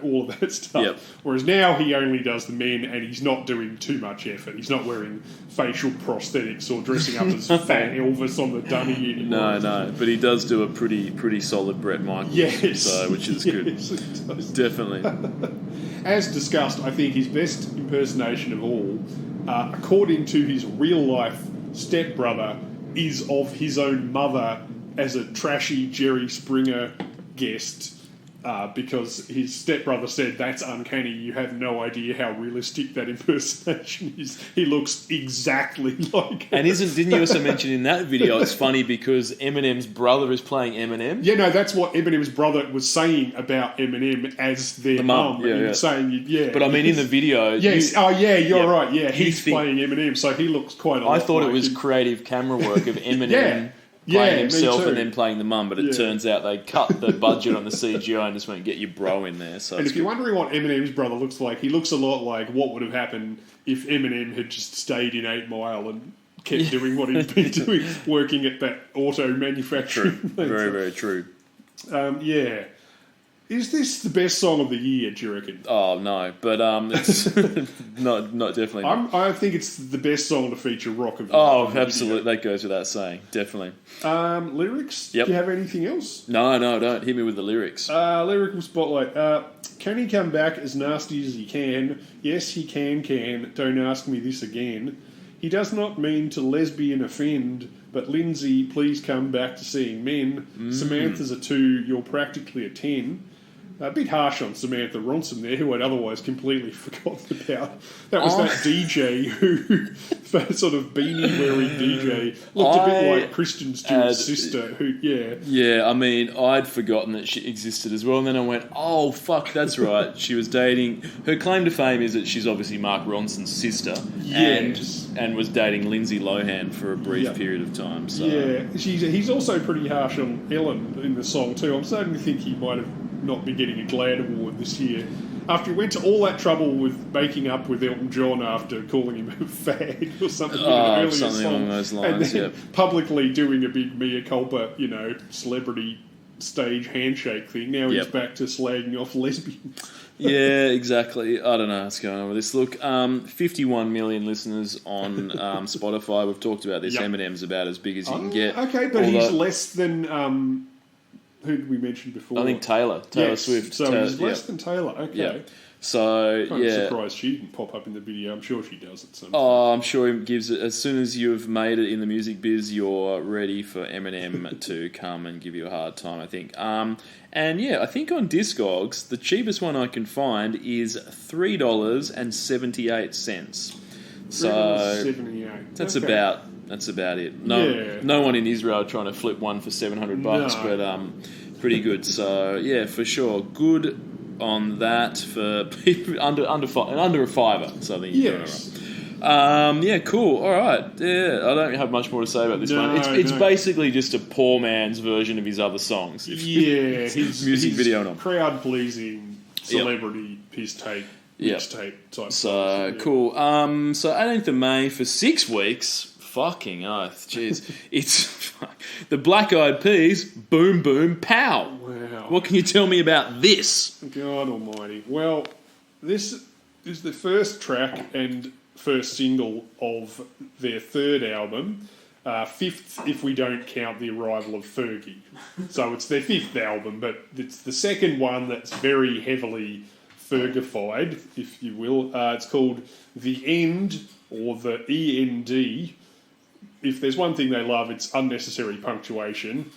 Speaker 3: all of that stuff.
Speaker 2: Yep.
Speaker 3: Whereas now he only does the men, and he's not doing too much effort. He's not wearing facial prosthetics or dressing up as fat Elvis on the dummy anymore.
Speaker 2: No, but he does do a pretty solid Bret Michaels.
Speaker 3: Yes.
Speaker 2: So, which is good.
Speaker 3: Yes, it does.
Speaker 2: Definitely.
Speaker 3: As discussed, I think his best impersonation of all, according to his real-life stepbrother, is of his own mother as a trashy Jerry Springer guest, because his stepbrother said, "That's uncanny, you have no idea how realistic that impersonation is. He looks exactly like her."
Speaker 2: And didn't you also mention in that video, it's funny because Eminem's brother is playing Eminem?
Speaker 3: Yeah, no, that's what Eminem's brother was saying about Eminem as their
Speaker 2: mum,
Speaker 3: mum.
Speaker 2: yeah.
Speaker 3: Saying,
Speaker 2: But I mean, in the video...
Speaker 3: Yes, you're right, yeah.
Speaker 2: He
Speaker 3: He's playing Eminem, so he looks quite a lot
Speaker 2: I thought
Speaker 3: like
Speaker 2: it was
Speaker 3: him.
Speaker 2: creative camera work of Eminem
Speaker 3: Yeah.
Speaker 2: playing
Speaker 3: me
Speaker 2: himself
Speaker 3: too.
Speaker 2: and then playing the mum, but it turns out they cut the budget on the CGI and just went, get your bro in there. So
Speaker 3: And
Speaker 2: it's
Speaker 3: if you're
Speaker 2: good.
Speaker 3: wondering what Eminem's brother looks like, he looks a lot like what would have happened if Eminem had just stayed in 8 Mile and kept doing what he'd been doing, working at that auto manufacturing.
Speaker 2: True. Very, very true.
Speaker 3: Yeah. Is this the best song of the year, do you reckon?
Speaker 2: Oh, no. But it's not definitely not.
Speaker 3: I think it's the best song to feature Rock of
Speaker 2: Oh,
Speaker 3: Love.
Speaker 2: absolutely. That goes without saying. Definitely.
Speaker 3: Lyrics?
Speaker 2: Yep.
Speaker 3: Do you have anything else?
Speaker 2: No, don't. Hit me with the lyrics.
Speaker 3: Lyrical spotlight. Can he come back as nasty as he can? Yes, he can. Don't ask me this again. He does not mean to lesbian offend, but Lindsay, please come back to seeing men. Samantha's a 2, you're practically a 10. A bit harsh on Samantha Ronson there, who I'd otherwise completely forgotten about. That was that DJ who, that sort of beanie-wearing DJ, looked a bit like Kristen Stewart's sister,
Speaker 2: Yeah, I mean, I'd forgotten that she existed as well, and then I went, oh, fuck, that's right. She was dating... Her claim to fame is that she's obviously Mark Ronson's sister,
Speaker 3: Yes.
Speaker 2: and was dating Lindsay Lohan for a brief period of time. So.
Speaker 3: Yeah, he's also pretty harsh on Ellen in the song too. I'm starting to think he might have not been getting a GLAAD award this year. After he went to all that trouble with making up with Elton John after calling him a fag or something in an earlier
Speaker 2: something
Speaker 3: song,
Speaker 2: along those lines,
Speaker 3: and then publicly doing a big mea culpa, celebrity stage handshake thing. Now he's back to slagging off lesbians.
Speaker 2: Yeah, exactly. I don't know what's going on with this. Look, 51 million listeners on Spotify. We've talked about this.
Speaker 3: Yep.
Speaker 2: Eminem's about as big as you can get.
Speaker 3: Okay, but he's less than... who did we mention before?
Speaker 2: I think Taylor Swift.
Speaker 3: So he's less than Taylor. Okay.
Speaker 2: Yeah. So,
Speaker 3: I'm surprised she didn't pop up in the video. I'm sure she does at some point.
Speaker 2: Oh, I'm sure he gives it... As soon as you've made it in the music biz, you're ready for Eminem to come and give you a hard time, I think. And yeah, I think on Discogs, the cheapest one I can find is $3.78. So
Speaker 3: $3.78.
Speaker 2: that's about it. No one in Israel trying to flip one for $700, but pretty good. So yeah, for sure, good on that for people under a fiver. So I think you're doing all right. Yeah, cool. All right. Yeah, I don't have much more to say about this one. It's basically just a poor man's version of his other songs.
Speaker 3: His
Speaker 2: music video and all.
Speaker 3: Crowd pleasing celebrity piss tape. Mixtape type.
Speaker 2: So cool. So 18th of May for 6 weeks. Fucking oath, jeez. It's the Black Eyed Peas, Boom Boom Pow.
Speaker 3: Wow.
Speaker 2: What can you tell me about this?
Speaker 3: God almighty. Well, this is the first track and first single of their third album. Fifth, if we don't count the arrival of Fergie. So it's their fifth album, but it's the second one that's very heavily Fergified, if you will. It's called The End, or the END. If there's one thing they love, it's unnecessary punctuation.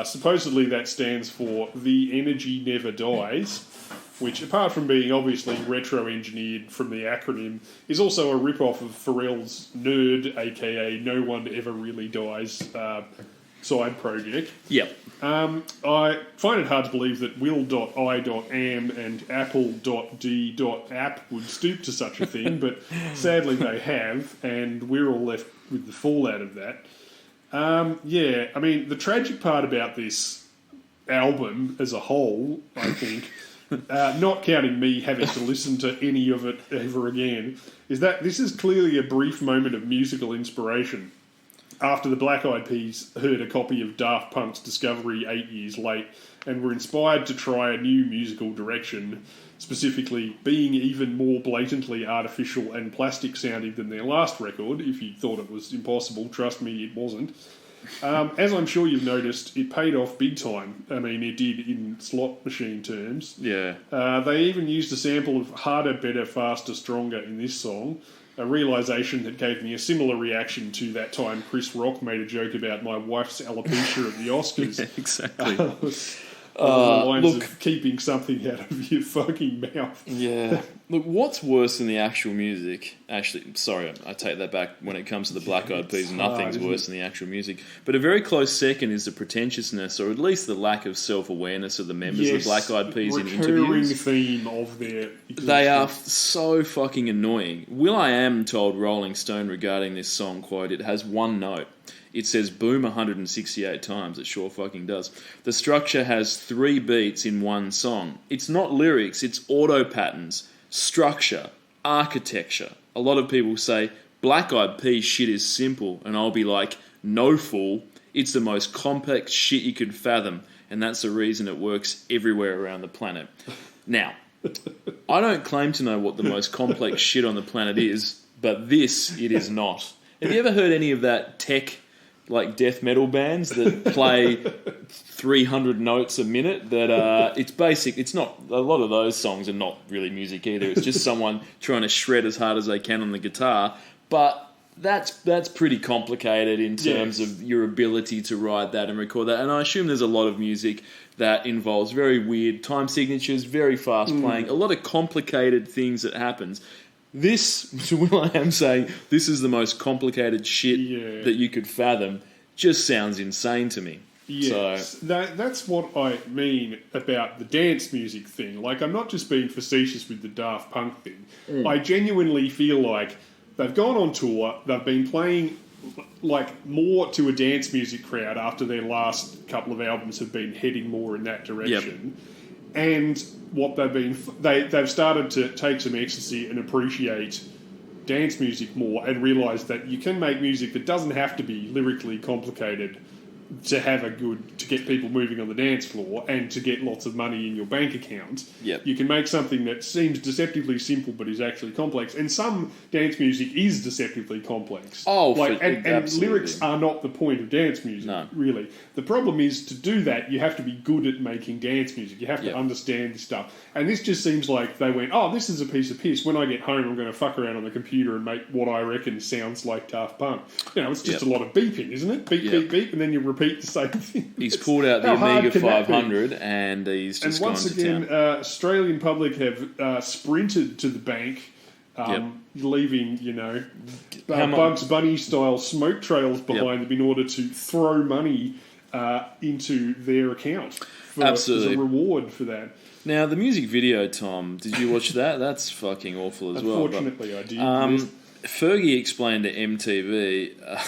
Speaker 3: Supposedly that stands for The Energy Never Dies, which, apart from being obviously retro-engineered from the acronym, is also a rip-off of Pharrell's Nerd, a.k.a. No One Ever Really Dies side project.
Speaker 2: Yep.
Speaker 3: I find it hard to believe that will.i.am and apple.d.app would stoop to such a thing, but sadly they have, and we're all left with the fallout of that. Yeah, I mean, the tragic part about this album as a whole, I think, not counting me having to listen to any of it ever again, is that this is clearly a brief moment of musical inspiration. After the Black Eyed Peas heard a copy of Daft Punk's Discovery 8 years late and were inspired to try a new musical direction, specifically being even more blatantly artificial and plastic sounding than their last record. If you thought it was impossible, trust me, it wasn't. As I'm sure you've noticed, it paid off big time. I mean, it did in slot machine terms.
Speaker 2: Yeah.
Speaker 3: They even used a sample of Harder, Better, Faster, Stronger in this song, a realisation that gave me a similar reaction to that time Chris Rock made a joke about my wife's alopecia at the Oscars.
Speaker 2: Yeah, exactly.
Speaker 3: The lines of keeping something out of your fucking mouth.
Speaker 2: Yeah. Look, what's worse than the actual music? Actually, sorry, I take that back. When it comes to the Black Eyed Peas, nothing's worse than the actual music. But a very close second is the pretentiousness, or at least the lack of self-awareness of the members of the Black Eyed Peas in interviews.
Speaker 3: Recurring theme of their existence.
Speaker 2: They are so fucking annoying. will.i.am told Rolling Stone regarding this song, quote, "It has one note. It says boom 168 times. It sure fucking does. The structure has 3 beats in one song. It's not lyrics, it's auto patterns, structure, architecture." A lot of people say, Black Eyed Peas shit is simple, and I'll be like, no fool, it's the most complex shit you could fathom, and that's the reason it works everywhere around the planet. Now, I don't claim to know what the most complex shit on the planet is, but this, it is not. Have you ever heard any of that tech, like death metal bands that play 300 notes a minute? That it's basic. It's not, a lot of those songs are not really music either. It's just someone trying to shred as hard as they can on the guitar. But that's pretty complicated in terms
Speaker 3: Yes.
Speaker 2: of your ability to write that and record that. And I assume there's a lot of music that involves very weird time signatures, very fast playing, a lot of complicated things that happens. This, Will I Am saying, this is the most complicated shit that you could fathom, just sounds insane to me.
Speaker 3: Yes,
Speaker 2: So,
Speaker 3: that's what I mean about the dance music thing. Like, I'm not just being facetious with the Daft Punk thing. I genuinely feel like they've gone on tour, they've been playing like more to a dance music crowd after their last couple of albums have been heading more in that direction. And what they've started to take some ecstasy and appreciate dance music more and realise that you can make music that doesn't have to be lyrically complicated to get people moving on the dance floor and to get lots of money in your bank account.
Speaker 2: Yep.
Speaker 3: You can make something that seems deceptively simple but is actually complex. And some dance music is deceptively complex. And
Speaker 2: absolutely.
Speaker 3: lyrics are not the point of dance music, really. The problem is, to do that, you have to be good at making dance music. You have to understand this stuff. And this just seems like they went, oh, this is a piece of piss. When I get home, I'm going to fuck around on the computer and make what I reckon sounds like Daft Punk. You know, it's just a lot of beeping, isn't it? Beep, beep, beep, and then you repeat the same thing.
Speaker 2: he's pulled out the
Speaker 3: How hard
Speaker 2: Amiga
Speaker 3: can that be?
Speaker 2: 500 and he's just
Speaker 3: And once
Speaker 2: gone to
Speaker 3: again,
Speaker 2: town.
Speaker 3: Australian public have sprinted to the bank, leaving, Bugs Bunny style smoke trails behind them in order to throw money into their account as a reward for that.
Speaker 2: Now, the music video, Tom, did you watch that? That's fucking awful as well.
Speaker 3: Unfortunately, I did.
Speaker 2: Fergie explained to MTV,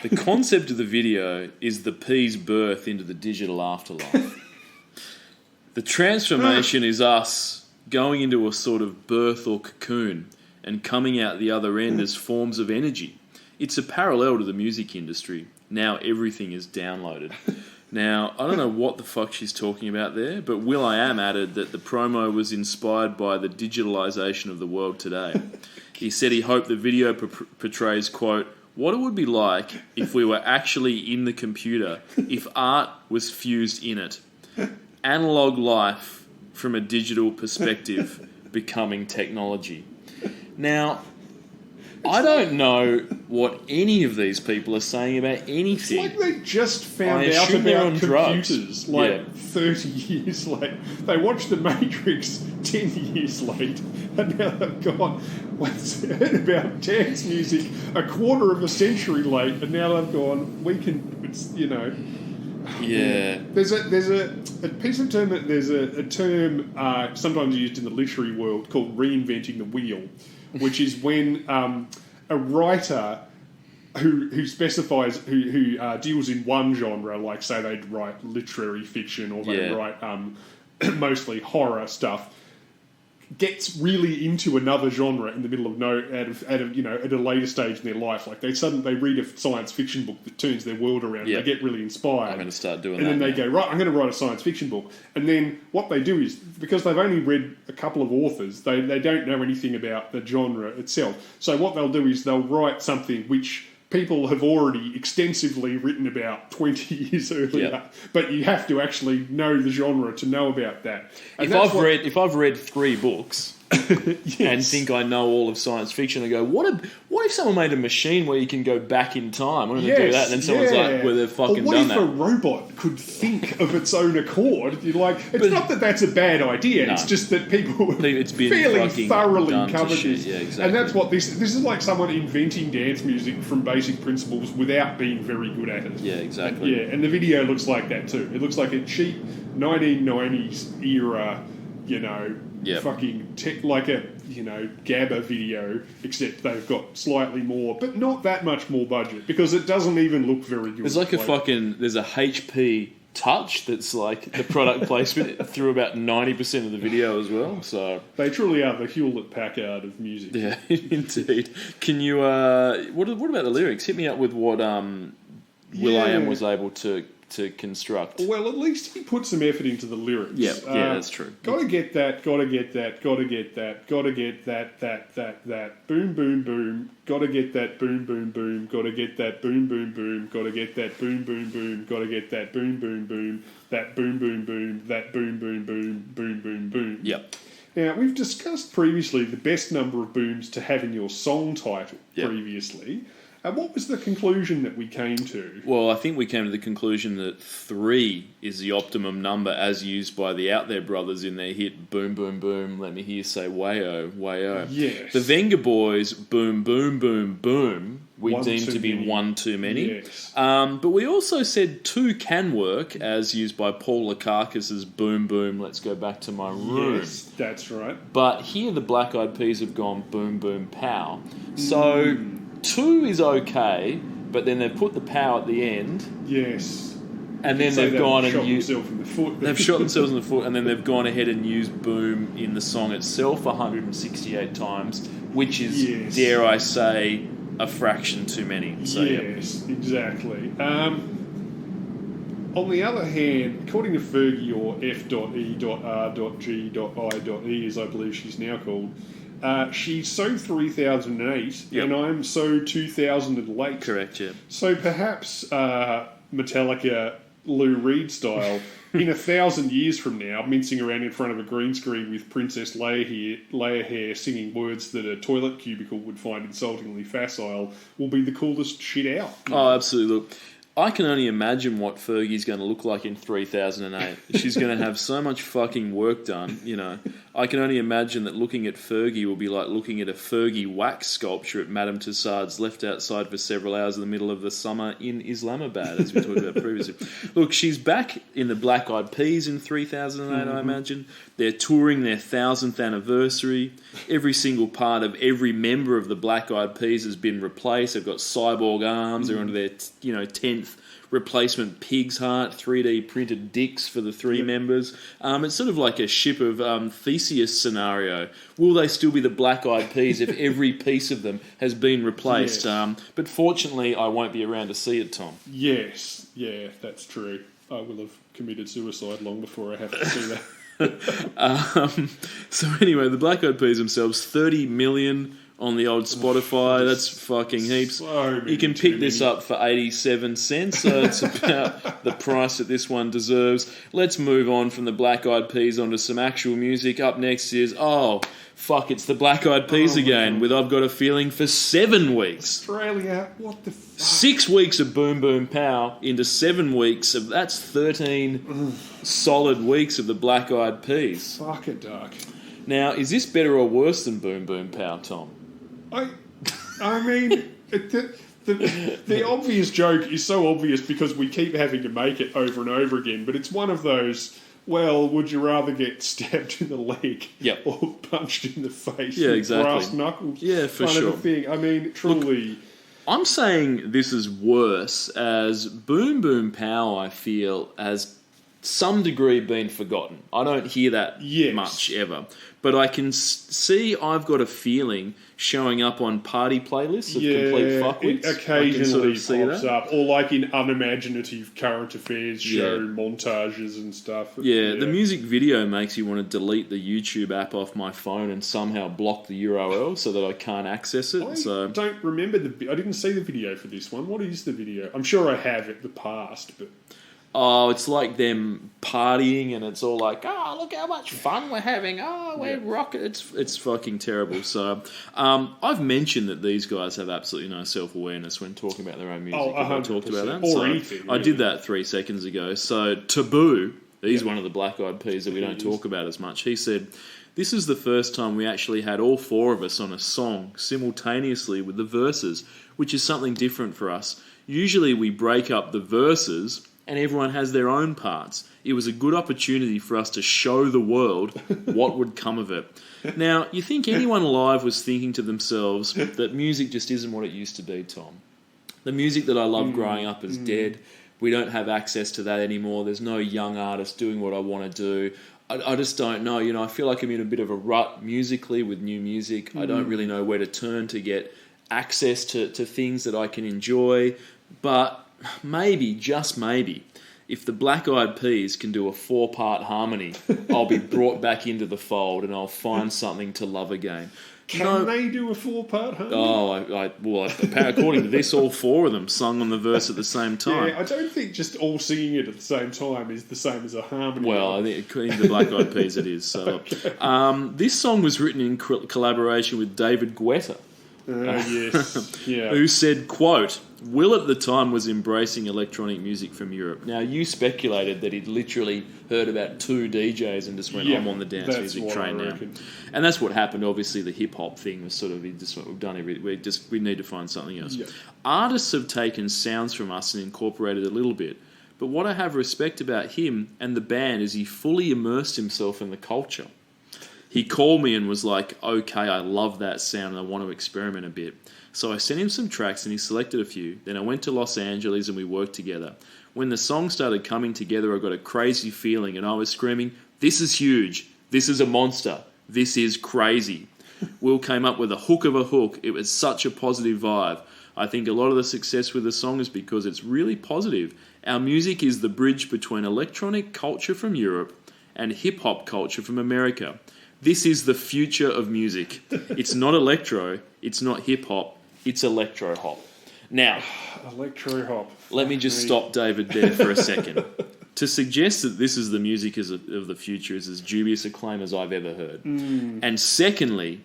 Speaker 2: the concept of the video is the pea's birth into the digital afterlife. The transformation is us going into a sort of birth or cocoon and coming out the other end as forms of energy. It's a parallel to the music industry. Now everything is downloaded. Now, I don't know what the fuck she's talking about there, but Will I Am added that the promo was inspired by the digitalisation of the world today. He said he hoped the video portrays, quote, what it would be like if we were actually in the computer, if art was fused in it. Analog life from a digital perspective becoming technology. Now, I don't know what any of these people are saying about anything.
Speaker 3: It's like they just found
Speaker 2: I
Speaker 3: out
Speaker 2: assume they're
Speaker 3: about
Speaker 2: on
Speaker 3: computers
Speaker 2: drugs.
Speaker 3: 30 years late. They watched The Matrix 10 years late, and now they've gone, heard about dance music a quarter of a century late, and now they've gone,
Speaker 2: Yeah.
Speaker 3: There's a piece of term, there's a term sometimes used in the literary world called reinventing the wheel, which is when a writer who specifies who deals in one genre, like say they'd write literary fiction or they'd write mostly horror stuff, gets really into another genre in the middle of at a later stage in their life. Like they read a science fiction book that turns their world around.
Speaker 2: Yeah.
Speaker 3: And they get really inspired.
Speaker 2: I'm going to start doing
Speaker 3: and
Speaker 2: that.
Speaker 3: And then
Speaker 2: now.
Speaker 3: they go, right, I'm going to write a science fiction book. And then what they do is, because they've only read a couple of authors, they don't know anything about the genre itself. So what they'll do is they'll write something which people have already extensively written about 20 years earlier, but you have to actually know the genre to know about that. And
Speaker 2: If I've read 3 books and think I know all of science fiction, I go, what if someone made a machine where you can go back in time? I'm going to do that, and then someone's like, well, they've fucking done that.
Speaker 3: What if a robot could think of its own accord? It's not that that's a bad idea. It's just that people have fairly thoroughly covered this.
Speaker 2: Yeah, exactly.
Speaker 3: And that's what this is like, someone inventing dance music from basic principles without being very good at it.
Speaker 2: Yeah, exactly.
Speaker 3: Yeah, and the video looks like that too. It looks like a cheap 1990s era, fucking like a GABA video, except they've got slightly more, but not that much more budget, because it doesn't even look very good.
Speaker 2: There's there's a HP Touch that's like the product placement through about 90% of the video as well. So
Speaker 3: they truly are the Hewlett Packard of music.
Speaker 2: Yeah, indeed. Can you? What about the lyrics? Hit me up with what Will I Am was able to construct.
Speaker 3: Well, at least he put some effort into the lyrics.
Speaker 2: Yeah, that's true.
Speaker 3: Gotta get that, gotta get that, gotta get that, gotta get that, boom, boom, boom, gotta get that, boom, boom, boom, gotta get that, boom, boom, boom, gotta get that, boom, boom, boom, gotta get that, boom, boom, boom, that boom, boom, boom, that boom, boom, boom, boom, boom, boom.
Speaker 2: Yep.
Speaker 3: Now, we've discussed previously the best number of booms to have in your song title
Speaker 2: Yep.
Speaker 3: previously. What was the conclusion that we came to?
Speaker 2: Well, I think we came to the conclusion that 3 is the optimum number as used by the Out There Brothers in their hit Boom Boom Boom, Let Me Hear You Say Wayo, Wayo.
Speaker 3: Yes.
Speaker 2: The Venga Boys Boom Boom Boom Boom we
Speaker 3: One
Speaker 2: deemed
Speaker 3: too
Speaker 2: to be
Speaker 3: many.
Speaker 2: one too many.
Speaker 3: Yes.
Speaker 2: But we also said 2 can work as used by Paul Lukakis's Boom Boom, Let's Go Back to My Room.
Speaker 3: Yes, that's right.
Speaker 2: But here the Black Eyed Peas have gone Boom Boom Pow. So 2 is okay, but then they've put the pow at the end,
Speaker 3: Yes.
Speaker 2: and then
Speaker 3: So
Speaker 2: they've gone and
Speaker 3: shot
Speaker 2: used.
Speaker 3: themselves in the foot.
Speaker 2: They've shot themselves in the foot, and then they've gone ahead and used boom in the song itself 168 times, which is,
Speaker 3: Yes.
Speaker 2: dare I say, a fraction too many. So, yeah.
Speaker 3: Yes, exactly. On the other hand, according to Fergie, or F.E.R.G.I.E, as I believe she's now called, she's so 3008,
Speaker 2: Yep.
Speaker 3: and I'm so 2008.
Speaker 2: Correct, yeah.
Speaker 3: So perhaps Metallica Lou Reed style, in 1,000 years from now, mincing around in front of a green screen with Princess Leia hair singing words that a toilet cubicle would find insultingly facile, will be the coolest shit out.
Speaker 2: Oh, absolutely. Look, I can only imagine what Fergie's going to look like in 3008. She's going to have so much fucking work done, you know. I can only imagine that looking at Fergie will be like looking at a Fergie wax sculpture at Madame Tussauds left outside for several hours in the middle of the summer in Islamabad, as we talked about previously. Look, she's back in the Black Eyed Peas in 3008, I imagine. They're touring their 1,000th anniversary. Every single part of every member of the Black Eyed Peas has been replaced. They've got cyborg arms. They're onto their 10th replacement pig's heart, 3D printed dicks for the 3 members. It's sort of like a ship of Theseus scenario. Will they still be the Black Eyed Peas if every piece of them has been replaced?
Speaker 3: Yes.
Speaker 2: But fortunately, I won't be around to see it, Tom.
Speaker 3: Yes, yeah, that's true. I will have committed suicide long before I have to see that.
Speaker 2: So anyway, the Black Eyed Peas themselves, 30 million on the old Spotify. That's fucking heaps.
Speaker 3: So many
Speaker 2: You can
Speaker 3: too
Speaker 2: pick this
Speaker 3: many.
Speaker 2: up for 87 cents, so it's about the price that this one deserves. Let's move on from the Black Eyed Peas onto some actual music. Up next is, it's the Black Eyed Peas
Speaker 3: Oh my
Speaker 2: again,
Speaker 3: God.
Speaker 2: with I've Got a Feeling for 7 weeks.
Speaker 3: Australia, what the fuck?
Speaker 2: 6 weeks of Boom Boom Pow into 7 weeks of, that's 13 solid weeks of the Black Eyed Peas.
Speaker 3: Fuck a duck.
Speaker 2: Now, is this better or worse than Boom Boom Pow, Tom?
Speaker 3: I mean, the obvious joke is so obvious because we keep having to make it over and over again, but it's one of those, well, would you rather get stabbed in the leg
Speaker 2: Yep.
Speaker 3: or punched in the face
Speaker 2: Yeah,
Speaker 3: with
Speaker 2: exactly.
Speaker 3: brass knuckles
Speaker 2: Yeah, for
Speaker 3: kind
Speaker 2: sure.
Speaker 3: of a thing? I mean, truly...
Speaker 2: I'm saying this is worse as Boom Boom Pow, I feel, has some degree been forgotten. I don't hear that
Speaker 3: Yes.
Speaker 2: much ever. But I can see I've Got a Feeling showing up on party playlists of complete fuckwits.
Speaker 3: it occasionally
Speaker 2: I can sort of
Speaker 3: pops
Speaker 2: see that.
Speaker 3: up, or like in unimaginative current affairs show
Speaker 2: Yeah.
Speaker 3: montages and stuff.
Speaker 2: Yeah, the music video makes you want to delete the YouTube app off my phone and somehow block the URL so that I can't access it.
Speaker 3: I
Speaker 2: So
Speaker 3: don't remember I didn't see the video for this one. What is the video? I'm sure I have in the past, but
Speaker 2: it's like them partying, and it's all like, look how much fun we're having. We're rocking. It's fucking terrible. So, I've mentioned that these guys have absolutely no self-awareness when talking about their own music.
Speaker 3: Oh,
Speaker 2: Have I talked about
Speaker 3: 100%.
Speaker 2: that?
Speaker 3: Or
Speaker 2: So,
Speaker 3: anything,
Speaker 2: I
Speaker 3: really.
Speaker 2: did that 3 seconds ago. So, Taboo, he's
Speaker 3: Yeah.
Speaker 2: one of the Black Eyed Peas that we don't
Speaker 3: He is.
Speaker 2: talk about as much. He said, "This is the first time we actually had all 4 of us on a song simultaneously with the verses, which is something different for us. Usually we break up the verses and everyone has their own parts. It was a good opportunity for us to show the world what would come of it." Now, you think anyone alive was thinking to themselves that music just isn't what it used to be, Tom? The music that I loved growing up is dead. We don't have access to that anymore. There's no young artist doing what I want to do. I just don't know. You know, I feel like I'm in a bit of a rut musically with new music. I don't really know where to turn to get access to things that I can enjoy. But maybe, just maybe, if the Black Eyed Peas can do a 4-part harmony, I'll be brought back into the fold and I'll find something to love again.
Speaker 3: Can they do a 4-part harmony?
Speaker 2: Well, according to this, all 4 of them sung on the verse at the same time.
Speaker 3: Yeah, I don't think just all singing it at the same time is the same as a harmony.
Speaker 2: Well, I think in the Black Eyed Peas it is. So, this song was written in collaboration with David Guetta,
Speaker 3: yes, yeah.
Speaker 2: who said, quote, Will at the time was embracing electronic music from Europe. Now, you speculated that he'd literally heard about 2 DJs and just went, I'm on the dance music train now. And that's what happened. Obviously, the hip-hop thing was sort of, we've done everything. We need to find something else.
Speaker 3: Yeah.
Speaker 2: Artists have taken sounds from us and incorporated a little bit. But what I have respect about him and the band is he fully immersed himself in the culture. He called me and was like, okay, I love that sound and I want to experiment a bit. So I sent him some tracks and he selected a few. Then I went to Los Angeles and we worked together. When the song started coming together, I got a crazy feeling and I was screaming, this is huge. This is a monster. This is crazy. Will came up with a hook of a hook. It was such a positive vibe. I think a lot of the success with the song is because it's really positive. Our music is the bridge between electronic culture from Europe and hip-hop culture from America. This is the future of music. It's not electro, it's not hip-hop, it's electro-hop. Now,
Speaker 3: electro-hop.
Speaker 2: Let me just stop David there for a second. To suggest that this is the music of the future is as dubious a claim as I've ever heard. And secondly,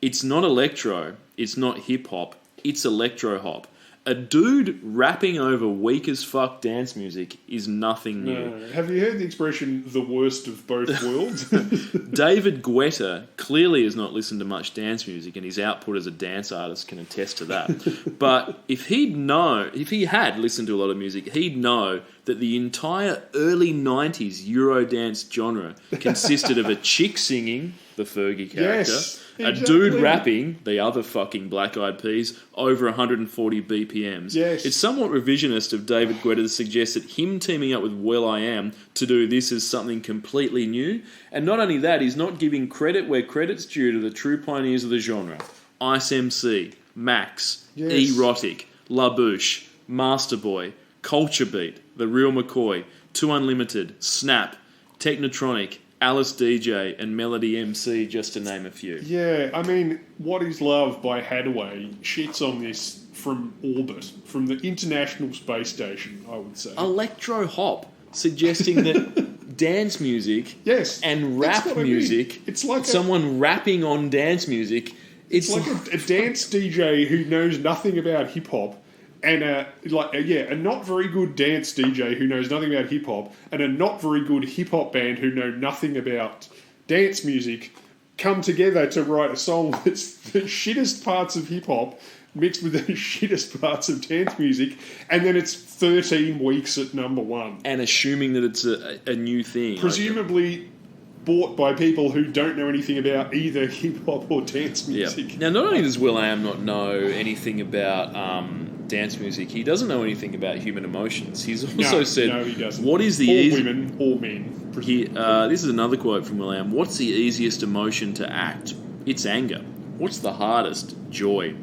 Speaker 2: it's not electro, it's not hip-hop, it's electro-hop. A dude rapping over weak as fuck dance music is nothing new.
Speaker 3: No. Have you heard the expression, the worst of both worlds?
Speaker 2: David Guetta clearly has not listened to much dance music, and his output as a dance artist can attest to that. But if he had listened to a lot of music, he'd know that the entire early 90s Eurodance genre consisted of a chick singing, the Fergie character,
Speaker 3: Yes,
Speaker 2: a
Speaker 3: exactly.
Speaker 2: dude rapping, the other fucking Black Eyed Peas, over 140 BPMs.
Speaker 3: Yes.
Speaker 2: It's somewhat revisionist of David Guetta to suggest that him teaming up with will.i.am to do this is something completely new. And not only that, he's not giving credit where credit's due to the true pioneers of the genre. Ice MC, Max,
Speaker 3: Yes.
Speaker 2: Erotic, La Bouche, Master Boy, Culture Beat, The Real McCoy, Two Unlimited, Snap, Technotronic, Alice DJ and Melody MC, just to name a few.
Speaker 3: Yeah, I mean, What Is Love by Hadaway shits on this from orbit, from the International Space Station, I would say.
Speaker 2: Electro hop, suggesting that dance music
Speaker 3: Yes,
Speaker 2: and
Speaker 3: that's
Speaker 2: rap
Speaker 3: what I mean.
Speaker 2: music,
Speaker 3: It's like
Speaker 2: someone rapping on dance music,
Speaker 3: it's like a dance DJ who knows nothing about hip hop, and a not very good dance DJ who knows nothing about hip hop, and a not very good hip hop band who know nothing about dance music, come together to write a song that's the shittest parts of hip hop mixed with the shittest parts of dance music, and then it's 13 weeks at number 1.
Speaker 2: and assuming that it's a new thing.
Speaker 3: Presumably bought by people who don't know anything about either hip hop or dance
Speaker 2: Yeah.
Speaker 3: music.
Speaker 2: Now, not only does will.i.am not know anything about dance music, he doesn't know anything about human emotions. He's also said,
Speaker 3: no, he doesn't.
Speaker 2: what is the
Speaker 3: or
Speaker 2: easy...
Speaker 3: women or men?
Speaker 2: This is another quote from will.i.am. What's the easiest emotion to act? It's anger. What's the hardest? Joy.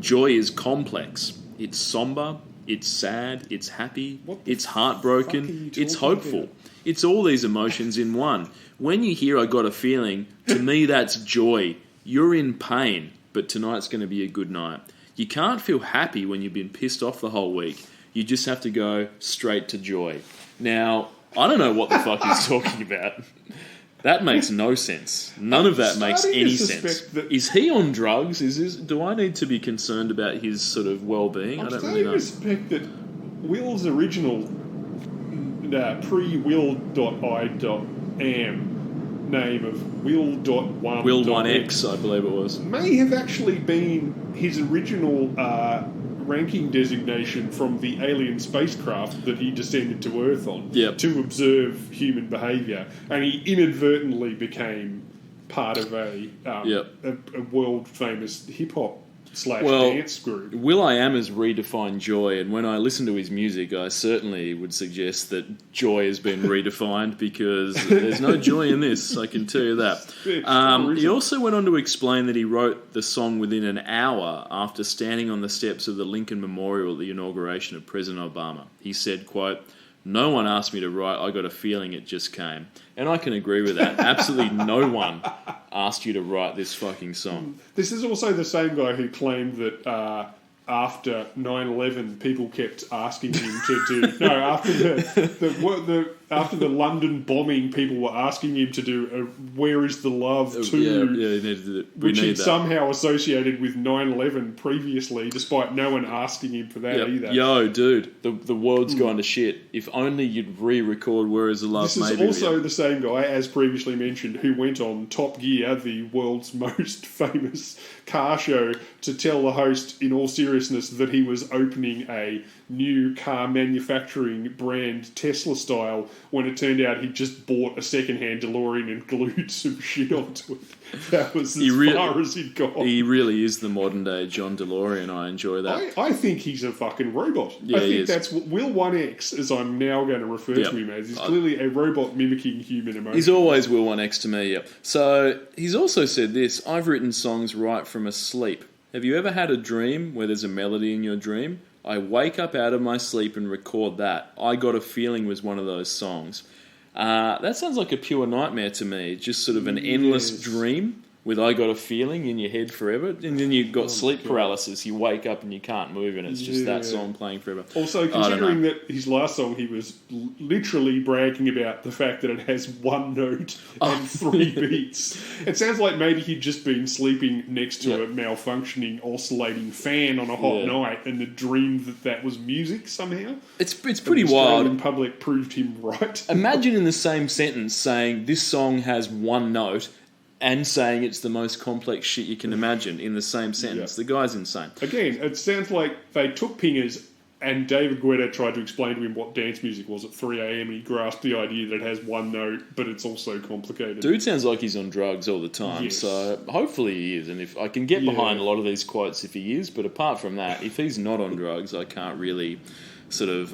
Speaker 2: Joy is complex. It's somber. It's sad. It's happy. It's
Speaker 3: fuck are you
Speaker 2: heartbroken. It's
Speaker 3: talking
Speaker 2: hopeful.
Speaker 3: about?
Speaker 2: It's all these emotions in one. When you hear I got a feeling, to me that's joy. You're in pain, but tonight's going to be a good night. You can't feel happy when you've been pissed off the whole week. You just have to go straight to joy. Now, I don't know what the fuck he's talking about. That makes no sense. None of that makes
Speaker 3: starting to
Speaker 2: any
Speaker 3: suspect
Speaker 2: sense.
Speaker 3: that-
Speaker 2: Is he on drugs? Do I need to be concerned about his sort of well-being? I
Speaker 3: I'm
Speaker 2: don't
Speaker 3: starting
Speaker 2: really know.
Speaker 3: to suspect that Will's original pre-will.i.am name of will.1
Speaker 2: Will1X, I believe it was.
Speaker 3: may have actually been his original ranking designation from the alien spacecraft that he descended to Earth on
Speaker 2: Yep.
Speaker 3: to observe human behaviour, and he inadvertently became part of a world famous hip hop / dance group.
Speaker 2: will.i.am has redefined joy, and when I listen to his music, I certainly would suggest that joy has been redefined, because there's no joy in this, I can tell you that. He also went on to explain that he wrote the song within an hour after standing on the steps of the Lincoln Memorial at the inauguration of President Obama. He said, quote, "No one asked me to write, I got a feeling it just came." And I can agree with that. Absolutely no one asked you to write this fucking song.
Speaker 3: This is also the same guy who claimed that after 9/11, people kept asking him to do. No, after the London bombing, people were asking him to do "Where Is the Love" too,
Speaker 2: Yeah,
Speaker 3: which he'd somehow associated with 9/11 previously, despite no one asking him for that either.
Speaker 2: Yo, dude, the world's gone to shit. If only you'd re-record "Where Is the Love."
Speaker 3: This is also the same guy, as previously mentioned, who went on Top Gear, the world's most famous car show, to tell the host, in all seriousness, that he was opening a new car manufacturing brand, Tesla style, when it turned out he'd just bought a second-hand DeLorean and glued some shit onto it. That was far as he'd gone.
Speaker 2: He really is the modern-day John DeLorean. I enjoy that.
Speaker 3: I think he's a fucking robot.
Speaker 2: Yeah,
Speaker 3: I think that's what Will 1X, as I'm now going to refer to him as, is clearly a robot mimicking human emotion.
Speaker 2: He's always Will 1X to me, yep. So, he's also said this: I've written songs right from asleep. Have you ever had a dream where there's a melody in your dream? I wake up out of my sleep and record that. I Got a Feeling was one of those songs. That sounds like a pure nightmare to me. Just sort of an endless dream with I Got a Feeling in your head forever. And then you've got sleep paralysis. You wake up and you can't move and it's just that song playing forever.
Speaker 3: Also, considering that his last song, he was literally bragging about the fact that it has one note and 3 beats. It sounds like maybe he'd just been sleeping next to a malfunctioning, oscillating fan on a hot night and dreamed that was music somehow.
Speaker 2: It's pretty
Speaker 3: the
Speaker 2: wild.
Speaker 3: Australian public proved him right.
Speaker 2: Imagine in the same sentence saying this song has one note and saying it's the most complex shit you can imagine in the same sentence. The guy's insane.
Speaker 3: Again, it sounds like they took Pingers and David Guetta tried to explain to him what dance music was at 3 a.m. and he grasped the idea that it has one note, but it's also complicated.
Speaker 2: Dude sounds like he's on drugs all the time, so hopefully he is. And if I can get behind a lot of these quotes if he is, but apart from that, if he's not on drugs, I can't really sort of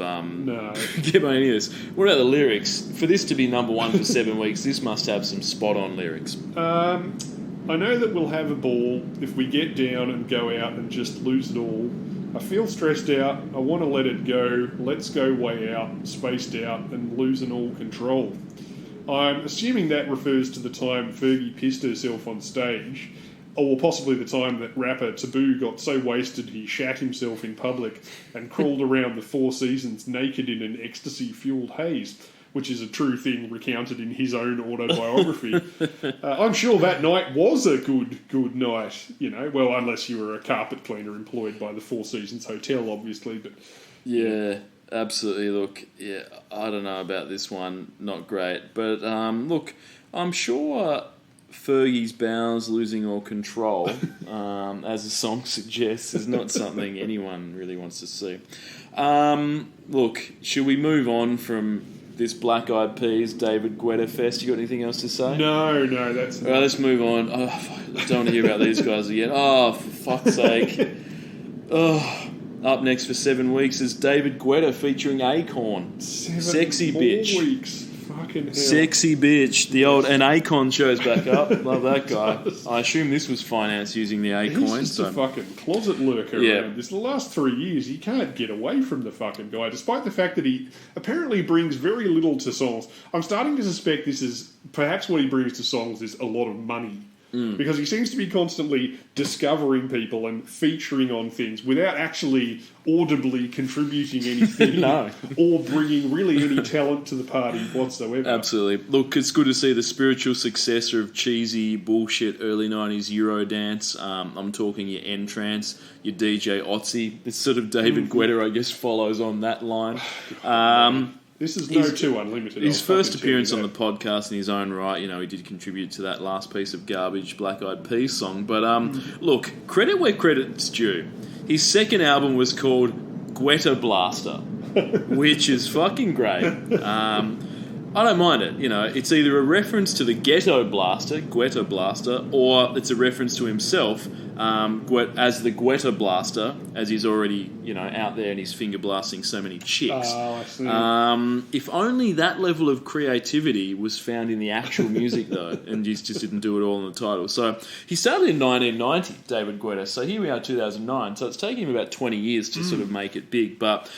Speaker 2: get behind any of this. What about the lyrics? For this to be number one for 7 weeks, this must have some spot-on lyrics.
Speaker 3: I know that we'll have a ball if we get down and go out and just lose it all. I feel stressed out. I want to let it go. Let's go way out, spaced out, and losing all control. I'm assuming that refers to the time Fergie pissed herself on stage, or possibly the time that rapper Taboo got so wasted he shat himself in public and crawled around the Four Seasons naked in an ecstasy-fueled haze, which is a true thing recounted in his own autobiography. I'm sure that night was a good night, you know. Well, unless you were a carpet cleaner employed by the Four Seasons Hotel, obviously. But
Speaker 2: yeah, absolutely. Look, I don't know about this one. Not great. But look, I'm sure Fergie's bowels losing all control, as the song suggests, is not something anyone really wants to see. Look, should we move on from this Black Eyed Peas, David Guetta fest? You got anything else to say?
Speaker 3: No, that's...
Speaker 2: All right, let's move on. Oh, I don't want to hear about these guys again. Oh, for fuck's sake. Up next for 7 weeks is David Guetta featuring Acorn. Sexy bitch.
Speaker 3: Weeks. Fucking hell.
Speaker 2: Sexy bitch. The old... And Acorn shows back up. Love that guy. I assume this was financed using the Acorn.
Speaker 3: He's just a fucking closet lurker around this. The last 3 years, he can't get away from the fucking guy, despite the fact that he apparently brings very little to songs. I'm starting to suspect this is... Perhaps what he brings to songs is a lot of money. Because he seems to be constantly discovering people and featuring on things without actually audibly contributing anything or bringing really any talent to the party whatsoever.
Speaker 2: Absolutely. Look, it's good to see the spiritual successor of cheesy bullshit early 90s Eurodance. I'm talking your N-Trance, your DJ Otzi. This sort of David Guetta, I guess, follows on that line.
Speaker 3: This is no too unlimited.
Speaker 2: His first appearance on the podcast in his own right, you know, he did contribute to that last piece of garbage Black Eyed Peas song. But look, credit where credit's due. His second album was called Guetta Blaster, which is fucking great. I don't mind it. You know, it's either a reference to the Ghetto Blaster, Guetta Blaster, or it's a reference to himself as the Guetta Blaster, as he's already, you know, out there and he's finger blasting so many chicks.
Speaker 3: Oh, I see.
Speaker 2: If only that level of creativity was found in the actual music, though, and he just didn't do it all in the title. So he started in 1990, David Guetta. So here we are, 2009. So it's taken him about 20 years to sort of make it big, but.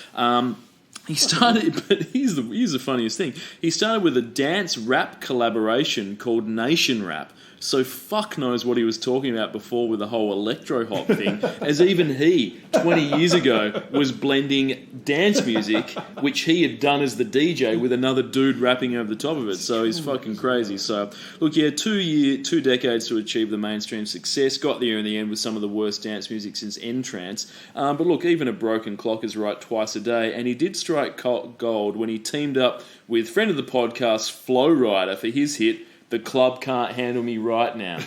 Speaker 2: He started, but here's the funniest thing. He started with a dance rap collaboration called Nation Rap so fuck knows what he was talking about before with the whole electro hop thing, as even he, 20 years ago, was blending dance music, which he had done as the DJ, with another dude rapping over the top of it. So he's fucking crazy. So, look, yeah, 2 decades to achieve the mainstream success. Got there in the end with some of the worst dance music since N-Trance. But look, even a broken clock is right twice a day, and he did strike gold when he teamed up with friend of the podcast, Flow Rider, for his hit, The Club Can't Handle Me Right Now.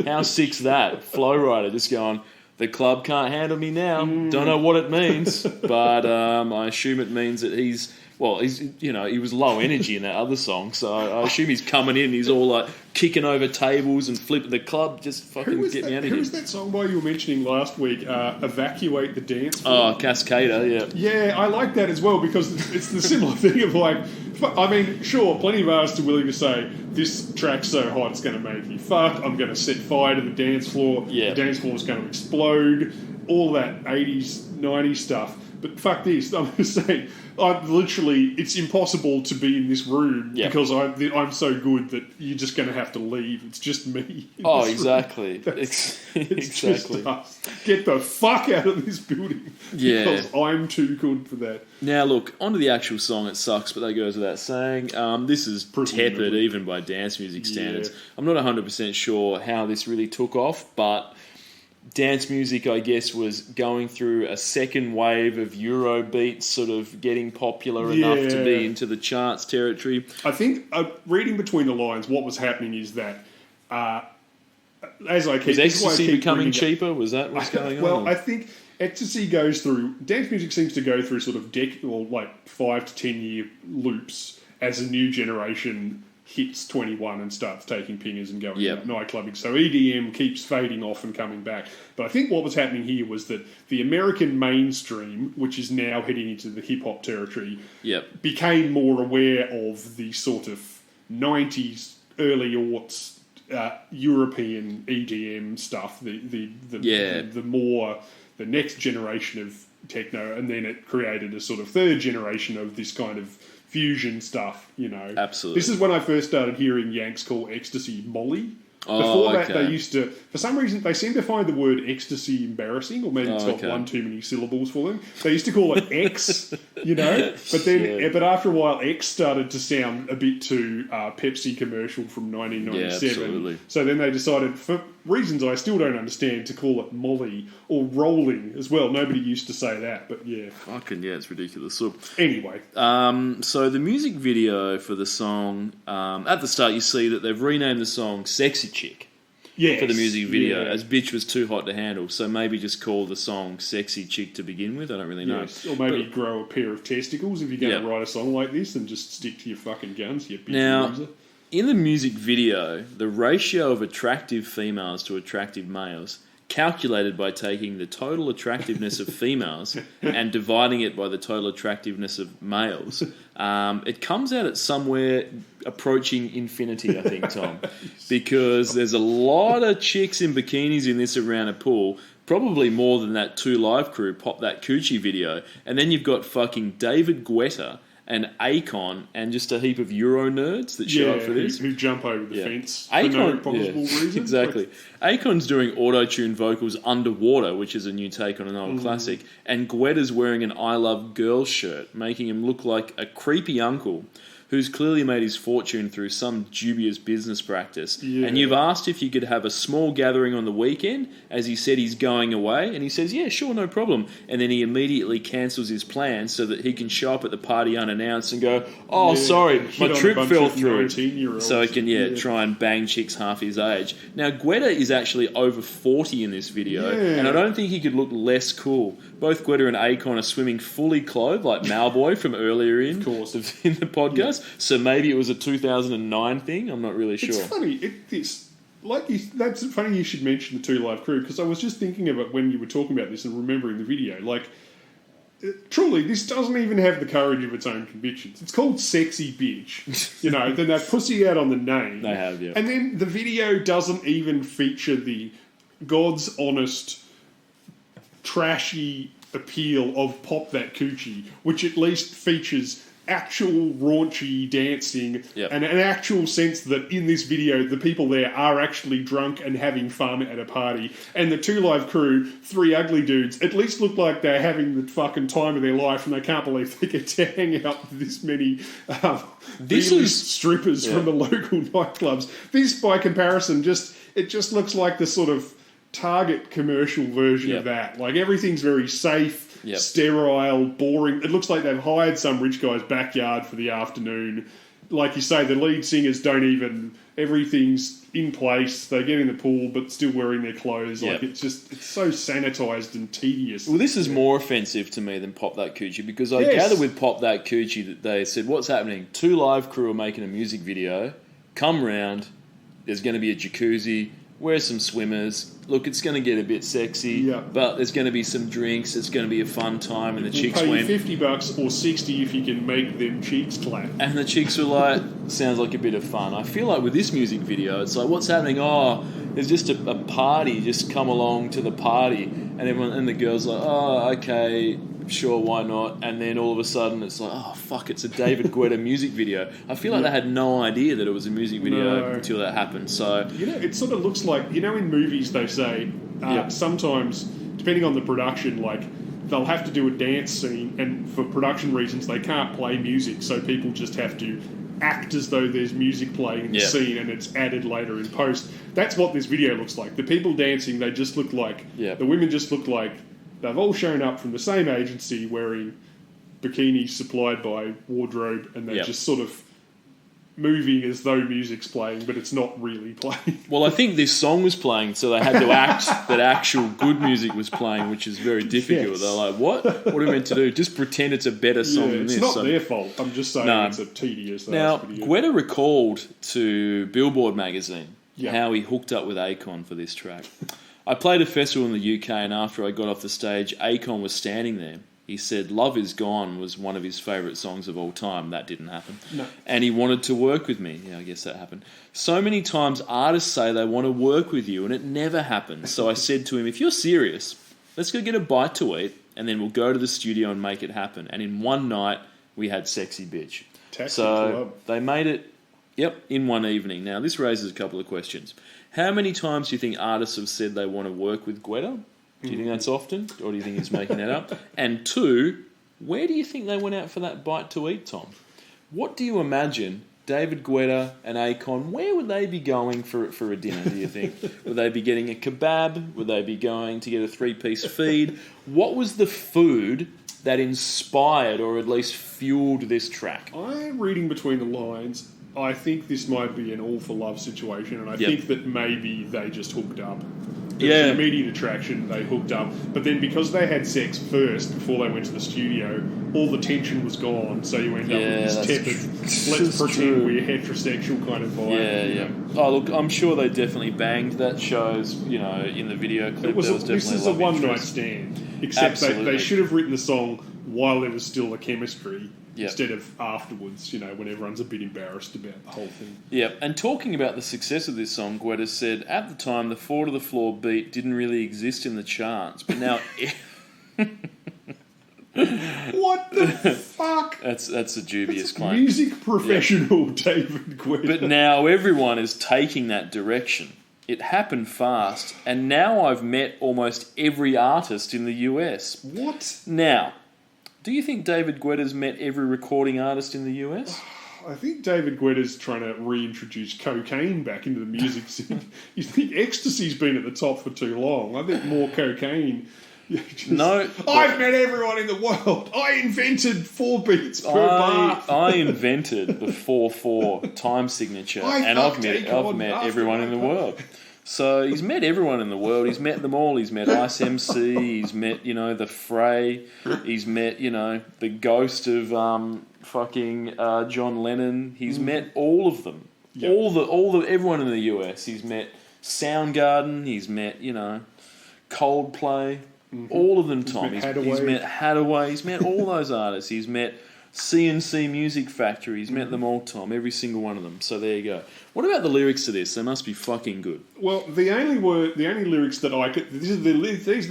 Speaker 2: How sick's that? Flow Rider just going, the club can't handle me now. Don't know what it means, but I assume it means that he was low energy in that other song, so I assume he's coming in, he's all like kicking over tables and flipping the club, just fucking get me out of here.
Speaker 3: Who was that song by you were mentioning last week, Evacuate the Dance Floor?
Speaker 2: Oh, Cascader, yeah.
Speaker 3: Yeah, I like that as well, because it's the similar thing of like, I mean, sure, plenty of artists are willing to say, this track's so hot it's going to make me fuck, I'm going to set fire to the dance floor,
Speaker 2: yeah.
Speaker 3: The dance floor is going to explode, all that 80s, 90s stuff. But fuck this, I'm going to say, it's impossible to be in this room because I'm so good that you're just going to have to leave. It's just me.
Speaker 2: Oh, exactly.
Speaker 3: It's just us. Get the fuck out of this building because I'm too good for that.
Speaker 2: Now, look, onto the actual song. It sucks, but that goes without saying. This is tepid even by dance music standards. I'm not 100% sure how this really took off, but dance music, I guess, was going through a second wave of Eurobeats, sort of getting popular enough to be into the charts territory.
Speaker 3: I think, reading between the lines, what was happening is that, as I keep...
Speaker 2: Was ecstasy becoming cheaper? Was that what's going on?
Speaker 3: Well, I think ecstasy goes through... Dance music seems to go through sort of 5 to 10 year loops as a new generation hits 21 and starts taking pingers and going out nightclubbing. So EDM keeps fading off and coming back. But I think what was happening here was that the American mainstream, which is now heading into the hip-hop territory, became more aware of the sort of 90s, early aughts European EDM stuff, the next generation of techno, and then it created a sort of third generation of this kind of fusion stuff, you know.
Speaker 2: Absolutely.
Speaker 3: This is when I first started hearing Yanks call ecstasy Molly. Before that, they used to... For some reason, they seem to find the word ecstasy embarrassing, or maybe it's got one too many syllables for them. They used to call it X, you know? But then, but after a while, X started to sound a bit too Pepsi commercial from 1997.
Speaker 2: Yeah, absolutely. So
Speaker 3: then they decided, for reasons I still don't understand, to call it Molly, or rolling as well. Nobody used to say that, but yeah.
Speaker 2: Fucking yeah, it's ridiculous. So,
Speaker 3: anyway.
Speaker 2: So the music video for the song, at the start you see that they've renamed the song Sexy Chick for the music video, as Bitch was too hot to handle. So maybe just call the song Sexy Chick to begin with. I don't really know.
Speaker 3: Yes. Or maybe grow a pair of testicles if you're going to write a song like this and just stick to your fucking guns, you bitch loser.
Speaker 2: In the music video, the ratio of attractive females to attractive males, calculated by taking the total attractiveness of females and dividing it by the total attractiveness of males, it comes out at somewhere approaching infinity, I think, Tom. Because there's a lot of chicks in bikinis in this around a pool, probably more than that 2 Live Crew Pop That Coochie video. And then you've got fucking David Guetta and Akon and just a heap of Euro nerds that show up for this.
Speaker 3: Who jump over the fence for no possible reason.
Speaker 2: Exactly. Akon's doing auto-tune vocals underwater, which is a new take on an old classic, and Guetta's wearing an I Love Girls shirt, making him look like a creepy uncle who's clearly made his fortune through some dubious business practice. Yeah. And you've asked if you could have a small gathering on the weekend, as he said he's going away, and he says, yeah, sure, no problem. And then he immediately cancels his plans so that he can show up at the party unannounced and go, sorry, my trip fell through. So he can, try and bang chicks half his age. Now, Guetta is actually over 40 in this video, and I don't think he could look less cool. Both Guetta and Akon are swimming fully clothed, like Malboy from earlier in the podcast. Yeah. So maybe it was a 2009 thing. I'm not really sure.
Speaker 3: It's funny. That's funny you should mention the 2 Live Crew, because I was just thinking of it when you were talking about this and remembering the video. Like, truly, this doesn't even have the courage of its own convictions. It's called Sexy Bitch. You know, then they pussy out on the name.
Speaker 2: They have, yeah.
Speaker 3: And then the video doesn't even feature the God's honest, trashy appeal of Pop That Coochie, which at least features actual raunchy dancing
Speaker 2: Yep.
Speaker 3: and an actual sense that in this video the people there are actually drunk and having fun at a party. And the Two Live Crew, three ugly dudes, at least look like they're having the fucking time of their life, and they can't believe they get to hang out with this many
Speaker 2: This
Speaker 3: B-list
Speaker 2: is-
Speaker 3: strippers from the local nightclubs. This, by comparison, it just looks like the sort of Target commercial version
Speaker 2: Yep.
Speaker 3: of that. Like, everything's very safe,
Speaker 2: Yep.
Speaker 3: sterile, boring. It looks like they've hired some rich guy's backyard for the afternoon. Like you say, the lead singers don't even... Everything's in place. They get in the pool, but still wearing their clothes. Like,
Speaker 2: Yep.
Speaker 3: it's so sanitized and tedious.
Speaker 2: Well, this is more offensive to me than Pop That Coochie, because I
Speaker 3: Yes.
Speaker 2: gather with Pop That Coochie that they said, what's happening? Two Live Crew are making a music video. Come round. There's going to be a jacuzzi. Wear some swimmers. Look, it's going to get a bit sexy,
Speaker 3: Yeah.
Speaker 2: but there's going to be some drinks. It's going to be a fun time. And the
Speaker 3: We'll
Speaker 2: chicks
Speaker 3: pay you
Speaker 2: went,
Speaker 3: $50 or $60 if you can make them cheeks clap.
Speaker 2: and the chicks were like, sounds like a bit of fun. I feel like with this music video, it's like, what's happening? Oh, there's just a party. Just come along to the party. And everyone, and the girl's like, oh, okay, sure, why not? And then all of a sudden it's like, oh, fuck, it's a David Guetta music video. I feel like they had no idea that it was a music video
Speaker 3: No.
Speaker 2: until that happened. So,
Speaker 3: You know, it sort of looks like, you know, in movies they say
Speaker 2: Yep.
Speaker 3: sometimes, depending on the production, like they'll have to do a dance scene, and for production reasons they can't play music, so people just have to act as though there's music playing in the
Speaker 2: Yep.
Speaker 3: scene, and it's added later in post. That's what this video looks like. The people dancing, they just look like,
Speaker 2: Yep.
Speaker 3: the women just look like they've all shown up from the same agency wearing bikinis supplied by Wardrobe, and they're
Speaker 2: Yep.
Speaker 3: just sort of moving as though music's playing, but it's not really playing.
Speaker 2: well, I think this song was playing, so they had to act that actual good music was playing, which is very difficult.
Speaker 3: Yes.
Speaker 2: They're like, what? What are we meant to do? Just pretend it's a better song than
Speaker 3: It's
Speaker 2: this.
Speaker 3: not
Speaker 2: So-
Speaker 3: their fault. I'm just saying
Speaker 2: No.
Speaker 3: it's a tedious
Speaker 2: Now,
Speaker 3: ass video.
Speaker 2: Guetta recalled to Billboard magazine
Speaker 3: Yeah.
Speaker 2: how he hooked up with Akon for this track. I played a festival in the UK, and after I got off the stage, Akon was standing there. He said Love Is Gone was one of his favourite songs of all time. That didn't happen.
Speaker 3: No.
Speaker 2: And he wanted to work with me. Yeah, I guess that happened. So many times artists say they want to work with you, and it never happens. So I said to him, if you're serious, let's go get a bite to eat, and then we'll go to the studio and make it happen. And in one night, we had Sexy Bitch.
Speaker 3: Taxi
Speaker 2: So
Speaker 3: Club.
Speaker 2: they made it, in one evening. Now, this raises a couple of questions. How many times do you think artists have said they want to work with Guetta? Do you think that's often, or do you think he's making that up? And two, where do you think they went out for that bite to eat, Tom? What do you imagine David Guetta and Akon, where would they be going for a dinner, do you think? Would they be getting a kebab? Would they be going to get a three-piece feed? What was the food that inspired or at least fueled this track?
Speaker 3: I'm reading between the lines. I think this might be an all for love situation, and I
Speaker 2: Yep.
Speaker 3: think that maybe they just hooked up. There
Speaker 2: Yeah.
Speaker 3: was an immediate attraction, they hooked up. But then because they had sex first before they went to the studio, all the tension was gone, so you end up
Speaker 2: Yeah,
Speaker 3: with
Speaker 2: that's
Speaker 3: this tepid,
Speaker 2: true.
Speaker 3: let's
Speaker 2: That's
Speaker 3: pretend
Speaker 2: true.
Speaker 3: we're heterosexual kind of vibe.
Speaker 2: Yeah,
Speaker 3: you
Speaker 2: yeah.
Speaker 3: know.
Speaker 2: Oh, look, I'm sure they definitely banged. That shows, in the video clip,
Speaker 3: It was
Speaker 2: there was
Speaker 3: this
Speaker 2: definitely
Speaker 3: is a
Speaker 2: love
Speaker 3: one-night
Speaker 2: interest.
Speaker 3: stand, except they
Speaker 2: Absolutely.
Speaker 3: should have written the song while there was still a chemistry,
Speaker 2: Yep.
Speaker 3: instead of afterwards, when everyone's a bit embarrassed about the whole thing.
Speaker 2: Yeah, and talking about the success of this song, Guetta said, at the time, the 4 to the floor beat didn't really exist in the charts, but now...
Speaker 3: What the fuck?
Speaker 2: That's a dubious claim.
Speaker 3: Music professional David Guetta.
Speaker 2: But now everyone is taking that direction. It happened fast, and now I've met almost every artist in the US.
Speaker 3: What?
Speaker 2: Now, do you think David Guetta's met every recording artist in the US?
Speaker 3: I think David Guetta's trying to reintroduce cocaine back into the music scene. You think ecstasy's been at the top for too long? I think more cocaine.
Speaker 2: No,
Speaker 3: I've met everyone in the world. I invented 4 beats per bar.
Speaker 2: I invented the 4/4 time signature,
Speaker 3: I
Speaker 2: and I've
Speaker 3: fucked
Speaker 2: met
Speaker 3: Akon after
Speaker 2: everyone in the world. So he's met everyone in the world. He's met them all. He's met Ice MC. He's met the Fray. He's met the ghost of John Lennon. He's met all of them.
Speaker 3: Yep.
Speaker 2: All the everyone in the US. He's met Soundgarden. He's met Coldplay. All of them, Tom.
Speaker 3: met
Speaker 2: He's met Hadaway. He's met all those artists. He's met CNC Music Factory. He's met them all, Tom. Every single one of them. So there you go. What about the lyrics to this? They must be fucking good.
Speaker 3: Well, the only lyrics that I could... These are the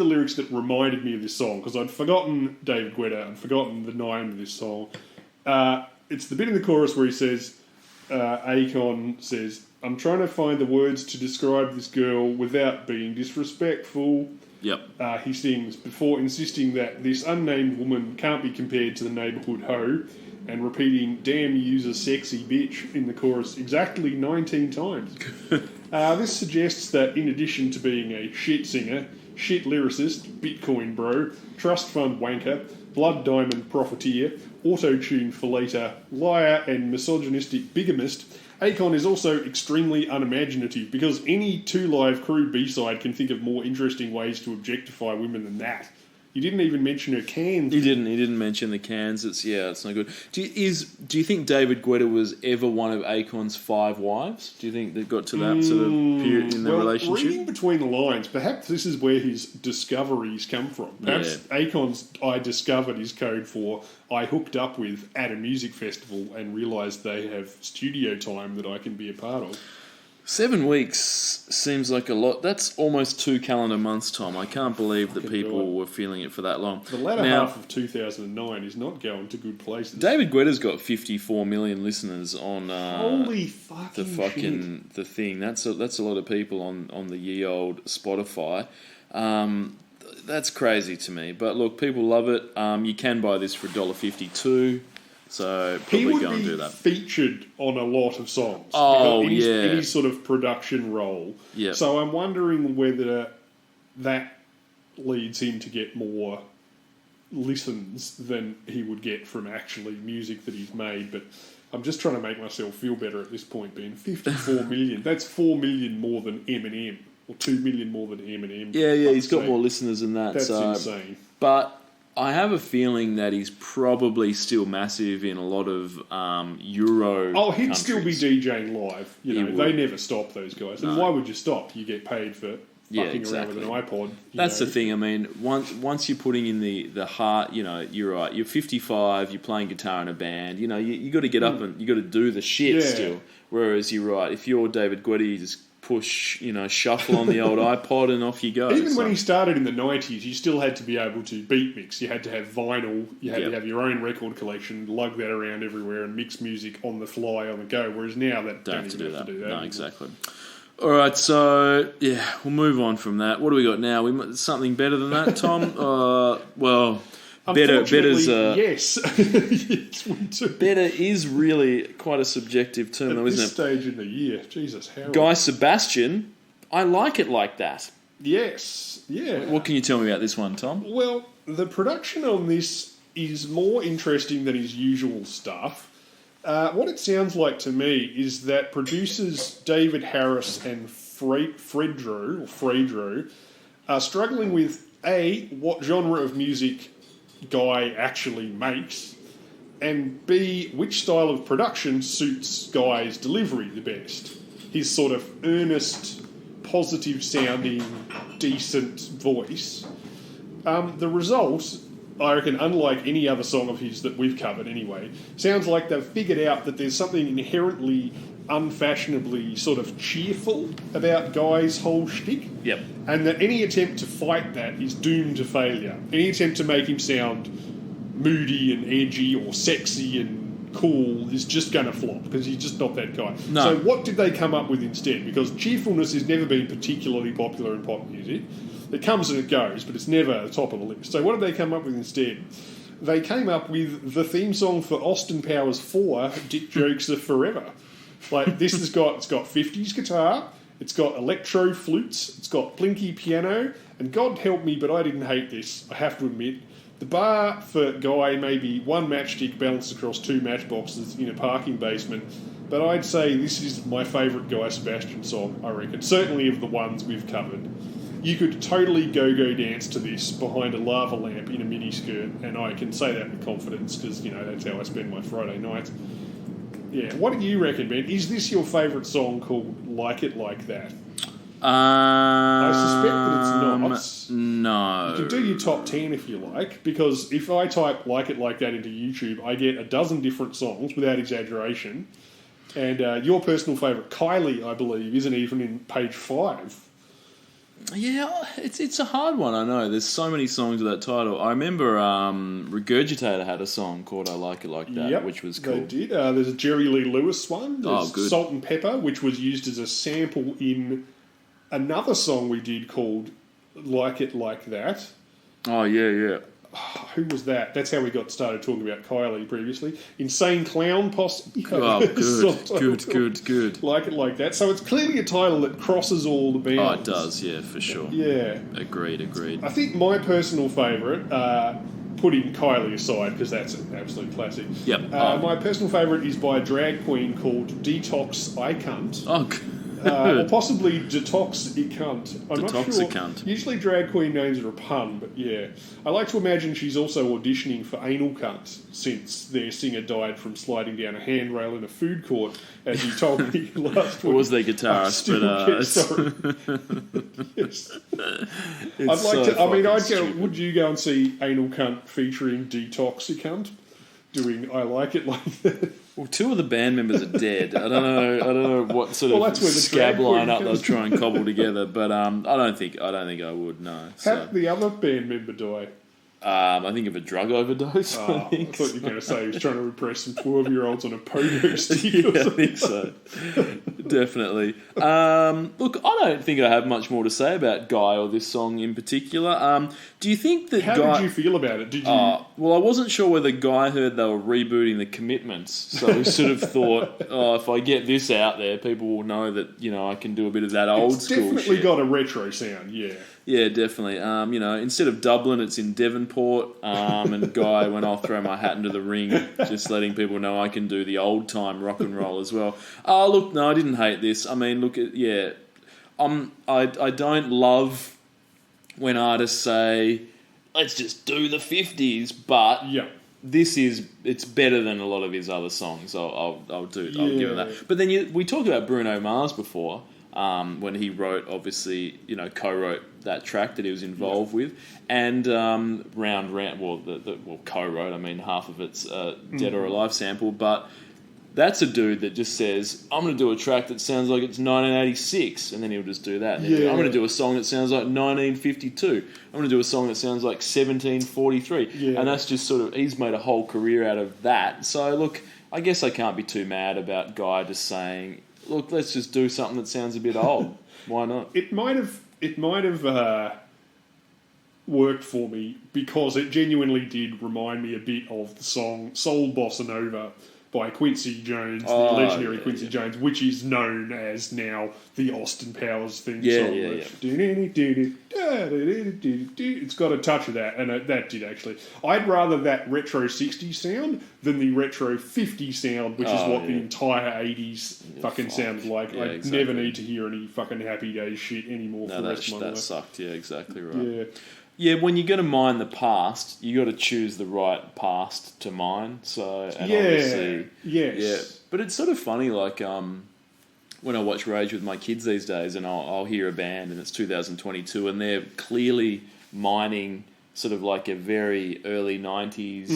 Speaker 3: lyrics that reminded me of this song, because I'd forgotten David Guetta, I'd forgotten the name of this song. It's the bit in the chorus where he says, Akon says, I'm trying to find the words to describe this girl without being disrespectful.
Speaker 2: Yep.
Speaker 3: He sings before insisting that this unnamed woman can't be compared to the neighbourhood hoe, and repeating, damn you's a sexy bitch in the chorus exactly 19 times. This suggests that in addition to being a shit singer, shit lyricist, Bitcoin bro, trust fund wanker, blood diamond profiteer, auto-tune filleter, liar and misogynistic bigamist, Akon is also extremely unimaginative because any Two Live Crew B-side can think of more interesting ways to objectify women than that. You didn't even mention her cans.
Speaker 2: He didn't mention the cans. It's no good. Do you think David Guetta was ever one of Akon's 5 wives? Do you think they got to that sort of period in the relationship?
Speaker 3: Reading between the lines, perhaps this is where his discoveries come from. Perhaps Akon's I discovered his code for I hooked up with at a music festival and realised they have studio time that I can be a part of.
Speaker 2: 7 weeks seems like a lot. That's almost 2 calendar months, Tom. I can't believe that people were feeling it for that long.
Speaker 3: The latter half of 2009 is not going to good places.
Speaker 2: David Guetta's got 54 million listeners on
Speaker 3: Holy fucking
Speaker 2: the thing. That's a lot of people on the ye old Spotify. That's crazy to me. But look, people love it. You can buy this for $1.52. So probably go and do that.
Speaker 3: He would be featured on a lot of songs.
Speaker 2: Oh,
Speaker 3: in his sort of production role.
Speaker 2: Yeah.
Speaker 3: So I'm wondering whether that leads him to get more listens than he would get from actually music that he's made. But I'm just trying to make myself feel better at this point, being 54 million. That's 4 million more than Eminem. Or 2 million more than Eminem.
Speaker 2: Yeah, he's got more listeners than that.
Speaker 3: That's insane.
Speaker 2: But I have a feeling that he's probably still massive in a lot of Euro
Speaker 3: he'd
Speaker 2: countries.
Speaker 3: still be DJing live. They never stop, those guys. And why would you stop? You get paid for fucking around with an iPod.
Speaker 2: That's the thing. I mean, once you're putting in the heart, you're right. You're 55. You're playing guitar in a band. You got to get up and you got to do the shit still. Whereas you're right. If you're David Guetta, you just push, shuffle on the old iPod and off you go.
Speaker 3: Even when he started in the 90s, you still had to be able to beat mix. You had to have vinyl. You had to have your own record collection, lug that around everywhere and mix music on the fly, on the go. Whereas now that
Speaker 2: don't have to do that.
Speaker 3: No,
Speaker 2: exactly. All right, so, we'll move on from that. What do we got now? Something better than that, Tom? Better's
Speaker 3: yes. Yes, we do.
Speaker 2: Better is really quite a subjective term, though, isn't it?
Speaker 3: At this stage in the year, Jesus, how...
Speaker 2: Guy Sebastian, I like it like that.
Speaker 3: Yes, yeah.
Speaker 2: What can you tell me about this one, Tom?
Speaker 3: Well, the production on this is more interesting than his usual stuff. What it sounds like to me is that producers David Harris and Fredro are struggling with A, what genre of music Guy actually makes, and B, which style of production suits Guy's delivery the best. His sort of earnest, positive sounding, decent voice. The result, I reckon, unlike any other song of his that we've covered anyway, sounds like they've figured out that there's something inherently unfashionably sort of cheerful about Guy's whole shtick.
Speaker 2: Yep.
Speaker 3: And that any attempt to fight that is doomed to failure. Any attempt to make him sound moody and edgy or sexy and cool is just going to flop because he's just not that guy.
Speaker 2: No.
Speaker 3: So what did they come up with instead? Because cheerfulness has never been particularly popular in pop music. It comes and it goes, but it's never at the top of the list. So what did they come up with instead? They came up with the theme song for Austin Powers 4, Dick Jokes Are Forever. Like, it's got 50s guitar, it's got electro flutes, it's got plinky piano, and God help me, but I didn't hate this, I have to admit. The bar for Guy may be one matchstick balanced across 2 matchboxes in a parking basement, but I'd say this is my favourite Guy Sebastian song, I reckon. Certainly of the ones we've covered. You could totally go-go dance to this behind a lava lamp in a miniskirt, and I can say that with confidence because, that's how I spend my Friday nights. Yeah, what do you reckon, Ben? Is this your favourite song called Like It Like That? I suspect that it's not.
Speaker 2: No.
Speaker 3: You can do your top 10 if you like, because if I type Like It Like That into YouTube, I get a dozen different songs, without exaggeration. And your personal favourite, Kylie, I believe, isn't even in page 5.
Speaker 2: Yeah, it's a hard one. I know. There's so many songs with that title. I remember Regurgitator had a song called "I Like It Like That," which was cool.
Speaker 3: They did. There's a Jerry Lee Lewis one. There's
Speaker 2: good.
Speaker 3: Salt and Pepper, which was used as a sample in another song we did called "Like It Like That."
Speaker 2: Oh yeah.
Speaker 3: Who was that? That's how we got started talking about Kylie previously. Insane Clown Posse.
Speaker 2: Oh, good.
Speaker 3: Like It Like That. So it's clearly a title that crosses all the bands.
Speaker 2: Oh, it does. Yeah, for sure.
Speaker 3: Yeah.
Speaker 2: Agreed.
Speaker 3: I think my personal favourite, putting Kylie aside because that's an absolute classic.
Speaker 2: Yep.
Speaker 3: My personal favourite is by a drag queen called Detox I Cunt.
Speaker 2: Oh, good.
Speaker 3: Or possibly Detox I Cunt. I'm not
Speaker 2: Detox
Speaker 3: sure.
Speaker 2: I Cunt.
Speaker 3: Usually drag queen names are a pun, but yeah. I like to imagine she's also auditioning for Anal Cunt since their singer died from sliding down a handrail in a food court, as you told me last week.
Speaker 2: Or was their guitarist?
Speaker 3: Yes.
Speaker 2: It's
Speaker 3: I'd like to. I mean,
Speaker 2: fucking
Speaker 3: I'd go.
Speaker 2: stupid.
Speaker 3: Would you go and see Anal Cunt featuring Detox I Cunt doing "I Like It Like That"?
Speaker 2: Well, two of the band members are dead. I don't know what sort
Speaker 3: Well,
Speaker 2: of
Speaker 3: that's where the
Speaker 2: scab
Speaker 3: drag queen
Speaker 2: lineup they'll
Speaker 3: comes
Speaker 2: try and cobble together. But I don't think I would. No.
Speaker 3: How
Speaker 2: So,
Speaker 3: did the other band member die?
Speaker 2: I think of a drug overdose.
Speaker 3: Oh, I
Speaker 2: think.
Speaker 3: thought you were going to say he was trying to impress some 12-year-olds on a pogo stick or
Speaker 2: Yeah, I
Speaker 3: something.
Speaker 2: think so. Definitely. Look, I don't think I have much more to say about Guy or this song in particular. Do you think that
Speaker 3: How
Speaker 2: Guy...
Speaker 3: did you feel about it? Did you?
Speaker 2: Well, I wasn't sure whether Guy heard they were rebooting the Commitments, so we sort of thought, if I get this out there, people will know that I can do a bit of that old
Speaker 3: it's
Speaker 2: school
Speaker 3: definitely
Speaker 2: shit.
Speaker 3: got a retro sound. Yeah.
Speaker 2: Yeah, definitely. Instead of Dublin, it's in Devonport. And Guy, when I'll throw my hat into the ring, just letting people know I can do the old time rock and roll as well. Look, no, I didn't hate this. I mean, look, I don't love when artists say, let's just do the 50s, but
Speaker 3: Yeah.
Speaker 2: it's better than a lot of his other songs. I'll give him that. But then we talked about Bruno Mars before. When he wrote, obviously, co-wrote that track that he was involved with, and Round, co-wrote. I mean, half of it's Dead or Alive sample, but that's a dude that just says, "I'm going to do a track that sounds like it's 1986," and then he'll just do that. And
Speaker 3: Yeah.
Speaker 2: I'm going to do a song that sounds like 1952. I'm going to do a song that sounds like 1743,
Speaker 3: Yeah.
Speaker 2: and that's just sort of he's made a whole career out of that. So look, I guess I can't be too mad about Guy just saying, look, let's just do something that sounds a bit old. Why not?
Speaker 3: It might have worked for me because it genuinely did remind me a bit of the song Soul Bossa Nova by Quincy Jones, the legendary Quincy Jones, which is known as now the Austin Powers theme song. It's got a touch of that, and that did actually. I'd rather that retro 60s sound than the retro 50s sound, which is what the entire 80s fucking sounded like.
Speaker 2: Yeah,
Speaker 3: I
Speaker 2: exactly.
Speaker 3: never need to hear any fucking Happy Days shit anymore for the rest of my
Speaker 2: that
Speaker 3: life.
Speaker 2: sucked. Yeah, exactly right.
Speaker 3: Yeah.
Speaker 2: Yeah, when you're going to mine the past, you got to choose the right past to mine. So, and
Speaker 3: Yeah.
Speaker 2: obviously,
Speaker 3: Yes.
Speaker 2: yeah. But it's sort of funny, like when I watch Rage with my kids these days, and I'll hear a band, and it's 2022, and they're clearly mining sort of like a very early 90s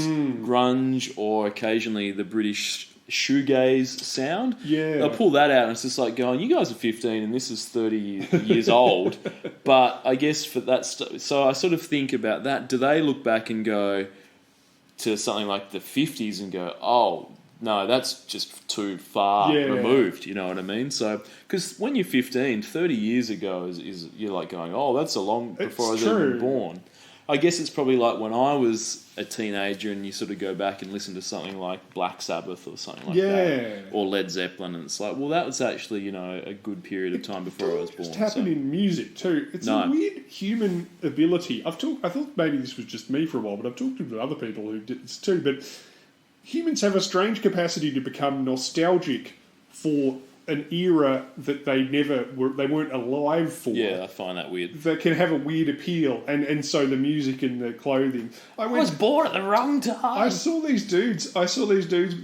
Speaker 2: grunge, or occasionally the British shoegaze sound.
Speaker 3: Yeah.
Speaker 2: They'll pull that out, and it's just like going, you guys are 15 and this is 30 years old. But I guess for that so I sort of think about that. Do they look back and go to something like the 50s and go, oh, no, that's just too far removed, you know what I mean? So, because when you're 15, 30 years ago is you're like going, oh, that's a long before I was even born. I guess it's probably like when I was a teenager and you sort of go back and listen to something like Black Sabbath or something like that, or Led Zeppelin, and it's like, well, that was actually, a good period of time before I was born.
Speaker 3: It's happened in music too. It's a weird human ability. I thought maybe this was just me for a while, but I've talked to other people who did this too. But humans have a strange capacity to become nostalgic for an era that they weren't alive for.
Speaker 2: Yeah, I find that weird.
Speaker 3: That can have a weird appeal, and so the music and the clothing. I
Speaker 2: was born at the wrong time.
Speaker 3: I saw these dudes. There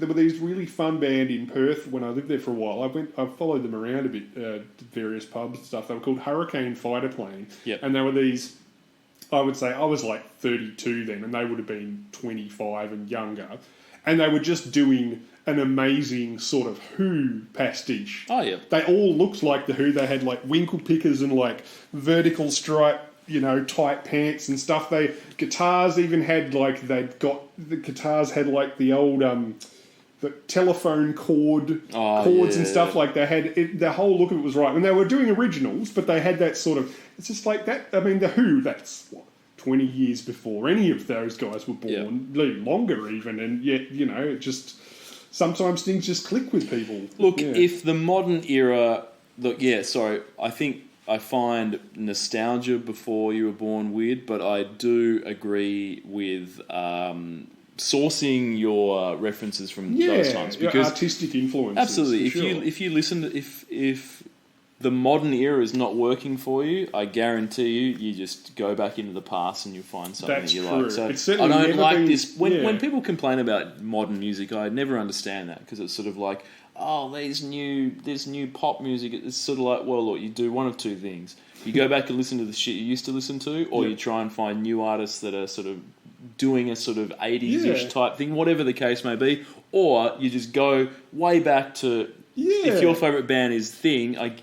Speaker 3: were these really fun band in Perth when I lived there for a while. I followed them around a bit, to various pubs and stuff. They were called Hurricane Fighter Plane, and they were these. I would say I was like 32 then, and they would have been 25 and younger, and they were just doing an amazing sort of Who pastiche.
Speaker 2: Oh, yeah.
Speaker 3: They all looked like the Who. They had like winkle pickers and like vertical stripe, tight pants and stuff. Guitars even had like the guitars had like the old the telephone chords and stuff. Like they had the whole look of it was right. And they were doing originals, but they had that sort of. It's just like that. I mean, the Who. That's 20 years before any of those guys were born, longer even, and yet it just sometimes things just click with people.
Speaker 2: Look, if the modern era, I think I find nostalgia before you were born weird, but I do agree with sourcing your references from those times, because
Speaker 3: artistic influences.
Speaker 2: absolutely,
Speaker 3: for sure.
Speaker 2: if you listen to if the modern era is not working for you, I guarantee you just go back into the past and you'll find something
Speaker 3: That's
Speaker 2: that you
Speaker 3: true.
Speaker 2: like. So
Speaker 3: It's certainly
Speaker 2: I don't
Speaker 3: never
Speaker 2: like
Speaker 3: been-
Speaker 2: this. When people complain about modern music, I never understand that, because it's sort of like, oh, this new pop music. It's sort of like, well, look, you do one of two things. You go back and listen to the shit you used to listen to, or you try and find new artists that are sort of doing a sort of 80s-ish type thing, whatever the case may be, or you just go way back to... If your favourite band is Thing, I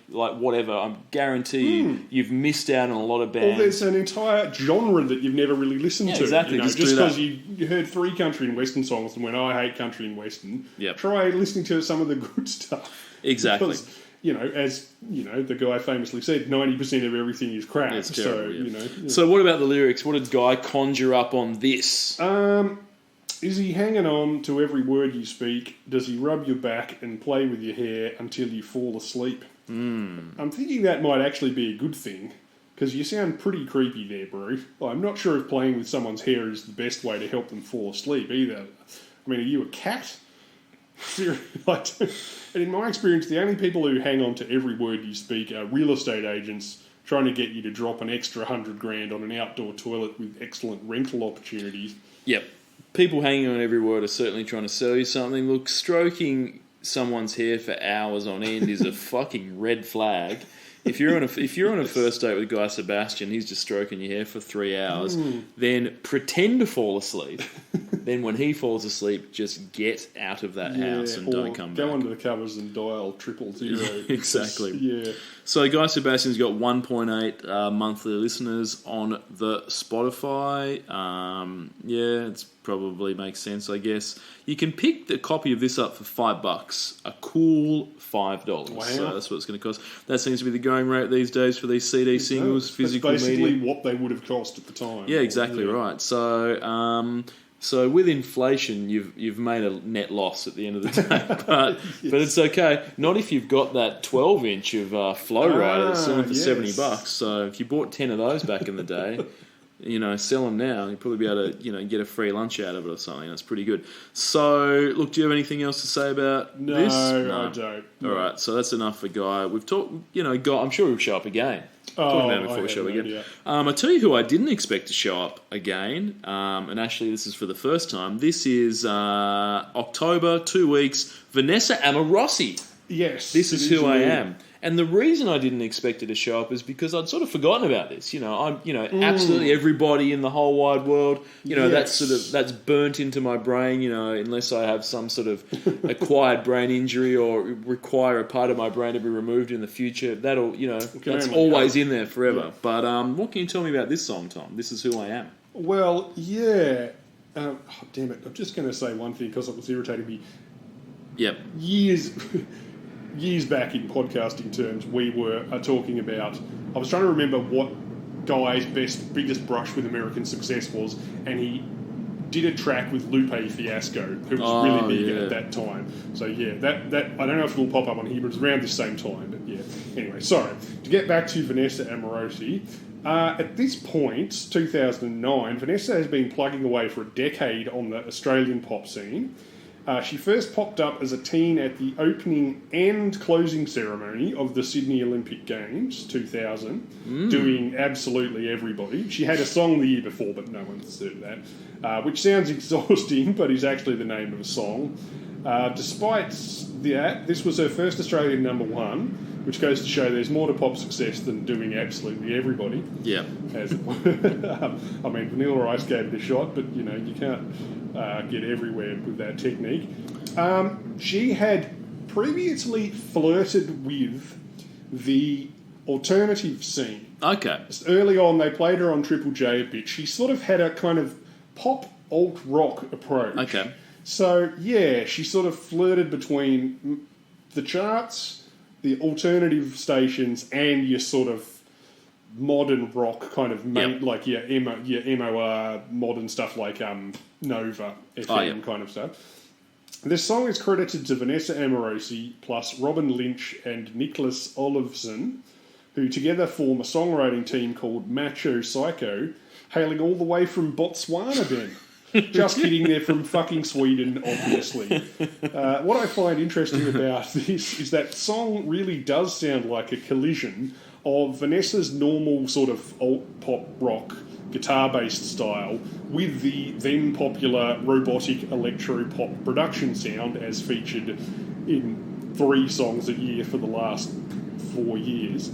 Speaker 2: guarantee you've missed out on a lot of bands.
Speaker 3: Or there's an entire genre that you've never really listened to.
Speaker 2: Exactly.
Speaker 3: Just
Speaker 2: do
Speaker 3: because
Speaker 2: that.
Speaker 3: you heard 3 country and western songs and went, I hate country and western.
Speaker 2: Yep.
Speaker 3: Try listening to some of the good stuff.
Speaker 2: Exactly.
Speaker 3: Because, as the guy famously said, 90% of everything is crap.
Speaker 2: It's terrible,
Speaker 3: So,
Speaker 2: So what about the lyrics? What did Guy conjure up on this?
Speaker 3: Is he hanging on to every word you speak? Does he rub your back and play with your hair until you fall asleep? I'm thinking that might actually be a good thing, because you sound pretty creepy there, bro. Well, I'm not sure if playing with someone's hair is the best way to help them fall asleep either. I mean, are you a cat? And in my experience, the only people who hang on to every word you speak are real estate agents trying to get you to drop an extra $100,000 on an outdoor toilet with excellent rental opportunities.
Speaker 2: Yep. People hanging on every word are certainly trying to sell you something. Look, stroking someone's hair for hours on end is a fucking red flag. If you're on a first date with Guy Sebastian, he's just stroking your hair for 3 hours, then pretend to fall asleep. Then when he falls asleep, just get out of that house and don't come
Speaker 3: go
Speaker 2: back.
Speaker 3: under the covers and dial 000.
Speaker 2: Exactly.
Speaker 3: Yeah.
Speaker 2: So Guy Sebastian's got 1.8 monthly listeners on the Spotify. It probably makes sense, I guess. You can pick the copy of this up for $5, a cool $5.
Speaker 3: Wow.
Speaker 2: So that's what it's going to cost. That seems to be the going rate these days for these CD singles, physical
Speaker 3: That's basically
Speaker 2: media.
Speaker 3: what they would have cost at the time.
Speaker 2: Yeah, exactly right. So with inflation, you've made a net loss at the end of the day, but it's okay. Not if you've got that 12-inch of Flow Rider that's selling for $70. So if you bought 10 of those back in the day, sell them now. You'll probably be able to get a free lunch out of it or something. That's pretty good. So look, do you have anything else to say about this?
Speaker 3: No, I don't.
Speaker 2: All right, so that's enough for Guy. We've talked. Guy, I'm sure he'll show up again. Talking about him before we show up again. I tell you who I didn't expect to show up again, and actually this is for the first time. This is October, 2 weeks, Vanessa Amorosi.
Speaker 3: Yes.
Speaker 2: This is who I am. And the reason I didn't expect her to show up is because I'd sort of forgotten about this. Absolutely everybody in the whole wide world, that's burnt into my brain, unless I have some sort of acquired brain injury or require a part of my brain to be removed in the future. That'll, that's always in there forever. Yeah. But what can you tell me about this song, Tom? This is who I am.
Speaker 3: Well, yeah. Damn it. I'm just going to say one thing because it was irritating me.
Speaker 2: Yep.
Speaker 3: Years back in podcasting terms, we were talking about... I was trying to remember what Guy's biggest brush with American success was, and he did a track with Lupe Fiasco, who was really big at that time. So, yeah, that I don't know if it'll pop up on here, but it was around this same time. But, yeah. Anyway, sorry. To get back to Vanessa Amorosi, at this point, 2009, Vanessa has been plugging away for a decade on the Australian pop scene. She first popped up as a teen at the opening and closing ceremony of the Sydney Olympic Games 2000, doing absolutely everybody. She had a song the year before, but no one's heard that, which sounds exhausting, but is actually the name of a song. Despite that, this was her first Australian number one, which goes to show there's more to pop success than doing absolutely everybody.
Speaker 2: Yeah.
Speaker 3: I mean, Vanilla Ice gave it a shot, but, you can't get everywhere with that technique. She had previously flirted with the alternative scene.
Speaker 2: Okay.
Speaker 3: Early on, they played her on Triple J a bit. She sort of had a kind of pop alt rock approach.
Speaker 2: Okay.
Speaker 3: So, yeah, she sort of flirted between the charts, the alternative stations, and your sort of modern rock kind of like your MOR modern stuff like Nova FM kind of stuff. This song is credited to Vanessa Amorosi plus Robin Lynch and Nicholas Olofsson, who together form a songwriting team called Macho Psycho, hailing all the way from Botswana, Ben. Just kidding, they're from fucking Sweden, obviously. What I find interesting about this is that song really does sound like a collision of Vanessa's normal sort of alt-pop rock guitar-based style with the then popular robotic electro-pop production sound as featured in 3 songs a year for the last 4 years.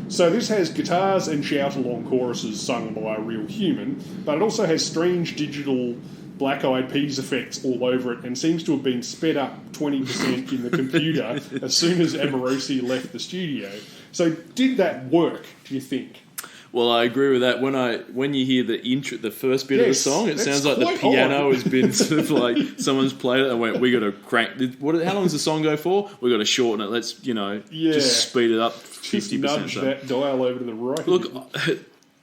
Speaker 3: So this has guitars and shout-along choruses sung by a real human, but it also has strange digital Black Eyed Peas effects all over it and seems to have been sped up 20% in the computer as soon as Amorosi left the studio. So did that work, do you think?
Speaker 2: Well, I agree with that. When you hear the intro, the first bit of the song, it sounds like the
Speaker 3: quite
Speaker 2: piano
Speaker 3: odd.
Speaker 2: has been sort of like someone's played it and went, "We got to crank. How long does the song go for? We got to shorten it. Let's just speed it up 50%."
Speaker 3: Nudge that dial over to the right.
Speaker 2: Look,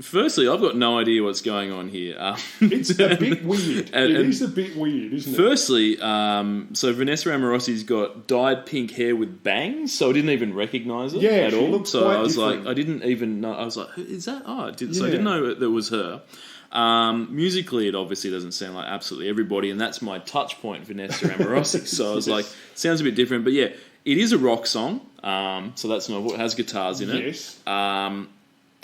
Speaker 2: firstly, I've got no idea what's going on here.
Speaker 3: It's a bit weird. It is a bit weird, isn't it?
Speaker 2: Firstly, so Vanessa Amorosi's got dyed pink hair with bangs, so I didn't even recognise it at
Speaker 3: she
Speaker 2: all.
Speaker 3: looks
Speaker 2: So
Speaker 3: quite
Speaker 2: I was
Speaker 3: different.
Speaker 2: like, I didn't even know. I was like, who is that? Oh, so I
Speaker 3: Yeah.
Speaker 2: didn't know that was her. Musically, it obviously doesn't sound like absolutely everybody, and that's my touch point, Vanessa Amorosi. So I was like, sounds a bit different, but yeah, it is a rock song. So that's not what has guitars in it.
Speaker 3: Yes.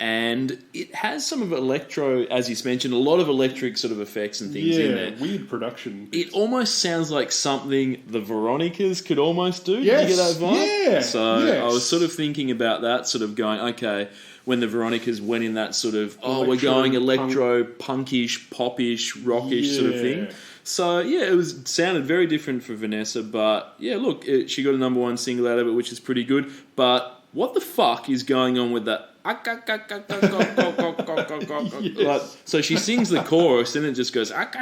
Speaker 2: And it has some of electro, as you mentioned, a lot of electric sort of effects and things in there.
Speaker 3: Weird production.
Speaker 2: It almost sounds like something the Veronicas could almost do.
Speaker 3: Yes,
Speaker 2: Did you get that vibe?
Speaker 3: yeah,
Speaker 2: So
Speaker 3: yes.
Speaker 2: I was sort of thinking about that, sort of going, okay, when the Veronicas went in that sort of, we're
Speaker 3: Electro,
Speaker 2: going electro, punkish, popish, rockish sort of thing.
Speaker 3: Yeah.
Speaker 2: So yeah, it sounded very different for Vanessa, but yeah, look, she got a #1 single out of it, which is pretty good. But what the fuck is going on with that? Like, so she sings the chorus and it just goes like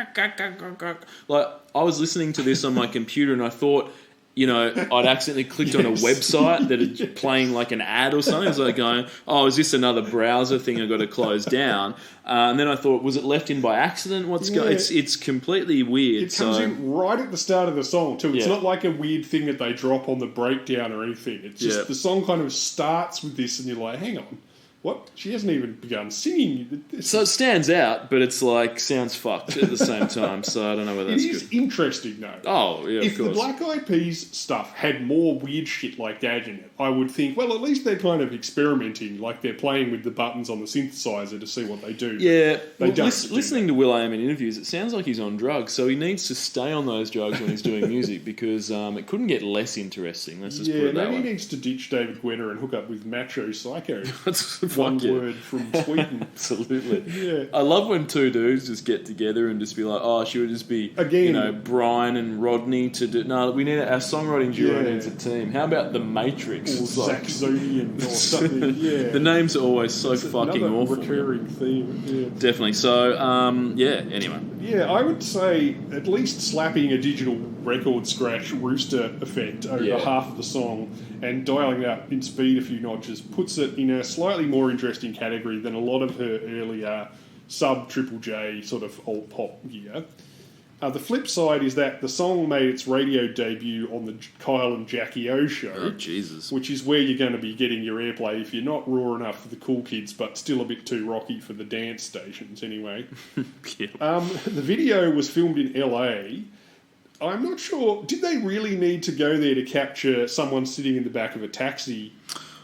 Speaker 2: I was listening to this on my computer and I thought, I'd accidentally clicked on a website that is playing like an ad or something. It was like going, oh, is this another browser thing I got to close down? And then I thought, was it left in by accident? It's completely weird.
Speaker 3: It comes in right at the start of the song too. It's
Speaker 2: Yeah.
Speaker 3: not like a weird thing that they drop on the breakdown or anything. It's just the song kind of starts with this and you're like, hang on, what? She hasn't even begun singing.
Speaker 2: So it stands out, but it's like sounds fucked at the same time. So I don't know whether
Speaker 3: It
Speaker 2: that's
Speaker 3: is
Speaker 2: good.
Speaker 3: interesting though.
Speaker 2: Oh yeah,
Speaker 3: If
Speaker 2: of
Speaker 3: the
Speaker 2: course.
Speaker 3: Black Eyed Peas stuff had more weird shit like that in it, I would think, well, at least they're kind of experimenting, like they're playing with the buttons on the synthesizer to see what they do.
Speaker 2: Yeah,
Speaker 3: They don't do
Speaker 2: listening to Will.i.am in interviews, it sounds like he's on drugs, so he needs to stay on those drugs when he's doing music because it couldn't get less interesting. Let's just put it that
Speaker 3: maybe he
Speaker 2: way.
Speaker 3: needs to ditch David Guetta and hook up with Macho Psycho.
Speaker 2: That's
Speaker 3: One
Speaker 2: fuck yeah.
Speaker 3: word from Sweden.
Speaker 2: Absolutely.
Speaker 3: Yeah.
Speaker 2: I love when two dudes just get together and just be like, oh, she would just be,
Speaker 3: Again.
Speaker 2: Brian and Rodney to do... No, we need our songwriting duo
Speaker 3: Yeah.
Speaker 2: needs a team. How about The Matrix?
Speaker 3: Or
Speaker 2: It's like-
Speaker 3: Zaxonian or something, yeah.
Speaker 2: The names are always so
Speaker 3: It's
Speaker 2: fucking
Speaker 3: another
Speaker 2: awful.
Speaker 3: recurring theme, yeah.
Speaker 2: Definitely. So, anyway.
Speaker 3: Yeah, I would say at least slapping a digital record scratch rooster effect over half of the song and dialing it up in speed a few notches puts it in a slightly more interesting category than a lot of her earlier sub-Triple J sort of alt-pop gear. The flip side is that the song made its radio debut on the Kyle and Jackie O show.
Speaker 2: Oh, Jesus.
Speaker 3: Which is where you're going to be getting your airplay if you're not raw enough for the cool kids, but still a bit too rocky for the dance stations anyway.
Speaker 2: Yeah.
Speaker 3: The video was filmed in LA. I'm not sure, did they really need to go there to capture someone sitting in the back of a taxi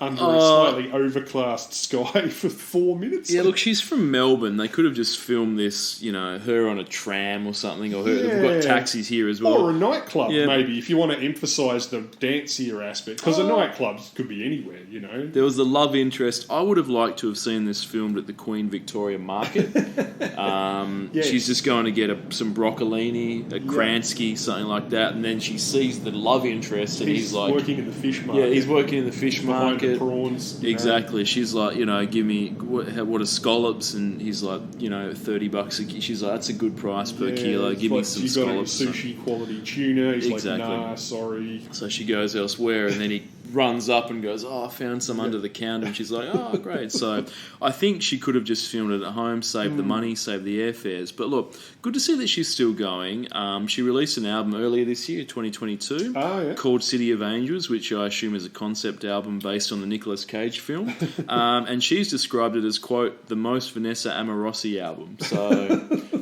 Speaker 3: under a slightly overcast sky for 4 minutes.
Speaker 2: Yeah, look, she's from Melbourne. They could have just filmed this, her on a tram or something, or her. They've got taxis here as well.
Speaker 3: Or a nightclub, maybe, if you want to emphasise the dancier aspect. Because a nightclub could be anywhere,
Speaker 2: There was the love interest. I would have liked to have seen this filmed at the Queen Victoria Market.
Speaker 3: Yes.
Speaker 2: She's just going to get some broccolini, a Kransky, something like that, and then she sees the love interest, and he's like...
Speaker 3: working in the fish market.
Speaker 2: Yeah, he's working in the fish
Speaker 3: Behind
Speaker 2: market.
Speaker 3: the prawns.
Speaker 2: Exactly. She's like, give me what are scallops, and he's like, $30 a kilo. She's like, that's a good price per kilo. Give me some scallops.
Speaker 3: Got sushi quality tuna. He's
Speaker 2: Exactly.
Speaker 3: like, nah, sorry.
Speaker 2: So she goes elsewhere, and then he runs up and goes, I found some under the counter, and she's like, oh, great. So I think she could have just filmed it at home, saved the money, saved the airfares. But look, good to see that she's still going. She released an album earlier this year, 2022, called City of Angels, which I assume is a concept album based on the Nicolas Cage film. And she's described it as, quote, the most Vanessa Amorosi album. So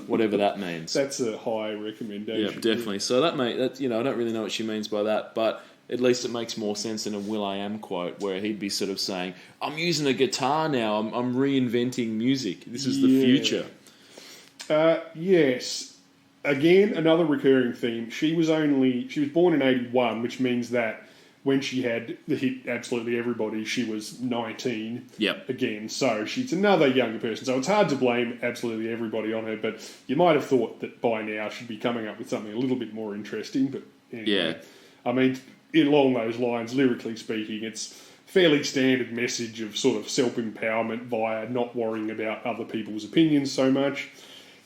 Speaker 2: whatever that means.
Speaker 3: That's a high recommendation.
Speaker 2: Yeah, definitely. So that I don't really know what she means by that, but at least it makes more sense than a Will.i.am quote where he'd be sort of saying, I'm using a guitar now, I'm reinventing music. This is the future.
Speaker 3: Yes. Again, another recurring theme. She was born in 81, which means that when she had the hit Absolutely Everybody, she was 19 again. So she's another younger person. So it's hard to blame Absolutely Everybody on her, but you might have thought that by now she'd be coming up with something a little bit more interesting. But anyway, I mean, along those lines, lyrically speaking, it's fairly standard message of sort of self-empowerment via not worrying about other people's opinions so much.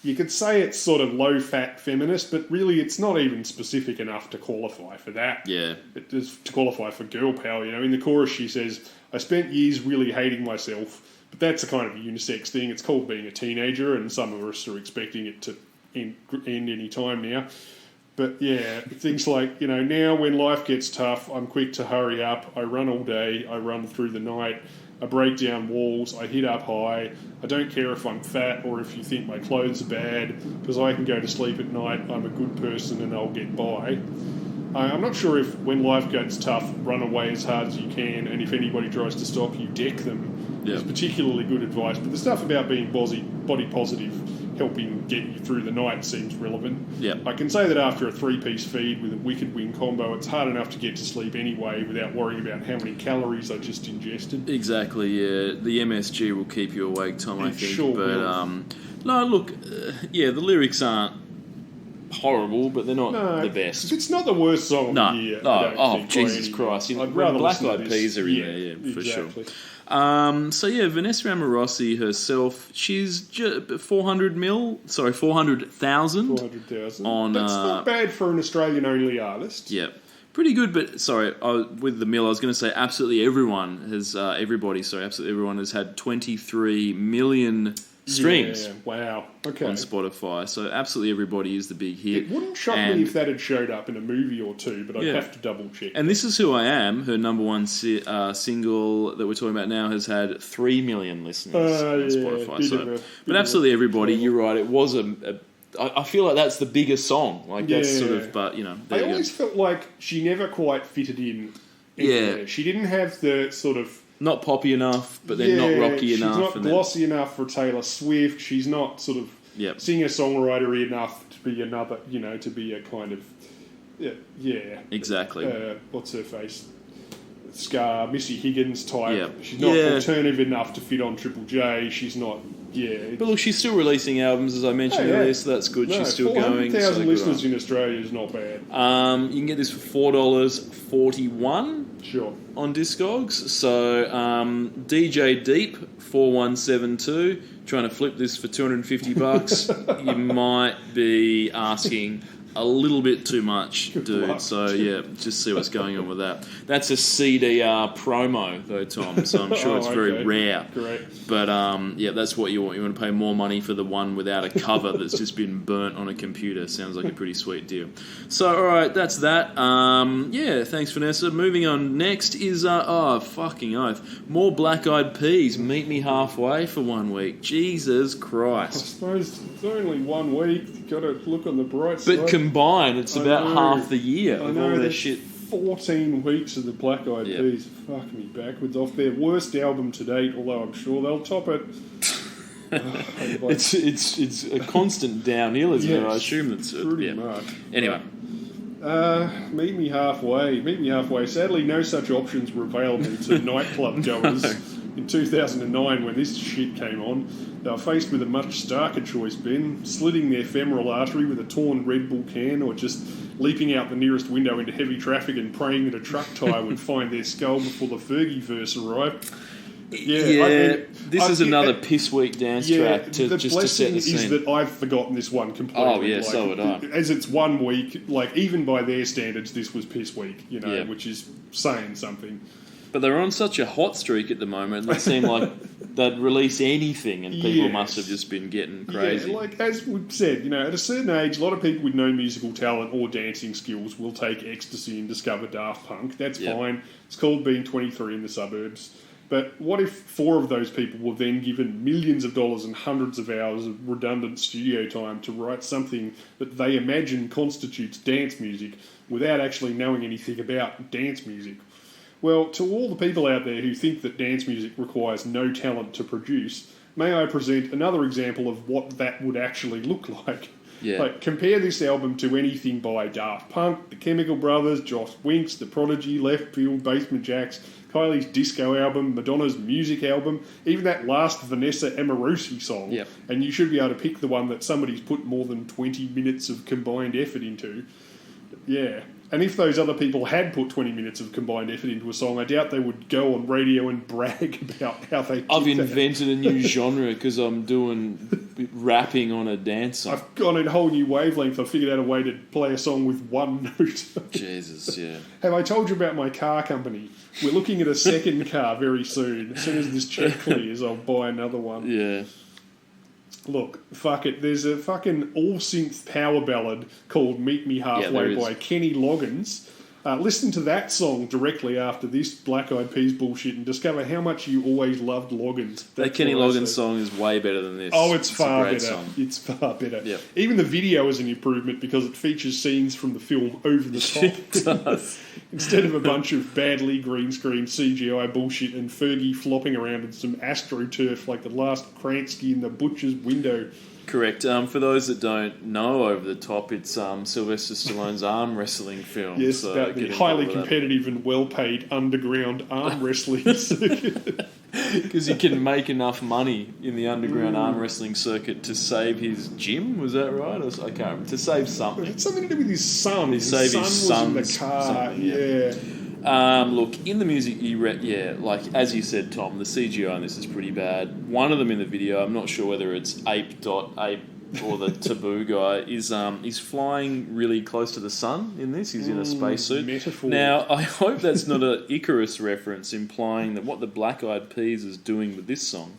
Speaker 3: You could say it's sort of low-fat feminist, but really it's not even specific enough to qualify for that.
Speaker 2: Yeah.
Speaker 3: It is to qualify for girl power. In the chorus she says, I spent years really hating myself, but that's a kind of a unisex thing. It's called being a teenager, and some of us are expecting it to end any time now. But yeah, things like, now when life gets tough, I'm quick to hurry up. I run all day. I run through the night. I break down walls. I hit up high. I don't care if I'm fat or if you think my clothes are bad, because I can go to sleep at night. I'm a good person and I'll get by. I'm not sure if when life gets tough, run away as hard as you can, and if anybody tries to stop you, deck them. It's particularly good advice. But the stuff about being body positive, helping get you through the night, seems relevant. I can say that after a 3-piece feed with a wicked wing combo, it's hard enough to get to sleep anyway without worrying about how many calories I just ingested.
Speaker 2: Exactly, yeah. The MSG will keep you awake, Tom, I think.
Speaker 3: Sure
Speaker 2: but
Speaker 3: will.
Speaker 2: no, look, the lyrics aren't horrible, but they're not the best.
Speaker 3: It's not the worst song of the year.
Speaker 2: Jesus Christ.
Speaker 3: I'd rather
Speaker 2: Black
Speaker 3: listen to
Speaker 2: Eyed
Speaker 3: this.
Speaker 2: Peas are in there, for
Speaker 3: exactly.
Speaker 2: sure. Vanessa Amorosi herself, she's 400,000
Speaker 3: $400,000.
Speaker 2: on.
Speaker 3: That's not bad for an Australian-only artist.
Speaker 2: Yeah, pretty good. But with the mill, I was going to say absolutely everyone has had 23 million streams.
Speaker 3: Yeah, wow. Okay.
Speaker 2: On Spotify, so absolutely everybody is the big hit.
Speaker 3: It wouldn't shock me if that had showed up in a movie or two, but I'd have to double check.
Speaker 2: And This Is Who I Am, her number one single that we're talking about now, has had 3 million listeners on Spotify. But absolutely everybody, you're right. It was I feel like that's the biggest song. That's sort of, but
Speaker 3: I always felt like she never quite fitted in. Anywhere. She didn't have the sort of.
Speaker 2: Not poppy enough, but then not rocky enough.
Speaker 3: She's not glossy enough for Taylor Swift. She's not sort of singer-songwriter enough to be another, to be a kind of,
Speaker 2: Exactly.
Speaker 3: What's her face? Scar, Missy Higgins type. She's not alternative enough to fit on Triple J. She's not, But
Speaker 2: look, she's still releasing albums, as I mentioned earlier, so that's good. She's still going.
Speaker 3: 400,000 listeners in Australia is not bad.
Speaker 2: You can get this for $4.41 on Discogs. So DJ Deep 4172 trying to flip this for $250. You might be asking a little bit too much, dude. So just see what's going on with that. That's a CDR promo, though, Tom. So I'm sure it's very rare.
Speaker 3: Great.
Speaker 2: But that's what you want. You want to pay more money for the one without a cover that's just been burnt on a computer. Sounds like a pretty sweet deal. So all right, that's that. Thanks, Vanessa. Moving on. Next is fucking oath. More Black Eyed Peas. Meet me halfway for 1 week. Jesus
Speaker 3: I
Speaker 2: Christ.
Speaker 3: suppose it's only 1 week. You've got to look on the bright side.
Speaker 2: But combined, it's about half the year
Speaker 3: I
Speaker 2: of
Speaker 3: know,
Speaker 2: all their
Speaker 3: that's
Speaker 2: shit.
Speaker 3: 14 weeks of the Black Eyed
Speaker 2: Yep.
Speaker 3: Peas. Fuck me backwards. Off their worst album to date, although I'm sure they'll top it.
Speaker 2: It's a constant downhill, isn't it? I
Speaker 3: Yes,
Speaker 2: assume that's it.
Speaker 3: pretty
Speaker 2: Yeah.
Speaker 3: much.
Speaker 2: Anyway,
Speaker 3: Meet Me Halfway. Meet Me Halfway. Sadly, no such options were available to nightclub goers in 2009 when this shit came on. They were faced with a much starker choice, Ben, slitting their femoral artery with a torn Red Bull can or just leaping out the nearest window into heavy traffic and praying that a truck tyre would find their skull before the Fergie verse arrived.
Speaker 2: This is another piss weak dance track to
Speaker 3: the
Speaker 2: just to set
Speaker 3: blessing
Speaker 2: the scene.
Speaker 3: is that I've forgotten this one completely.
Speaker 2: Oh, yeah, so would I.
Speaker 3: As it's 1 week, like even by their standards, this was piss weak, you know,
Speaker 2: Yeah.
Speaker 3: which is saying something.
Speaker 2: But they're on such a hot streak at the moment, and it seemed like they'd release anything, and people
Speaker 3: Yes.
Speaker 2: must have just been getting crazy.
Speaker 3: Yeah, like as we've said, you know, at a certain age, a lot of people with no musical talent or dancing skills will take ecstasy and discover Daft Punk. That's
Speaker 2: Yep.
Speaker 3: fine. It's called being 23 in the suburbs. But what if 4 of those people were then given millions of dollars and hundreds of hours of redundant studio time to write something that they imagine constitutes dance music without actually knowing anything about dance music? Well, to all the people out there who think that dance music requires no talent to produce, may I present another example of what that would actually look like?
Speaker 2: Yeah.
Speaker 3: Like, compare this album to anything by Daft Punk, The Chemical Brothers, Josh Winks, The Prodigy, Left Field, Basement Jaxx, Kylie's disco album, Madonna's music album, even that last Vanessa Amorosi song.
Speaker 2: Yep.
Speaker 3: And you should be able to pick the one that somebody's put more than 20 minutes of combined effort into. Yeah. And if those other people had put 20 minutes of combined effort into a song, I doubt they would go on radio and brag about how they did
Speaker 2: I've
Speaker 3: that.
Speaker 2: invented a new genre because I'm doing rapping on a dance song.
Speaker 3: I've gone a whole new wavelength. I've figured out a way to play a song with one note.
Speaker 2: Jesus, yeah.
Speaker 3: Have I told you about my car company? We're looking at a second car very soon. As soon as this check clears, I'll buy another one.
Speaker 2: Yeah.
Speaker 3: Look, fuck it. There's a fucking all-synth power ballad called Meet Me
Speaker 2: there
Speaker 3: Halfway
Speaker 2: is.
Speaker 3: by Kenny Loggins. Listen to that song directly after this Black Eyed Peas bullshit and discover how much you always loved Loggins.
Speaker 2: That
Speaker 3: That's
Speaker 2: Kenny
Speaker 3: what I
Speaker 2: Loggins
Speaker 3: say.
Speaker 2: song is way better than this.
Speaker 3: Oh, it's
Speaker 2: a
Speaker 3: far
Speaker 2: great
Speaker 3: better.
Speaker 2: song.
Speaker 3: It's far better.
Speaker 2: Yep.
Speaker 3: Even the video is an improvement because it features scenes from the film over the top.
Speaker 2: It does.
Speaker 3: Instead of a bunch of badly green screen CGI bullshit and Fergie flopping around in some astroturf like the last Kransky in the butcher's window.
Speaker 2: Correct. For those that don't know, Over the Top, it's Sylvester Stallone's arm wrestling film.
Speaker 3: Yes,
Speaker 2: so
Speaker 3: about the
Speaker 2: get
Speaker 3: highly
Speaker 2: involved with that.
Speaker 3: competitive and well-paid underground arm wrestling circuit.
Speaker 2: Because he can make enough money in the underground arm wrestling circuit to save his gym. Was that right? Or, I can't remember. To save something.
Speaker 3: It's something to do with his son.
Speaker 2: He saved his
Speaker 3: son was in
Speaker 2: son's
Speaker 3: the car.
Speaker 2: something, yeah.
Speaker 3: Yeah.
Speaker 2: Look, in the music, like as you said, Tom, the CGI on this is pretty bad. One of them in the video, I'm not sure whether it's Ape or the Taboo guy, is flying really close to the sun in this. He's in a spacesuit.
Speaker 3: metaphor.
Speaker 2: Now, I hope that's not an Icarus reference implying that what the Black Eyed Peas is doing with this song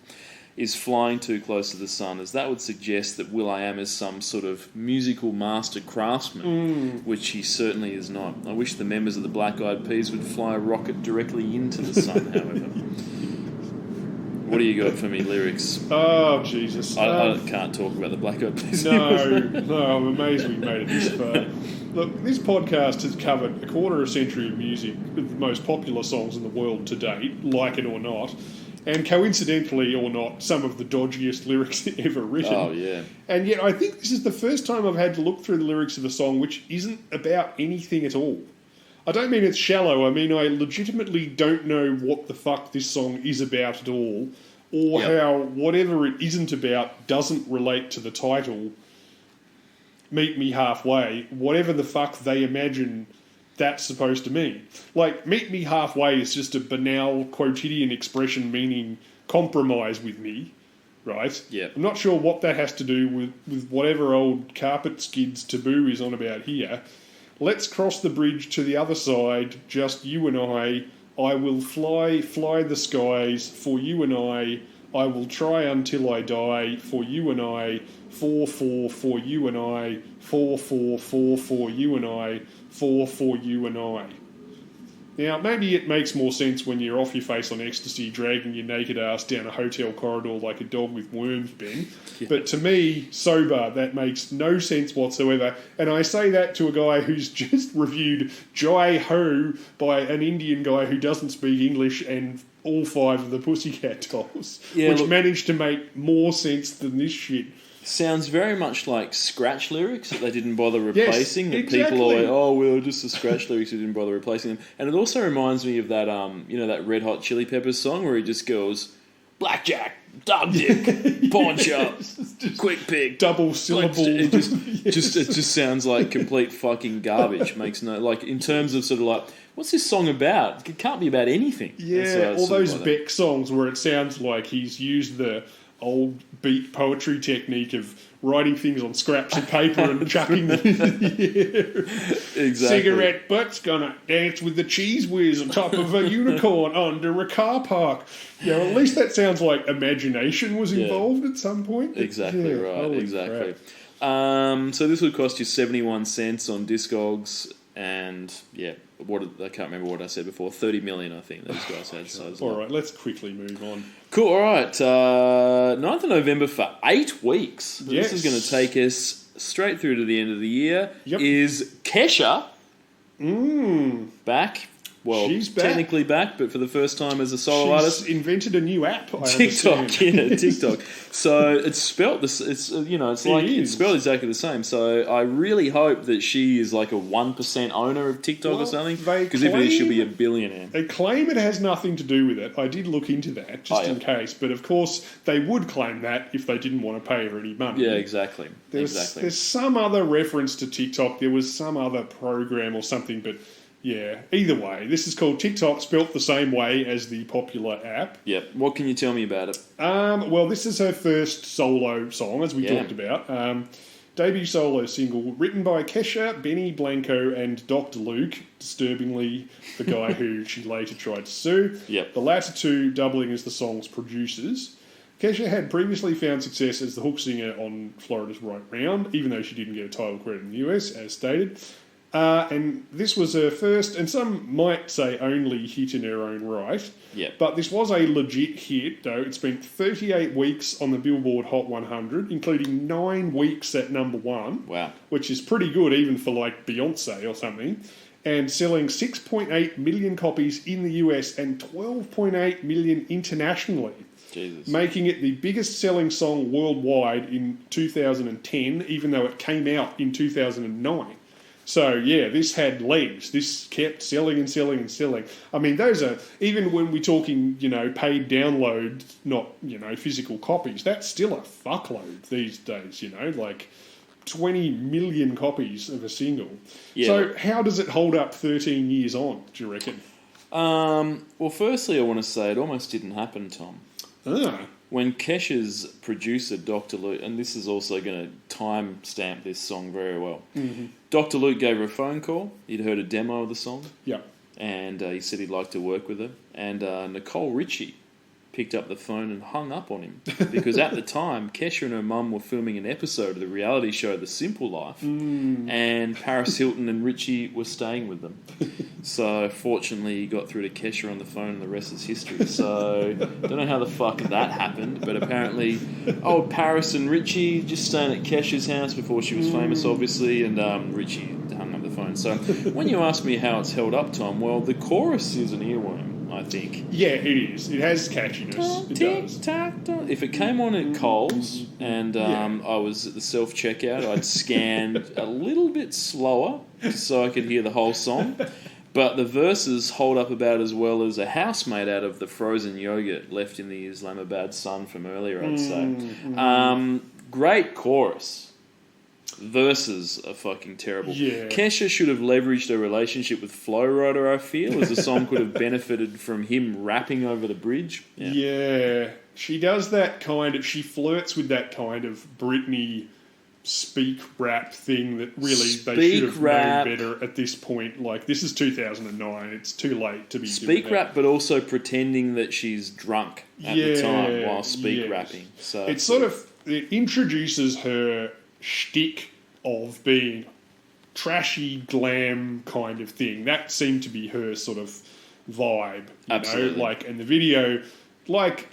Speaker 2: is flying too close to the sun, as that would suggest that Will.i.am is some sort of musical master craftsman, which he certainly is not. I wish the members of the Black Eyed Peas would fly a rocket directly into the sun, however. What do you got for me, lyrics?
Speaker 3: Oh, Jesus.
Speaker 2: I can't talk about the Black Eyed Peas.
Speaker 3: No, I'm amazed we made it this far. Look, this podcast has covered a quarter of a century of music with the most popular songs in the world to date, like it or not, and coincidentally or not, some of the dodgiest lyrics ever written.
Speaker 2: Oh, yeah.
Speaker 3: And yet I think this is the first time I've had to look through the lyrics of a song which isn't about anything at all. I don't mean it's shallow, I mean I legitimately don't know what the fuck this song is about at all, or
Speaker 2: Yep.
Speaker 3: how whatever it isn't about doesn't relate to the title, Meet Me Halfway, whatever the fuck they imagine that's supposed to mean. Like, Meet Me Halfway is just a banal quotidian expression meaning compromise with me, right?
Speaker 2: Yep.
Speaker 3: I'm not sure what that has to do with whatever old carpet skids Taboo is on about here. Let's cross the bridge to the other side, just you and I. I will fly the skies for you and I. I will try until I die for you and I. 4-4 for you and I. 4-4-4 for you and I. 4 for you and I. Now, maybe it makes more sense when you're off your face on ecstasy, dragging your naked ass down a hotel corridor like a dog with worms, Ben. But to me, sober, that makes no sense whatsoever. And I say that to a guy who's just reviewed Jai Ho by an Indian guy who doesn't speak English and all 5 of the Pussycat Dolls, which managed to make more sense than this shit.
Speaker 2: Sounds very much like scratch lyrics that they didn't bother replacing.
Speaker 3: Yes,
Speaker 2: that people are
Speaker 3: exactly.
Speaker 2: like, oh, well, just the scratch lyrics, we didn't bother replacing them. And it also reminds me of that, that Red Hot Chili Peppers song where he just goes, blackjack, dog dick, pawn shop, quick pick,
Speaker 3: Double syllable.
Speaker 2: It just sounds like complete fucking garbage. Makes no, like, in terms of sort of like, what's this song about? It can't be about anything.
Speaker 3: Yeah, all those Beck songs where it sounds like he's used the old beat poetry technique of writing things on scraps of paper and chucking them into the air.
Speaker 2: Exactly.
Speaker 3: Cigarette butt's gonna dance with the cheese whiz on top of a unicorn under a car park. You know, at least that sounds like imagination was involved at some point.
Speaker 2: Exactly
Speaker 3: Yeah,
Speaker 2: right.
Speaker 3: holy
Speaker 2: Exactly.
Speaker 3: crap.
Speaker 2: So this would cost you 71 cents on Discogs, and I can't remember what I said before. 30 million, I think those guys had. So
Speaker 3: All right, let's quickly move on.
Speaker 2: Cool. All right. 9th of November for 8 weeks.
Speaker 3: Yes.
Speaker 2: This is going to take us straight through to the end of the year.
Speaker 3: Yep.
Speaker 2: Is Kesha back? Well,
Speaker 3: She's back.
Speaker 2: technically back, but for the first time as a solo
Speaker 3: She's
Speaker 2: artist.
Speaker 3: invented a new app. I
Speaker 2: TikTok,
Speaker 3: understand.
Speaker 2: TikTok. So it's spelt this. It's it's spelled exactly the same. So I really hope that she is like a 1% owner of TikTok
Speaker 3: Well,
Speaker 2: or something.
Speaker 3: they
Speaker 2: Because if it is, she'll be a
Speaker 3: claim-
Speaker 2: billionaire.
Speaker 3: They claim it has nothing to do with it. I did look into that just in case, but of course they would claim that if they didn't want to pay her any money.
Speaker 2: Yeah, exactly.
Speaker 3: There's some other reference to TikTok. There was some other program or something, but yeah. Either way, this is called TikTok, spelt the same way as the popular app.
Speaker 2: Yep. What can you tell me about it?
Speaker 3: Well, this is her first solo song, as we
Speaker 2: Yeah.
Speaker 3: talked about. Debut solo single written by Kesha, Benny Blanco, and Dr. Luke, disturbingly the guy who she later tried to sue.
Speaker 2: Yep.
Speaker 3: The latter two doubling as the song's producers. Kesha had previously found success as the hook singer on Florida's Right Round, even though she didn't get a title credit in the US, as stated. And this was her first, and some might say only, hit in her own right.
Speaker 2: Yep.
Speaker 3: But this was a legit hit, though. It spent 38 weeks on the Billboard Hot 100, including 9 weeks at number 1.
Speaker 2: Wow.
Speaker 3: Which is pretty good, even for like Beyonce or something. And selling 6.8 million copies in the US and 12.8 million internationally.
Speaker 2: Jesus.
Speaker 3: Making it the biggest selling song worldwide in 2010, even though it came out in 2009. So, yeah, this had legs. This kept selling and selling and selling. I mean, those are, even when we're talking, paid downloads, not, physical copies, that's still a fuckload these days, like 20 million copies of a single.
Speaker 2: Yeah.
Speaker 3: So, how does it hold up 13 years on, do you reckon?
Speaker 2: Well, firstly, I want to say it almost didn't happen, Tom. When Kesha's producer, Dr. Luke, and this is also going to timestamp this song very well. Mm-hmm. Dr. Luke gave her a phone call. He'd heard a demo of the song.
Speaker 3: Yeah.
Speaker 2: And he said he'd like to work with her. And Nicole Richie picked up the phone and hung up on him. Because at the time, Kesha and her mum were filming an episode of the reality show The Simple Life. And Paris Hilton and Richie were staying with them. So, fortunately, he got through to Kesha on the phone and the rest is history. So, don't know how the fuck that happened, but apparently, Paris and Richie just staying at Kesha's house before she was famous, obviously, and Richie hung up the phone. So, when you ask me how it's held up, Tom, well, the chorus is an earworm, I think.
Speaker 3: Yeah, it is. It has catchiness. It does.
Speaker 2: If it came on at Coles and I was at the self-checkout, I'd scan a little bit slower just so I could hear the whole song. But the verses hold up about as well as a house made out of the frozen yogurt left in the Islamabad sun from earlier, I'd say. Great chorus. Verses are fucking terrible.
Speaker 3: Yeah.
Speaker 2: Kesha should have leveraged a relationship with Flow Rider, I feel, as the song could have benefited from him rapping over the bridge.
Speaker 3: Yeah. She does that she flirts with that kind of Britney speak rap thing that really they should have known better at this point. Like, this is 2009. It's too late to be
Speaker 2: speak
Speaker 3: doing
Speaker 2: rap,
Speaker 3: that.
Speaker 2: but also pretending that she's drunk at the time while rapping. So
Speaker 3: it introduces her shtick of being trashy glam kind of thing. That seemed to be her sort of vibe, you
Speaker 2: Absolutely.
Speaker 3: know, like, and the video, like,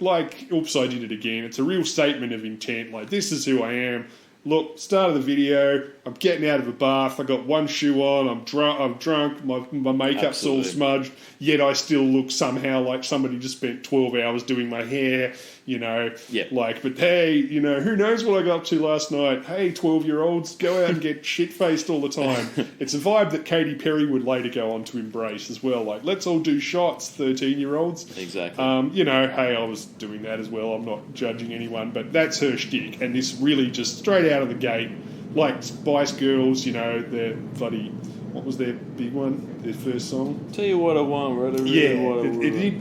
Speaker 3: oops, I did it again. It's a real statement of intent. Like, this is who I am. Look, start of the video. I'm getting out of a bath. I got one shoe on. I'm drunk. My makeup's all
Speaker 2: Absolutely.
Speaker 3: smudged. Yet I still look somehow like somebody just spent 12 hours doing my hair. You know,
Speaker 2: Yep.
Speaker 3: like, but hey, you know, who knows what I got up to last night? Hey, 12-year-olds, go out and get shit-faced all the time. It's a vibe that Katy Perry would later go on to embrace as well. Like, let's all do shots, 13-year-olds.
Speaker 2: Exactly.
Speaker 3: You know, hey, I was doing that as well. I'm not judging anyone, but that's her shtick. And this really just straight out of the gate, like Spice Girls, you know, their bloody, what was their big one? Their first song?
Speaker 2: Tell you what I want, right?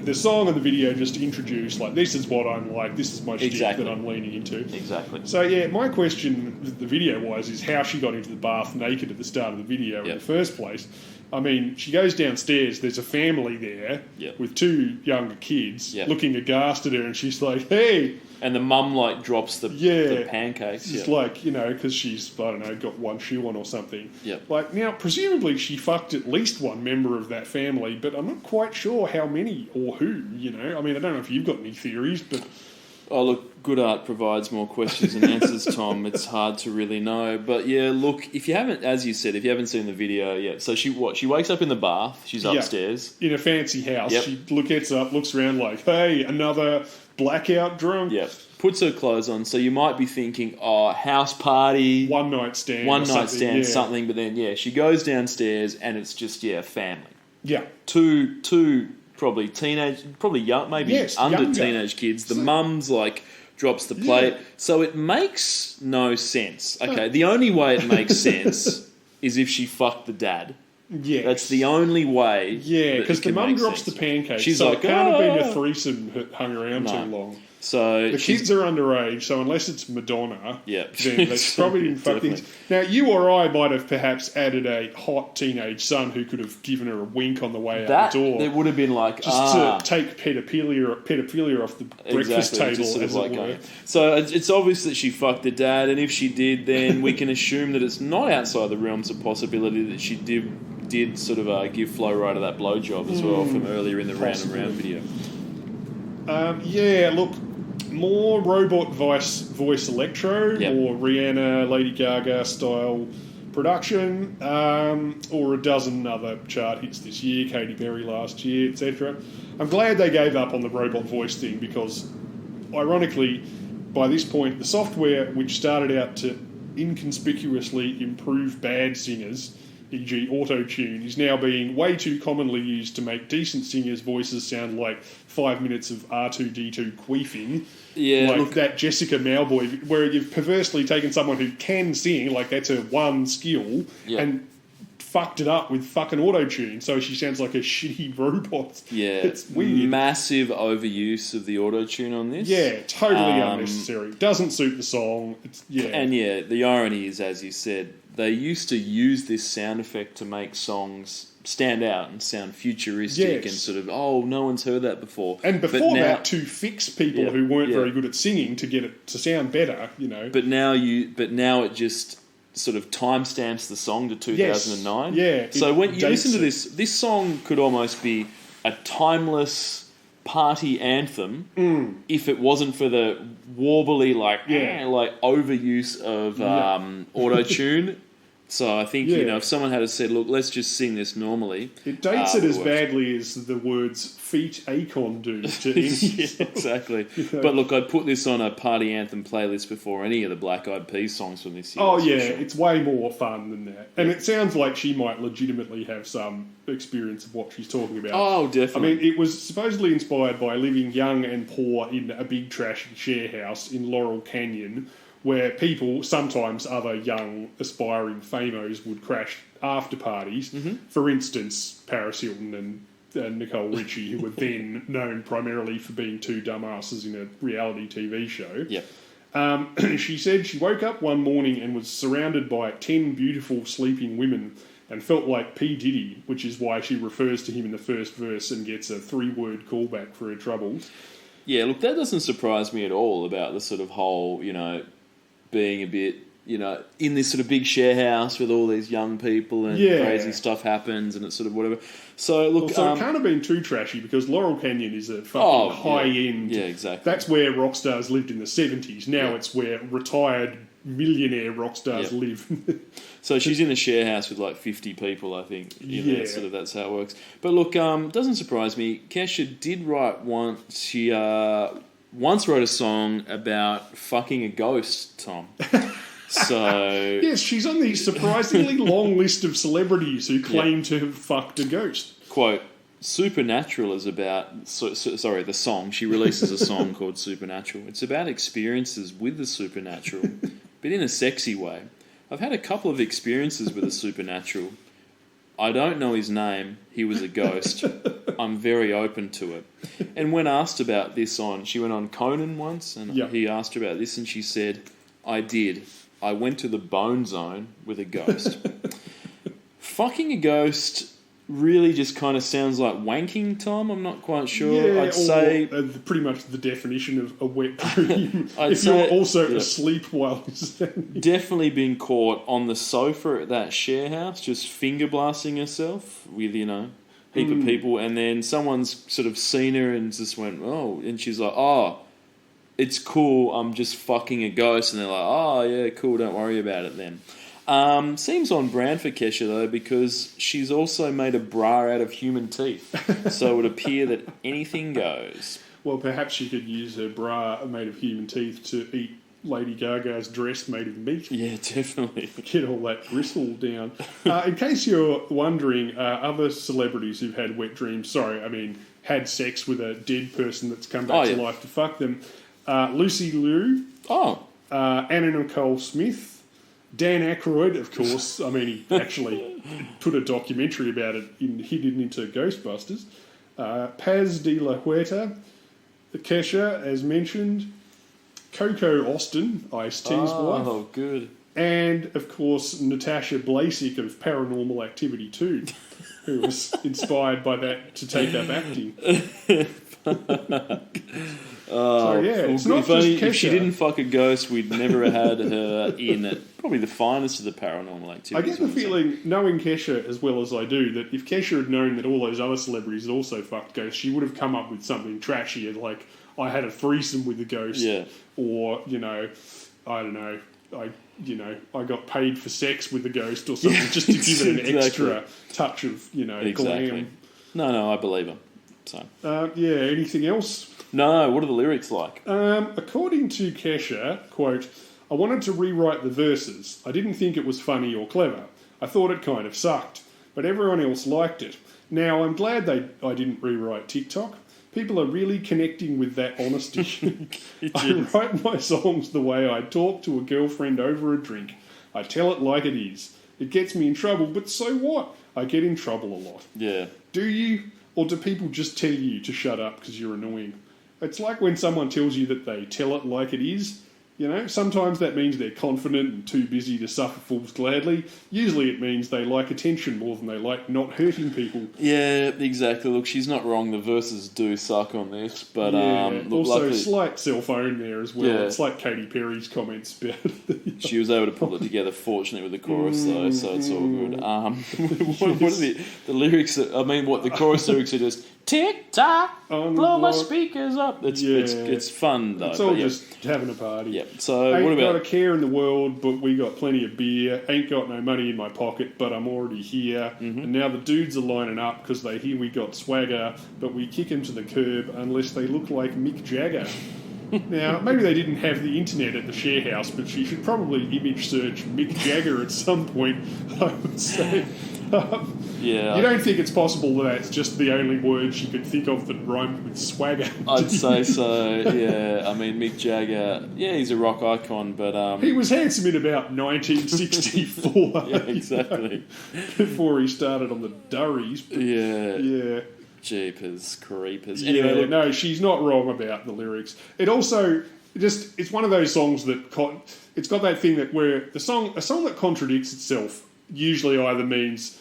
Speaker 3: The song and the video just introduced, like, this is what I'm like, this is my shtick
Speaker 2: Exactly.
Speaker 3: that I'm leaning into.
Speaker 2: Exactly.
Speaker 3: So, yeah, my question, the video-wise, is how she got into the bath naked at the start of the video in
Speaker 2: Yep.
Speaker 3: the first place. I mean, she goes downstairs, there's a family there
Speaker 2: Yep.
Speaker 3: with two younger kids
Speaker 2: Yep.
Speaker 3: looking aghast at her, and she's like, hey,
Speaker 2: And the mum like drops the pancakes.
Speaker 3: it's
Speaker 2: Yeah.
Speaker 3: like, you know, because she's, I don't know, got one shoe on or something.
Speaker 2: Yep.
Speaker 3: Like, now, presumably she fucked at least one member of that family, but I'm not quite sure how many or who, you know. I mean, I don't know if you've got any theories, but...
Speaker 2: Oh, look, good art provides more questions than answers, Tom. It's hard to really know. But yeah, look, if you haven't, as you said, if you haven't seen the video yet, so she wakes up in the bath, she's
Speaker 3: Yeah.
Speaker 2: upstairs.
Speaker 3: In a fancy house,
Speaker 2: Yep.
Speaker 3: she gets up, looks around like, hey, another blackout drunk?
Speaker 2: Yeah. Puts her clothes on, so you might be thinking, oh, house party,
Speaker 3: One night stand.
Speaker 2: one
Speaker 3: or
Speaker 2: night
Speaker 3: something,
Speaker 2: stand,
Speaker 3: yeah.
Speaker 2: something, but then, yeah, she goes downstairs and it's just, family.
Speaker 3: Yeah.
Speaker 2: Two probably young, maybe
Speaker 3: Yes,
Speaker 2: under
Speaker 3: younger.
Speaker 2: teenage kids. The
Speaker 3: So-
Speaker 2: mum's like drops the plate,
Speaker 3: Yeah.
Speaker 2: so it makes no sense. Okay, the only way it makes sense is if she fucked the dad.
Speaker 3: Yeah.
Speaker 2: That's the only way.
Speaker 3: Yeah,
Speaker 2: that
Speaker 3: because
Speaker 2: it
Speaker 3: the
Speaker 2: can
Speaker 3: mum
Speaker 2: make
Speaker 3: drops
Speaker 2: sense.
Speaker 3: the pancakes.
Speaker 2: She's
Speaker 3: so
Speaker 2: like,
Speaker 3: it can't have been
Speaker 2: "Ah."
Speaker 3: a threesome that hung around
Speaker 2: No.
Speaker 3: too long.
Speaker 2: So
Speaker 3: The
Speaker 2: she's-
Speaker 3: kids are underage, so unless it's Madonna,
Speaker 2: Yeah.
Speaker 3: then they probably didn't fuck things. Now, you or I might have perhaps added a hot teenage son who could have given her a wink on the way out
Speaker 2: that
Speaker 3: the door.
Speaker 2: it would have been like
Speaker 3: Just to take pedophilia off the breakfast table,
Speaker 2: just sort
Speaker 3: as
Speaker 2: of
Speaker 3: it were.
Speaker 2: So it's obvious that she fucked the dad, and if she did, then we can assume that it's not outside the realms of possibility that she did sort of give Flo Rida that blowjob as well from earlier in the round and round video.
Speaker 3: Yeah, look, more robot voice electro
Speaker 2: Yep.
Speaker 3: or Rihanna, Lady Gaga style production, or a dozen other chart hits this year, Katy Perry last year, etc. I'm glad they gave up on the robot voice thing because, ironically, by this point, the software which started out to inconspicuously improve bad singers, e.g. auto-tune, is now being way too commonly used to make decent singers' voices sound like 5 minutes of R2-D2 queefing.
Speaker 2: Yeah,
Speaker 3: like
Speaker 2: look-
Speaker 3: that Jessica Mauboy, where you've perversely taken someone who can sing, like that's her one skill,
Speaker 2: Yeah.
Speaker 3: and fucked it up with fucking auto-tune, so she sounds like a shitty robot.
Speaker 2: Yeah,
Speaker 3: It's weird.
Speaker 2: Massive overuse of the auto tune on this.
Speaker 3: Yeah, totally unnecessary. Doesn't suit the song. It's, yeah.
Speaker 2: And yeah, the irony is, as you said, they used to use this sound effect to make songs stand out and sound futuristic
Speaker 3: Yes.
Speaker 2: and sort of, oh, no one's heard that before.
Speaker 3: And
Speaker 2: But
Speaker 3: before
Speaker 2: now-
Speaker 3: that, to fix people
Speaker 2: Yeah,
Speaker 3: who weren't
Speaker 2: yeah.
Speaker 3: very good at singing to get it to sound better, you know.
Speaker 2: But now it just sort of timestamps the song to 2009.
Speaker 3: Yeah,
Speaker 2: So
Speaker 3: it
Speaker 2: when you
Speaker 3: dates
Speaker 2: listen to
Speaker 3: it.
Speaker 2: this song could almost be a timeless party anthem if it wasn't for the warbly
Speaker 3: Yeah.
Speaker 2: like overuse of auto tune. So I think
Speaker 3: Yeah.
Speaker 2: if someone had said, "Look, let's just sing this normally,"
Speaker 3: It dates it as
Speaker 2: works.
Speaker 3: badly as the words feet Akon do to
Speaker 2: Yeah,
Speaker 3: any
Speaker 2: exactly. But look, I'd put this on a party anthem playlist before any of the Black Eyed Peas songs from this year.
Speaker 3: Oh
Speaker 2: that's for
Speaker 3: yeah,
Speaker 2: sure.
Speaker 3: it's way more fun than that. And it sounds like she might legitimately have some experience of what she's talking about.
Speaker 2: Oh,
Speaker 3: I
Speaker 2: definitely.
Speaker 3: mean, it was supposedly inspired by living young and poor in a big trashy share house in Laurel Canyon, where people, sometimes other young aspiring famos, would crash after parties.
Speaker 2: Mm-hmm.
Speaker 3: For instance, Paris Hilton and Nicole Richie, who were then known primarily for being two dumbasses in a reality TV show.
Speaker 2: Yep.
Speaker 3: She said she woke up one morning and was surrounded by 10 beautiful sleeping women and felt like P. Diddy, which is why she refers to him in the first verse and gets a 3-word callback for her troubles.
Speaker 2: Yeah, look, that doesn't surprise me at all about the sort of whole, being a bit you know, in this sort of big share house with all these young people and
Speaker 3: Yeah.
Speaker 2: crazy stuff happens and it's sort of whatever. So look,
Speaker 3: So it can't have been too trashy because Laurel Canyon is a fucking
Speaker 2: Oh,
Speaker 3: high
Speaker 2: yeah.
Speaker 3: end.
Speaker 2: Yeah, exactly.
Speaker 3: That's where rock stars lived in the 70s. Now
Speaker 2: Yeah.
Speaker 3: it's where retired millionaire rock stars
Speaker 2: Yeah.
Speaker 3: live.
Speaker 2: So she's in a share house with like 50 people, I think. You know,
Speaker 3: Yeah.
Speaker 2: sort of that's how it works. But look, doesn't surprise me. Kesha did write once. She once wrote a song about fucking a ghost, Tom. So
Speaker 3: Yes, she's on the surprisingly long list of celebrities who claim to have fucked a ghost.
Speaker 2: quote, Supernatural is about, sorry, the song. She releases a song called Supernatural. It's about experiences with the supernatural, but in a sexy way. I've had a couple of experiences with the supernatural. I don't know his name. He was a ghost. I'm very open to it. And when asked about this she went on Conan once, and
Speaker 3: Yeah.
Speaker 2: he asked her about this, and she said, I did. I went to the bone zone with a ghost. Fucking a ghost really just kind of sounds like wanking, Tom. I'm not quite sure.
Speaker 3: Yeah,
Speaker 2: I'd say
Speaker 3: pretty much the definition of a wet dream.
Speaker 2: I'd
Speaker 3: if you're
Speaker 2: say-
Speaker 3: also
Speaker 2: yeah.
Speaker 3: asleep while
Speaker 2: definitely been caught on the sofa at that share house, just finger blasting herself with, you know, heap of people, and then someone's sort of seen her and just went, oh, and she's like, oh, it's cool, I'm just fucking a ghost, and they're like, oh, yeah, cool, don't worry about it then. Seems on brand for Kesha, though, because she's also made a bra out of human teeth, so it would appear that anything goes.
Speaker 3: Well, perhaps she could use her bra made of human teeth to eat Lady Gaga's dress made of meat.
Speaker 2: Yeah, definitely.
Speaker 3: Get all that gristle down. In case you're wondering, other celebrities who've had wet dreams, had sex with a dead person that's come back
Speaker 2: Oh,
Speaker 3: to
Speaker 2: yeah.
Speaker 3: life to fuck them. Lucy Liu,
Speaker 2: Oh,
Speaker 3: Anna Nicole Smith, Dan Aykroyd, of course. He actually put a documentary about it hidden into Ghostbusters. Paz de la Huerta, Kesha, as mentioned, Coco Austin, Ice-T's wife,
Speaker 2: oh, good.
Speaker 3: and, of course, Natasha Blasik of Paranormal Activity 2, who was inspired by that to take up acting. So, yeah, it's not
Speaker 2: if,
Speaker 3: just
Speaker 2: only,
Speaker 3: Kesha.
Speaker 2: if she didn't fuck a ghost, we'd never have had her in it. Probably the finest of the paranormal activities.
Speaker 3: I get the
Speaker 2: wouldn't say.
Speaker 3: feeling, knowing Kesha as well as I do, that if Kesha had known that all those other celebrities had also fucked ghosts, she would have come up with something trashy, like, I had a threesome with a ghost,
Speaker 2: Yeah.
Speaker 3: or, I don't know, I got paid for sex with a ghost or something, just to give it an
Speaker 2: Exactly.
Speaker 3: extra touch of,
Speaker 2: Exactly.
Speaker 3: glam.
Speaker 2: No, I believe her. So
Speaker 3: Anything else?
Speaker 2: no, what are the lyrics like?
Speaker 3: According to Kesha, quote, I wanted to rewrite the verses. I didn't think it was funny or clever. I thought it kind of sucked. But everyone else liked it. Now, I'm glad I didn't rewrite TikTok. People are really connecting with that honesty. I write my songs the way I talk to a girlfriend over a drink. I tell it like it is. It gets me in trouble, but so what? I get in trouble a lot.
Speaker 2: Yeah.
Speaker 3: Do you? Or do people just tell you to shut up because you're annoying? It's like when someone tells you that they tell it like it is. Sometimes that means they're confident and too busy to suffer fools gladly. Usually it means they like attention more than they like not hurting people.
Speaker 2: Yeah, exactly. Look, she's not wrong. The verses do suck on this, but look,
Speaker 3: also,
Speaker 2: luckily
Speaker 3: slight self-own there as well.
Speaker 2: Yeah.
Speaker 3: It's like Katy Perry's comments about
Speaker 2: she was able to pull it together. Fortunately, with the chorus though, so it's all good. What are the lyrics? The chorus lyrics are just tick tock,
Speaker 3: On the
Speaker 2: blow my
Speaker 3: block.
Speaker 2: speakers up. It's fun though.
Speaker 3: It's all
Speaker 2: but yeah.
Speaker 3: just having a party.
Speaker 2: Yeah. So
Speaker 3: Ain't
Speaker 2: what
Speaker 3: got
Speaker 2: about?
Speaker 3: a care in the world, but we got plenty of beer. Ain't got no money in my pocket, but I'm already here.
Speaker 2: Mm-hmm.
Speaker 3: And now the dudes are lining up because they hear we got swagger, but we kick them to the curb unless they look like Mick Jagger. Now, maybe they didn't have the internet at the share house, but you should probably image search Mick Jagger at some point, I would say.
Speaker 2: Yeah.
Speaker 3: You don't think it's possible that that's just the only word she could think of that rhymed with swagger?
Speaker 2: I'd say so. Yeah. Mick Jagger. Yeah, he's a rock icon, but
Speaker 3: He was handsome in about 1964.
Speaker 2: yeah, exactly.
Speaker 3: Before he started on the Durries. But
Speaker 2: Yeah.
Speaker 3: yeah.
Speaker 2: Jeepers creepers.
Speaker 3: Yeah,
Speaker 2: Anyway, look,
Speaker 3: no, she's not wrong about the lyrics. It also it's one of those songs that it's got that thing that where a song that contradicts itself usually either means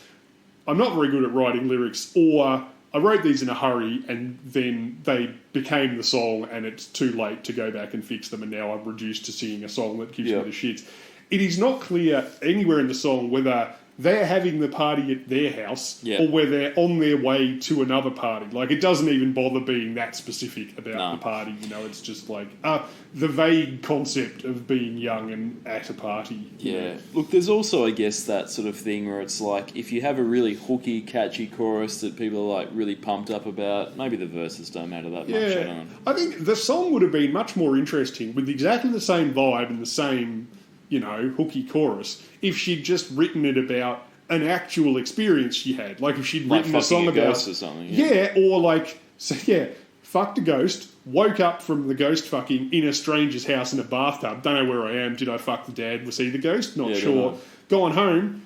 Speaker 3: I'm not very good at writing lyrics, or I wrote these in a hurry and then they became the song and it's too late to go back and fix them, and now I'm reduced to singing a song that gives
Speaker 2: Yeah.
Speaker 3: me the shits. it is not clear anywhere in the song whether they're having the party at their house or whether they're on their way to another party. Like, it doesn't even bother being that specific about the party, you know. It's just like the vague concept of being young and at a party.
Speaker 2: Yeah. Look, there's also, I guess, that sort of thing where it's like, if you have a really hooky, catchy chorus that people are like really pumped up about, maybe the verses don't matter that much. I don't know.
Speaker 3: I think the song would have been much more interesting with exactly the same vibe and the same, you know, hooky chorus if she'd just written it about an actual experience she had. Like if she'd written a song about
Speaker 2: ghost or something. Yeah.
Speaker 3: Or like, fucked a ghost, woke up from the ghost fucking in a stranger's house in a bathtub. Don't know where I am. Did I fuck the dad? Was he the ghost? Not sure. Gone home,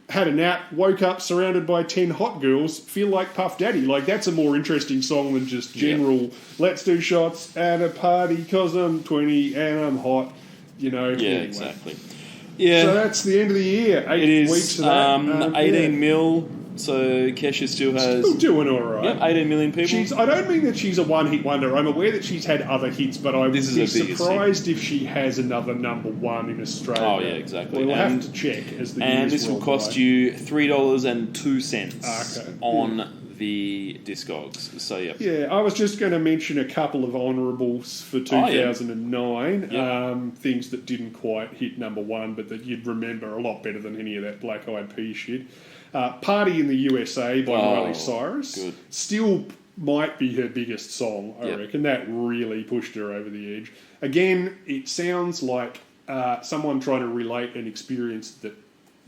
Speaker 3: had a nap, woke up surrounded by 10 hot girls, feel like Puff Daddy. Like, that's a more interesting song than just general, let's do shots at a party because I'm 20 and I'm hot. You know, anyway.
Speaker 2: Exactly. Yeah,
Speaker 3: so that's the end of the year. 8 weeks of that.
Speaker 2: 18 mil. So Kesha still has
Speaker 3: still doing all right.
Speaker 2: Yeah, 18 million people.
Speaker 3: I don't mean that she's a one-hit wonder. I'm aware that she's had other hits, but I would be surprised if she has another number one in Australia.
Speaker 2: Oh yeah, exactly.
Speaker 3: We'll have to check as the
Speaker 2: and this will cost you $3.02
Speaker 3: okay.
Speaker 2: on the Discogs. So
Speaker 3: yeah, I was just going to mention a couple of honourables for 2009, things that didn't quite hit number one, but that you'd remember a lot better than any of that Black Eyed Peas shit. Party in the USA by Miley Cyrus.
Speaker 2: Good.
Speaker 3: Still might be her biggest song, I reckon. That really pushed her over the edge. Again, it sounds like someone trying to relate an experience that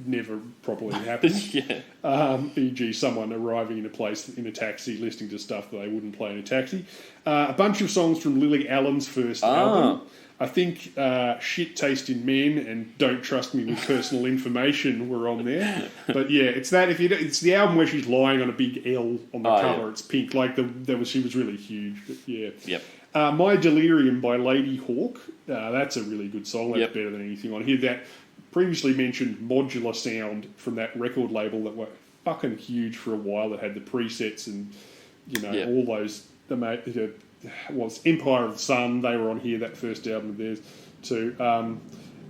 Speaker 3: never properly happened. E.g. someone arriving in a place in a taxi listening to stuff that they wouldn't play in a taxi. A bunch of songs from Lily Allen's first album. I think Shit Taste in Men and Don't Trust Me with Personal Information were on there. But yeah, it's that. It's the album where she's lying on a big L on the cover. Yeah. It's pink. Like she was really huge. But yeah.
Speaker 2: Yep.
Speaker 3: My Delirium by Lady Hawk. That's a really good song. That's better than anything on here. That previously mentioned Modular Sound from that record label that were fucking huge for a while. That had the presets and all those. Was Empire of the Sun, they were on here, that first album of theirs too.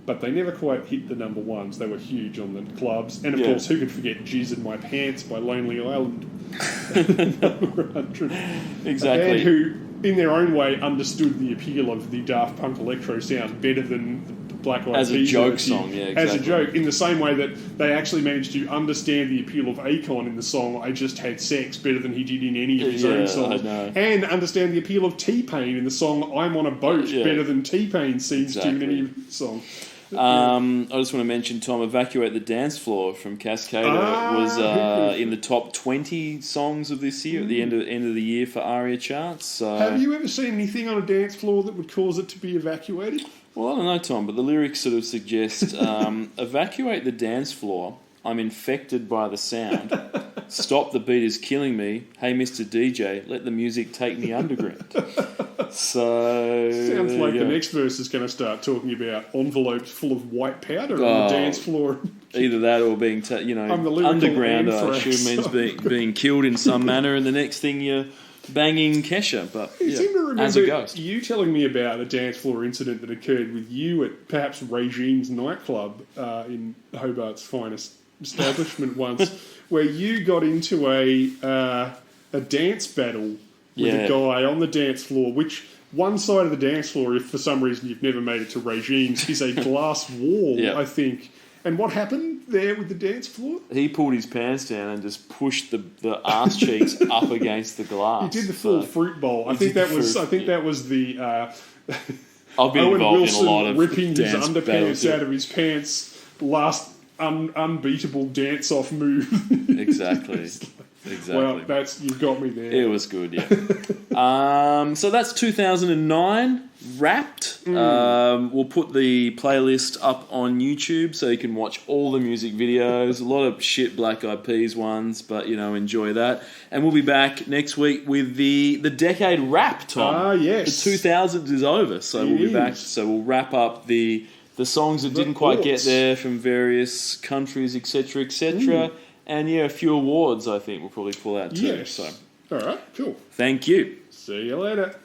Speaker 3: But they never quite hit the number ones. They were huge on the clubs. And of course, who could forget Jizz in My Pants by Lonely Island? Number 100.
Speaker 2: Exactly.
Speaker 3: A band who, in their own way, understood the appeal of the Daft Punk electro sound better than the Black Eyed Peas.
Speaker 2: As a joke song, yeah, exactly.
Speaker 3: As a joke, in the same way that they actually managed to understand the appeal of Akon in the song I Just Had Sex better than he did in any of his own songs. And understand the appeal of T-Pain in the song I'm on a Boat better than T-Pain seems to in any of his songs.
Speaker 2: I just want to mention, Tom, Evacuate the Dance Floor from Cascada was in the top 20 songs of this year at the end of the year for ARIA charts. So.
Speaker 3: Have you ever seen anything on a dance floor that would cause it to be evacuated?
Speaker 2: Well, I don't know, Tom, but the lyrics sort of suggest evacuate the dance floor. I'm infected by the sound. Stop, the beat is killing me. Hey, Mr. DJ, let the music take me underground. So
Speaker 3: sounds like the next verse is going to start talking about envelopes full of white powder on the dance floor.
Speaker 2: Either that or being, underground. I assume means being killed in some manner, and the next thing you're banging Kesha. But
Speaker 3: I seem to remember
Speaker 2: as a ghost.
Speaker 3: You telling me about a dance floor incident that occurred with you at perhaps Regime's nightclub in Hobart's finest establishment once, where you got into a dance battle with a guy on the dance floor, which one side of the dance floor, if for some reason you've never made it to Regime's, is a glass wall, I think. And what happened there with the dance floor?
Speaker 2: He pulled his pants down and just pushed the arse cheeks up against the glass.
Speaker 3: He did the full fruit bowl. I think that was the
Speaker 2: I've been
Speaker 3: Owen
Speaker 2: involved
Speaker 3: Wilson
Speaker 2: in a lot of
Speaker 3: ripping his
Speaker 2: dance
Speaker 3: underpants
Speaker 2: battles,
Speaker 3: out of his pants. Last unbeatable dance-off move.
Speaker 2: Exactly.
Speaker 3: Well, you've got me there.
Speaker 2: It was good, yeah. So that's 2009 wrapped. We'll put the playlist up on YouTube so you can watch all the music videos. A lot of shit Black Eyed Peas ones, but enjoy that. And we'll be back next week with the decade wrap, Tom.
Speaker 3: Yes.
Speaker 2: The 2000s is over, so we'll be back. So we'll wrap up the songs that didn't quite get there from various countries, etc., etc. And a few awards I think we'll probably pull out too.
Speaker 3: Yes.
Speaker 2: So.
Speaker 3: All right, cool.
Speaker 2: Thank you.
Speaker 3: See you later.